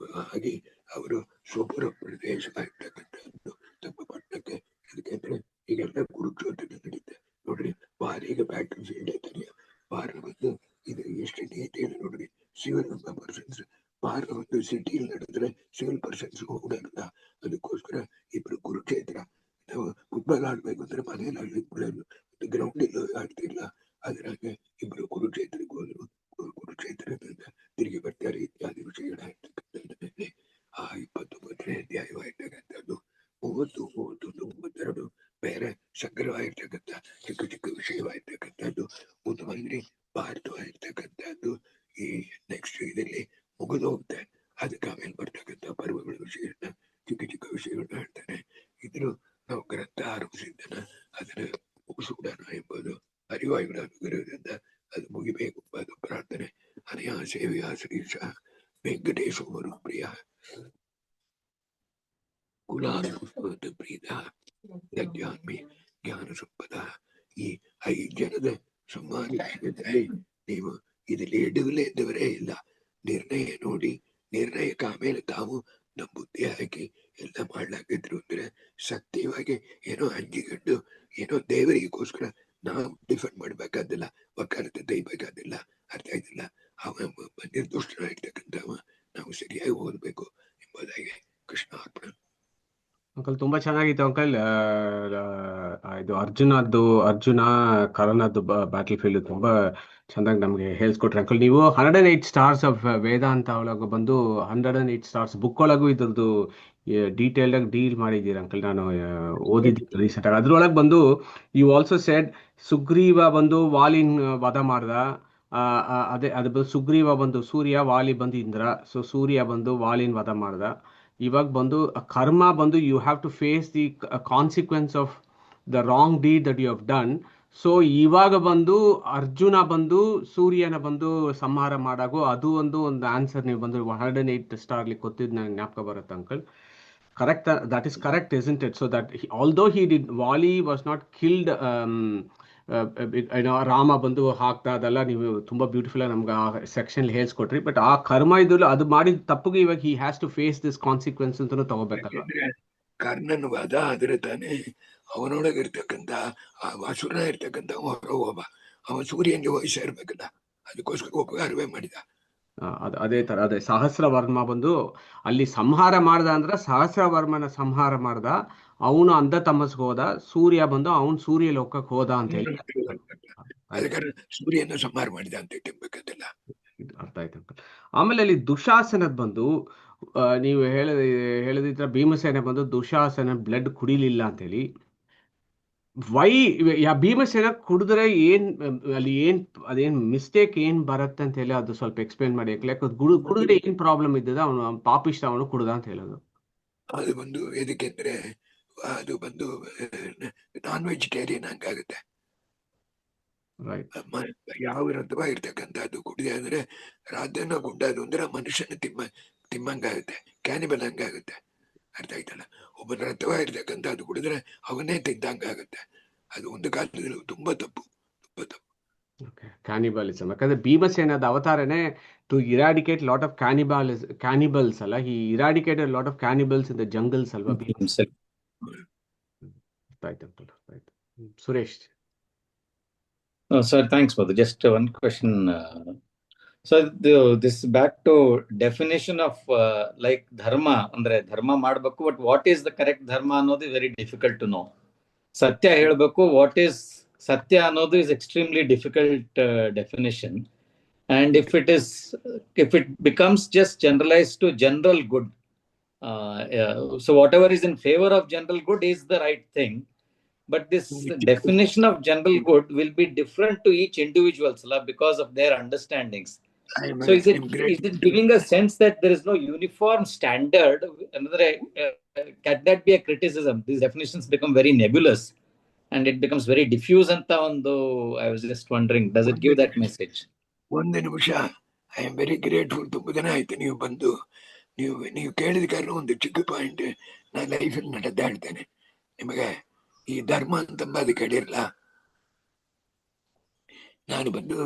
ಹಾಗೆ ಅವರು ಸ್ವಪುರ ಪ್ರದೇಶವಾಗಿರ್ತಕ್ಕಂಥದ್ದು ತಮ್ಮ ಪಟ್ಟಣಕ್ಕೆ. ಯಾಕೆಂದ್ರೆ ಈಗೆಲ್ಲ ಕುರುಕ್ಷೇತ್ರ ನಡೀತೆ ನೋಡ್ರಿ. ಬಾರಿಗೆ ಬ್ಯಾಟಲ್ ಫೀಲ್ಡ್ ಐತಾನೆ. ಬಾರ ಬಂದು ಇದು ಎಷ್ಟು ನೀತಿಯಲ್ಲಿ ನೋಡ್ರಿ. ಸಿವಿಲ್ ಪರ್ಸನ್ಸ್ ಬಾರ ಒಂದು ಸಿಟಿಯಲ್ಲಿ ನಡೆದ್ರೆ ಸಿವಿಲ್ ಪರ್ಸನ್ಸ್ ಹೋಗಲ್ಲ. ಅದಕ್ಕೋಸ್ಕರ ಇಬ್ರು ಕುರುಕ್ಷೇತ್ರ. ನಾವು ಫುಟ್ಬಾಲ್ ಆಡ್ಬೇಕು ಅಂದ್ರೆ ಮನೇಲಿ ಆಡ್ಲಿಕ್ಕೆ ಬಿಡೋದು, ಗ್ರೌಂಡ್ ಇಲ್ಲ ಆಡ್ತಿಲ್ಲ. ಅದ್ರಾಗ ಇಬ್ರು ಕುರುಕ್ಷೇತ್ರಕ್ಕೆ ಹೋದ್ರು. ಕುರುಕ್ಷೇತ್ರದಿಂದ ತಿರುಗಿ ಬರ್ತಾರೆ ಇತ್ಯಾದಿ ವಿಷಯಗಳಾಗಿರ್ತಕ್ಕಂಥದ್ರ ಮೇಲೆ ಆ 29ನೇ ಅಧ್ಯಾಯವಾಗಿರ್ತಕ್ಕಂಥದ್ದು 30, 31, 32 ಬೇರೆ ಸಂಗ್ರಹವಾಗಿರ್ತಕ್ಕಂಥ ಚಿಕ್ಕ ಚಿಕ್ಕ ವಿಷಯವಾಗಿರ್ತಕ್ಕಂಥದ್ದು ಉತ್ತಮಂದ್ರಿ ಭಾರತವಾಗಿರ್ತಕ್ಕಂಥದ್ದು ಈ ನೆಕ್ಸ್ಟ್ ಇದರಲ್ಲಿ ಮುಗಿದು ಹೋಗುತ್ತೆ. ಅದಕ್ಕೆ ಆಮೇಲೆ ಬರ್ತಕ್ಕಂಥ ಪರ್ವಗಳ ವಿಷಯನ ಚಿಕ್ಕ ಚಿಕ್ಕ ವಿಷಯಗಳನ್ನ ಹೇಳ್ತಾನೆ. ಇದ್ರು ನಾವು ಗ್ರಂಥ ಆರಂಭಿಸಿದ್ದನ ಅದನ್ನ ಮುಗಿಸೋಣ ಎಂಬುದು ಅರಿವಾಯುಗಳ ಅನುಗ್ರಹದಿಂದ ಅದು ಮುಗಿಬೇಕು ಅದು ಪ್ರಾರ್ಥನೆ. ಅನಯ ಸೇವೆಯ ಶ್ರೀಶ ವೆಂಕಟೇಶ ಪ್ರಿಯ ಕುಲಾನುಷ್ಠ ಪ್ರೀತ ಯಜ್ಞಾನ್ಮಿ ಜ್ಞಾನ ಸಂಪದ. ಈ 5 ಜನದ ಸಂಹಾರ ನೀವು ಇದರಲ್ಲಿ ಎಡಗಲೇ ಇದ್ದವರೇ ಇಲ್ಲ. ನಿರ್ಣಯ ನೋಡಿ ನಿರ್ಣಯಕ್ಕೆ ಆಮೇಲೆ ತಾವು ನಮ್ಮ ಬುದ್ಧಿ ಹಾಕಿ ಎಲ್ಲ ಮಾಡ್ಲಾಕಿದ್ರು ಅಂದ್ರೆ ಸತ್ಯವಾಗಿ ಏನೋ ಅಂಜಿಗಂಡು ಏನೋ ದೇವರಿಗೋಸ್ಕರ ನಾವು ಡಿಫೆಂಡ್ ಮಾಡ್ಬೇಕಾದಿಲ್ಲ, ವಕಾಲತೆ ತೆಗಿಬೇಕಾದಿಲ್ಲ. ಅರ್ಥ ಆಯ್ತಿಲ್ಲ. ಅವ ನಿರ್ದೋಷನಾಗಿರ್ತಕ್ಕಂಥವ ನಾವು ಸರಿಯಾಗಿ ಓದಬೇಕು ಎಂಬುದಾಗಿ ಕೃಷ್ಣ ಅರ್ಪಣ. ಅಂಕಲ್ ತುಂಬಾ ಚೆನ್ನಾಗಿತ್ತು ಅಂಕಲ್. ಇದು ಅರ್ಜುನ ಕರ್ಣದ್ದು ಬ್ಯಾಟಲ್ ಫೀಲ್ಡ್ ತುಂಬಾ ಚೆನ್ನಾಗಿ ನಮಗೆ ಹೇಳ್ಸ್ಕೊಟ್ರಿ ಅಂಕಲ್. ನೀವು 108 ಸ್ಟಾರ್ಸ್ ಆಫ್ ವೇದಾಂತ ಒಳಗೆ ಬಂದು 108 ಸ್ಟಾರ್ಸ್ ಬುಕ್ ಒಳಗೂ ಇದ್ರದ್ದು ಡೀಟೇಲ್ ಆಗಿ ಡೀಲ್ ಮಾಡಿದ್ದೀರಿ ಅಂಕಲ್. ನಾನು ಓದಿದ್ದೀನಿ ರೀಸೆಂಟ್ ಆಗಿ. ಅದ್ರೊಳಗೆ ಬಂದು ಯು ಆಲ್ಸೋ ಸೆಡ್ ಸುಗ್ರೀವ ಬಂದು ವಾಲಿನ್ ವಧ ಮಾಡ್ದ. ಅದು ಸುಗ್ರೀವ ಬಂದು ಸೂರ್ಯ, ವಾಲಿ ಬಂದು ಇಂದ್ರ. ಸೊ ಸೂರ್ಯ ಬಂದು ವಾಲಿನ್ ವಧ ಮಾಡ್ದ. ಇವಾಗ ಬಂದು ಕರ್ಮ ಬಂದು you have to face the consequence of the wrong deed that you have done. So ಇವಾಗ ಬಂದು ಅರ್ಜುನ ಬಂದು ಸೂರ್ಯನ ಬಂದು ಸಂಹಾರ ಮಾಡಾಗು ಅದು ಒಂದು ಆನ್ಸರ್ ನೀವು ಬಂದು 108 ಸ್ಟಾರ್ಲಿ ಕೊತ್ತಿದ್ದು ನನಗೆ ಜ್ಞಾಪಕ ಬರುತ್ತೆ uncle. Correct, that is correct isn't it? So that although he did Vali was not killed, ಏನೋ ರಾಮ ಬಂದು ಹಾಕ್ತಾ ಅದೆಲ್ಲ ನೀವು ತುಂಬಾ ಬ್ಯೂಟಿಫುಲ್ ಆಗಿ ನಮ್ಗೆ ಆ ಸೆಕ್ಷನ್ ಹೇಳ್ಸ್ಕೊಟ್ರಿ. ಬಟ್ ಆ ಕರ್ಮ ಇದ್ರಲ್ಲೂ ಅದು ಮಾಡಿದ ತಪ್ಪಿಗೆ ಇವಾಗ he has to face this consequence ಅಂತ ತಗೋಬೇಕಲ್ಲ. ಕರ್ಣನ್ ವಧ ಆದ್ರೆ ತಾನೇ ಅವನೊಳಗಿರ್ತಕ್ಕಂಥ ಆ ವಾಸುರ ಇರ್ತಕ್ಕಂಥ ಹೊರಗೋಬ ಅವ ಸೂರ್ಯನಿಗೆ ವಯಸ್ಸ ಇರ್ಬೇಕಲ್ಲ, ಅದಕ್ಕೋಸ್ಕರ ಉಪಕಾರವೇ ಮಾಡಿದ. ಅದೇ ತರ ಅದೇ ಸಹಸ್ರವರ್ಮ ಬಂದು ಅಲ್ಲಿ ಸಂಹಾರ ಮಾಡ್ದ ಅಂದ್ರೆ ಸಹಸ್ರವರ್ಮನ ಸಂಹಾರ ಮಾಡ್ದ. ಅವನು ಅಂಧ ತಮಸ್ಗೆ ಹೋದ, ಸೂರ್ಯ ಬಂದು ಅವನು ಸೂರ್ಯ ಲೋಕಕ್ಕೆ ಹೋದ ಅಂತ ಹೇಳಿ ಸೂರ್ಯನ ಸಂಹಾರ ಮಾಡಿದ ಅಂತ ತಿಳ್ಬೇಕಂತಿಲ್ಲ. ಅರ್ಥ ಆಯ್ತು ಅಂಕಲ್. ಆಮೇಲೆ ಅಲ್ಲಿ ದುಶಾಸನದ್ ಬಂದು ನೀವು ಹೇಳಿದ್ರ ಭೀಮಸೇನ ಬಂದು ದುಶಾಸನ ಬ್ಲಡ್ ಕುಡಿಲಿಲ್ಲ ಅಂತ ಹೇಳಿ. ವೈ ಭೀಮಸೇನ ಕುಡಿದ್ರೆ ಅಲ್ಲಿ ಅದೇನ್ ಮಿಸ್ಟೇಕ್ ಏನ್ ಬರುತ್ತೆ ಅಂತ ಹೇಳಿ ಅದು ಸ್ವಲ್ಪ ಎಕ್ಸ್ಪ್ಲೇನ್ ಮಾಡಿ. ಕುಡಿದ್ರೆ ಏನ್ ಪ್ರಾಬ್ಲಮ್ ಇದ್ದದ ಅವನು ಪಾಪಿಷ್ಟ ಅವನು ಕುಡ್ದ ಅಂತ ಹೇಳೋದು. ಅದು ಬಂದು ಎದಕ್ಕೆಂದ್ರೆ ಅದು ಬಂದು ನಾನ್ ವೆಜಿಟೇರಿಯನ್ ಹಂಗಾಗುತ್ತೆ. ಯಾವ ರಥವ ಇರ್ತಕ್ಕಂಥದ್ದು ಕುಡಿದೆ ಅಂದ್ರೆ ರಾಧನ ಗುಂಡದು ಅಂದ್ರೆ ಮನುಷ್ಯನ ತಿಮ್ಮಂಗಾಗುತ್ತೆ, ಕ್ಯಾನಿಬಲ್ ಹಂಗಾಗುತ್ತೆ. ಅರ್ಥ ಆಯ್ತಲ್ಲ. ಒಬ್ಬನ ರಥವ ಇರ್ತಕ್ಕಂಥದ್ದು ಕುಡಿದ್ರೆ ಅವನ್ನೇ ತಿಂದಂಗಾಗುತ್ತೆ. ಅದು ಒಂದು ಕಾಲದಲ್ಲಿ ತುಂಬಾ ತಪ್ಪು. ಕ್ಯಾನಿಬಲಿಸಮ್. ಯಾಕಂದ್ರೆ ಭೀಮಸೇನದ ಅವತಾರನೇ to eradicate lot of cannibals ಅಲ್ಲ. He eradicated lot of cannibals in the jungles ಅಲ್ವಾ. Suresh. Sir, thanks for that. Just one question. So this back to definition of like dharma. Andre dharma ಮಾಡಬೇಕು, but what is the correct dharma ಅನ್ನೋದು very difficult to know. ಸತ್ಯ ಹೇಳಬೇಕು, what is satya ಅನ್ನೋದು is extremely difficult definition. And if it becomes just generalized to general good, so whatever is in favor of general good is the right thing. But this definition of general good will be different to each individual because of their understandings. So is it giving a sense that there is no uniform standard? Can that be a criticism? These definitions become very nebulous and it becomes very diffuse. I was just wondering, does it give that message? ಒಂದು ನಿಮಿಷ. I am very grateful. ತುಂಬ ದಿನ ಆಯ್ತು ನೀವು ಬಂದು ನೀವು ಕೇಳಿದ ಕಾರಣ ಒಂದು ಚಿಕ್ಕ ಪಾಯಿಂಟ್ ನಾನು ಲೈಫಲ್ಲಿ ನಡೆದಾಡ್ತೇನೆ. ನಿಮಗೆ ಈ ಧರ್ಮ ಅಂತಂಬ ಅದು ಕೇಳಿರಲ್ಲ. ನಾನು ಬಂದು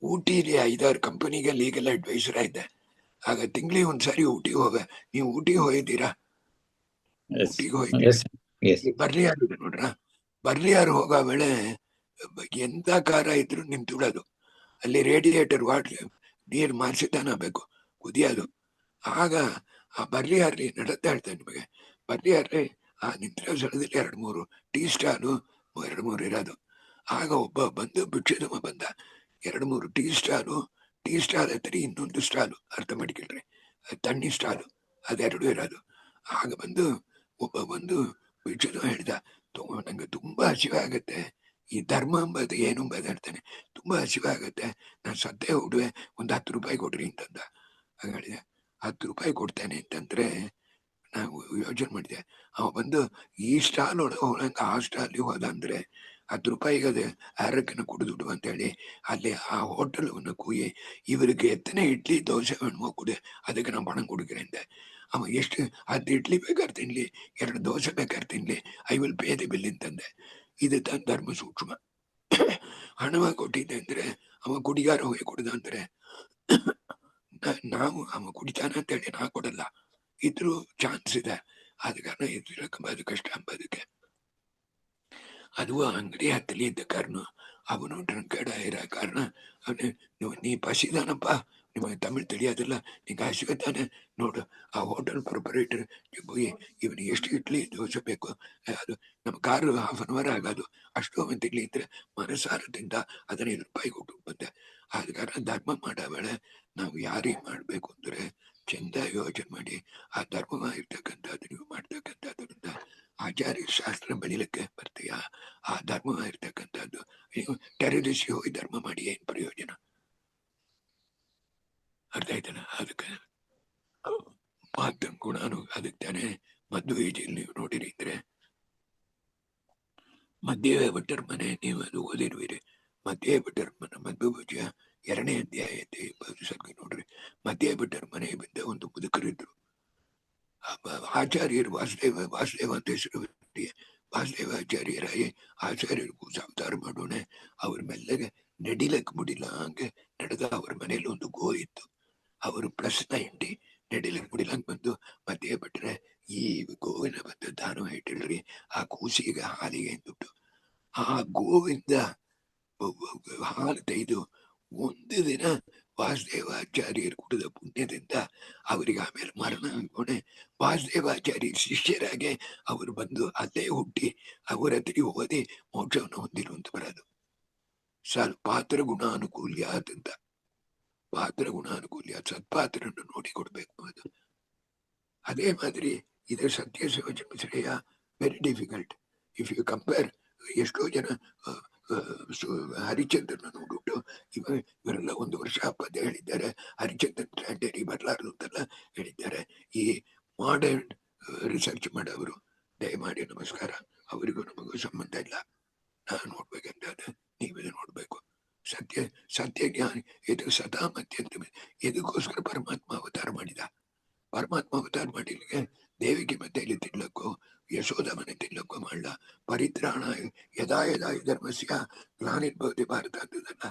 ಊಟಿಲಿ 5-6 ಕಂಪನಿಗೆ ಲೀಗಲ್ ಅಡ್ವೈಸರ್ ಆಗಿದ್ದೆ. ಆಗ ತಿಂಗಳಿಗೆ ಒಂದ್ಸಾರಿ ಊಟಿಗೆ ನೀವು ಊಟಿಗೆ ಹೋಗಿದ್ದೀರಾ? ಊಟಿಗೆ ಹೋಗಿದ್ದೀರಾ? ಬರ್ಲಿಯಾರು ನೋಡ್ರ, ಬರ್ಲಿಯಾರು ಹೋಗೋ ವೇಳೆ ಎಂತ ಕಾರ ಇದ್ರು ನಿಂತುಳೋದು. ಅಲ್ಲಿ ರೇಡಿಯೇಟರ್ ನೀರು ಮಾರಿಸಿತಾನಬೇಕು ಕುದಿಯೋದು. ಆಗ ಆ ಬರ್ಲಿಯಾರ್ಲಿ ನಡತ್ತಾ ಹೇಳ್ತೇನೆ ನಿಮಗೆ. ಬರ್ಲಿಯಾರ್ಲಿ ಆ ನಿಂತಿರೋ ಸ್ಥಳದಲ್ಲಿ 2-3 ಟೀ ಸ್ಟಾಲು 2-3 ಇರೋದು. ಆಗ ಒಬ್ಬ ಬಂದು ಭಿಕ್ಷುದಮ್ಮ ಬಂದ. 2-3 ಟೀ ಸ್ಟಾಲು ಟೀ ಸ್ಟಾಲ್ ಹತ್ತಿರ ಇನ್ನೊಂದು ಸ್ಟಾಲು, ಅರ್ಥ ಮಾಡಿಕೊಳ್ರಿ, ತಣ್ಣಿ ಸ್ಟಾಲು, ಅದೆರಡು ಇರೋದು. ಆಗ ಬಂದು ಒಬ್ಬ ಬಂದು ವಿಷ್ಣು ಹೇಳ್ದ, ನಂಗೆ ತುಂಬಾ ಹಸಿವೆ ಆಗತ್ತೆ, ಈ ಧರ್ಮ ಅಂಬದು ಏನು ಬೆದಾಡ್ತಾನೆ, ತುಂಬಾ ಹಸಿವೆ ಆಗತ್ತೆ, ನಾನು ಸದ್ಯ ಹುಡುವೆ, ಒಂದು 10 ರೂಪಾಯಿ ಕೊಡ್ರಿ ಅಂತಂದ. ಆಗ ಹೇಳಿದೆ 10 ರೂಪಾಯಿ ಕೊಡ್ತೇನೆ ಅಂತಂದ್ರೆ ನಾವು ಯೋಚನೆ ಮಾಡಿದೆ. ಅವ ಬಂದು ಈ ಸ್ಟಾಲ್ ಒಳಗೆ ಆ ಸ್ಟಾಲ್ ಹೋದ ಅಂದ್ರೆ 10 ರೂಪಾಯಿಗೆ ಅದು ಆರೋಗ್ಯನ ಕುಡಿದುಡು ಅಂತೇಳಿ ಅಲ್ಲಿ ಆ ಹೋಟೆಲ್ವನ್ನು ಕೂಯಿ ಇವರಿಗೆ ಎತ್ತನೆ ಇಡ್ಲಿ ದೋಸೆ ಹಣ್ಣು ಕುಡಿ, ಅದಕ್ಕೆ ನಾವು ಪಣ ಕುಡಿக்கிறೇನ್. ಅವ ಎಷ್ಟು 10 ಇಡ್ಲಿ ಬೇಕಾದ್ರೆ ತಿನ್ಲಿ, 2 ದೋಸೆ ಬೇಕಾದ್ರೆ ತಿನ್ಲಿ, I will pay the bill ಅಂತಂದೆ. ಇದು ತನ್ನ ಧರ್ಮ ಸೂಕ್ಷ್ಮ. ಹಣವ ಕೊಟ್ಟಿದ್ದೆ ಅಂದ್ರೆ ಅವ ಕುಡಿಗಾರ ಹೋಗಿ ಕುಡ್ದ ಅಂದ್ರೆ ನಾವು ಅವ ಕುಡಿತಾನ ಅಂತೇಳಿ ನಾ ಕೊಡಲ್ಲ, ಇದ್ರೂ ಚಾನ್ಸ್ ಇದೆ, ಆದ ಕಾರಣ ಇದ್ರಕ್ಕಂಬದು ಕಷ್ಟ ಅಂಬದಕ್ಕೆ. ಅದು ಅಂಗಡಿ ಹತ್ತಲಿ ಇದ್ದ ಕಾರಣ ಅವನು ಡ್ರಂಕರ್ಡ್ ಇರೋ ಕಾರಣ ಅವನು, ನೀ ಪಸಿದಾನಪ್ಪ, ನಿಮಗೆ ತಮಿಳ್ ತಿಳಿಯೋದಿಲ್ಲ, ನಿಂಗೆ ಹಸಿವೆ ತಾನೆ ನೋಡು, ಆ ಹೋಟೆಲ್ ಪ್ರೊಪರೇಟರ್ ಹೋಗಿ ಇವನಿಗೆ ಎಷ್ಟು ಇಡ್ಲಿ ದೋಸೆ ಬೇಕು, ಅದು ನಮ್ಮ ಕಾರು 1/2 hour ಆಗೋದು, ಅಷ್ಟು ಅವನ್ ತಿರ್ಲಿ ಇದ್ರೆ ಮನಸಾರದಿಂದ 15 ರೂಪಾಯಿ ಕೊಟ್ಟು ಬಂದೆ. ಆದ ಕಾರಣ ಧರ್ಮ ಮಾಡೋ ವೇಳೆ ನಾವು ಯಾರಿಗೆ ಮಾಡಬೇಕು ಅಂದ್ರೆ ಚಂದ ಯೋಚನೆ ಮಾಡಿ, ಆ ಧರ್ಮವಾಗಿರ್ತಕ್ಕಂಥದ್ದು ನೀವು ಮಾಡ್ತಕ್ಕಂಥದ್ರಿಂದ ಆಚಾರ್ಯ ಶಾಸ್ತ್ರ ಬೆಳಿಲಿಕ್ಕೆ ಬರ್ತೀಯ. ಆ ಧರ್ಮವಾಗಿರ್ತಕ್ಕಂಥದ್ದು ನೀವು ಟೆರರಿಸ್ಟ್ ಹೋಗಿ ಧರ್ಮ ಮಾಡಿ ಏನ್ ಪ್ರಯೋಜನ, ಅರ್ಥ ಆಯ್ತಲ್ಲ? ಅದಕ್ಕೆ ಮಾತನ್ ಗುಣಾನು ಅದಕ್ಕೆ ತಾನೆ ಮದ್ದು ಈಜಿಲ್ ನೀವು ನೋಡಿರಿ ಇದ್ರೆ ಮಧ್ಯ ಭಟ್ಟರ ಮನೆ, ನೀವು ಅದು ಓದಿರುವಿರಿ, ಮಧ್ಯ ಭಟ್ಟರ ಮನೆ ಮದ್ದು ಭುಜ 2ನೇ ಅಧ್ಯಾಯ ಸರ್ಗ ನೋಡ್ರಿ. ಮಧ್ಯ ಭಟ್ಟರ ಮನೆ ಬಿದ್ದ ಒಂದು ಮುದುಕರಿದ್ರು, ಆಚಾರ್ಯರು ವಾಸುದೇವ ಅಂತ ಹೆಸರು, ವಾಸುದೇವಾಚಾರ್ಯರಾಗಿ ಆಚಾರ್ಯರಿಗೂ ಅವತಾರ ಮಾಡೋಣ. ಅವ್ರ ಮೆಲ್ಲಗೆ ನಡಿಲಕ್ ಮುಡಿಲ್ಲ ಹಂಗೆ ನಡೆದ. ಅವ್ರ ಮನೇಲಿ ಒಂದು ಗೋ ಇತ್ತು, ಅವರು +90 ನಡಿಲಕ್ ಮುಡಿಲಂಗ್ ಬಂದು ಮಧ್ಯೆ ಬಿಟ್ರೆ ಈ ಗೋವಿನ ಬಂದು ದಾನ ಇಟ್ಟಿಲ್ರಿ, ಆ ಕೂಸಿಗ ಹಾಲಿಗೆ ದುಡ್ಡು. ಆ ಗೋವಿಂದ ಹಾಲು ತೆಗೆದು ಒಂದು ದಿನ ವಾಸುದೇವಾಚಾರ್ಯರು ಕುಡಿದ ಪುಣ್ಯದಿಂದ ಅವರಿಗೆ ಆಮೇಲೆ ಮರಣ ಆಗೋಣೆ ವಾಸುದೇವಾಚಾರ್ಯ ಶಿಷ್ಯರಾಗೆ ಅವರು ಬಂದು ಅಲ್ಲೇ ಹುಟ್ಟಿ ಅವರ ಹತ್ರ ಓದಿ ಮೋಕ್ಷವನ್ನು ಹೊಂದಿರುವಂತ ಬರೋದು. ಪಾತ್ರ ಗುಣಾನುಕೂಲ್ಯ ಅಂತ, ಪಾತ್ರ ಗುಣಾನುಕೂಲ್ಯ, ಸತ್ಪಾತ್ರನ್ನು ನೋಡಿ ಕೊಡ್ಬೇಕು. ಅದು ಅದೇ ಮಾದರಿ ಇದರ ಸತ್ಯ ಶ್ರೇಯ very difficult. If you compare, ಎಷ್ಟೋ ಜನ ಹರಿಚಂದ್ರನ ನೋಡ್ಬಿಟ್ಟು ಇವರೆಲ್ಲ 1 ವರ್ಷ ಪದ್ಯ ಹೇಳಿದ್ದಾರೆ, ಹರಿಚಂದ್ರನ್ ಟ್ರಾಜಡಿ ಬರಲಾರದು ಅಂತೆಲ್ಲ ಹೇಳಿದ್ದಾರೆ. ಈ ಮಾಡರ್ನ್ ರಿಸರ್ಚ್ ಮಾಡೋರು ದಯಮಾಡಿ ನಮಸ್ಕಾರ, ಅವರಿಗೂ ನಮಗೂ ಸಂಬಂಧ ಇಲ್ಲ. ನಾನು ನೋಡ್ಬೇಕಂತ ನೀವೇ ನೋಡ್ಬೇಕು. ಸತ್ಯ ಜ್ಞಾನಿ ಇದು ಸದಾ ಮತ್ಯಂತ. ಇದಕ್ಕೋಸ್ಕರ ಪರಮಾತ್ಮ ಅವತಾರ ಮಾಡಿದ. ಪರಮಾತ್ಮ ಅವತಾರ ಮಾಡಿಲಿಕ್ಕೆ ದೇವಿಗೆ ಮತ್ತೆ ಇಲ್ಲಿ ತಿನ್ಲಕ್ಕೋ ಯಶೋಧ ಮನೆ ತಿನ್ಲಕ್ಕೋ ಮಾಡಲ. ಪರಿತ್ರಾಣ ಯದಾ ಯದಾ ಧರ್ಮಸ್ಯ ಗ್ಲಾನಿರ್ಭವತಿ ಭಾರತ ಅಂತದಲ್ಲ,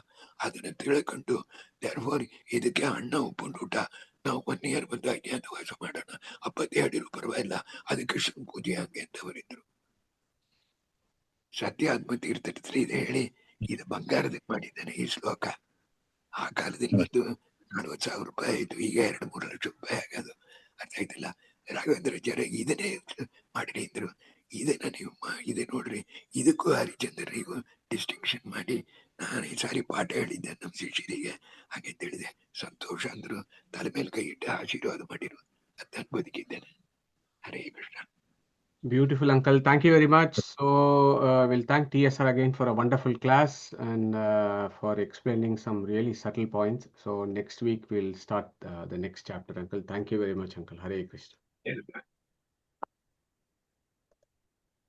ಅದನ್ನ ತಿಳ್ಕೊಂಡು ದೇರ್ಫೋರ್ ಇದಕ್ಕೆ ಅಣ್ಣ ಉಪ್ಪುಂಟೂಟ ನಾವು 1 year ಬಂದು ಅಜ್ಞಾತವಾಸ ಮಾಡೋಣ, ಅಪ್ಪತ್ತೆ ಹೇಳಿರು ಪರವಾಗಿಲ್ಲ, ಅದು ಕೃಷ್ಣನ್ ಪೂಜೆ ಹಂಗೆ ಅಂತವರಿದ್ರು. ಸತ್ಯ ಆತ್ಮತೀರ್ಥದಲ್ಲಿ ಇದೆ ಹೇಳಿ, ಇದು ಬಂಗಾರದಲ್ಲಿ ಮಾಡಿದ್ದಾನೆ ಈ ಶ್ಲೋಕ. ಆ ಕಾಲದಲ್ಲಿ ಬಂದು 40,000 ರೂಪಾಯಿ ಆಯ್ತು, ಈಗ 2-3 ಲಕ್ಷ ರೂಪಾಯಿ ಆಗೋದು. ಅರ್ಥ ಆಯ್ತಲ್ಲ? ರಾಘವೇಂದ್ರಾಚಾರ್ಯ ಇದನ್ನೇ ಮಾಡಿರಿ ಇದ್ರು. ಇದನ್ನ ನೀವು ಇದೆ ನೋಡ್ರಿ, ಇದಕ್ಕೂ ಹರಿಚಂದ್ರರಿಗೂ ಡಿಸ್ಟಿಂಕ್ಷನ್ ಮಾಡಿ ನಾನು ಈ ಸಾರಿ ಪಾಠ ಹೇಳಿದ್ದೆ ನಮ್ಮ ಶಿಷ್ಯರಿಗೆ, ಹಾಗೆ ತಿಳಿದೆ. ಸಂತೋಷ ಅಂದ್ರು, ತಲೆ ಮೇಲೆ ಕೈ ಇಟ್ಟು ಆಶೀರ್ವಾದ ಮಾಡಿರು, ಅದನ್ನು ಬದುಕಿದ್ದೇನೆ. Hare Krishna. Beautiful, uncle. Thank you very much. So, we'll thank TSR again for a wonderful class and for explaining some really subtle points. So, next week we'll start the next chapter, uncle. Thank you very much, uncle. Hare Krishna. Yes,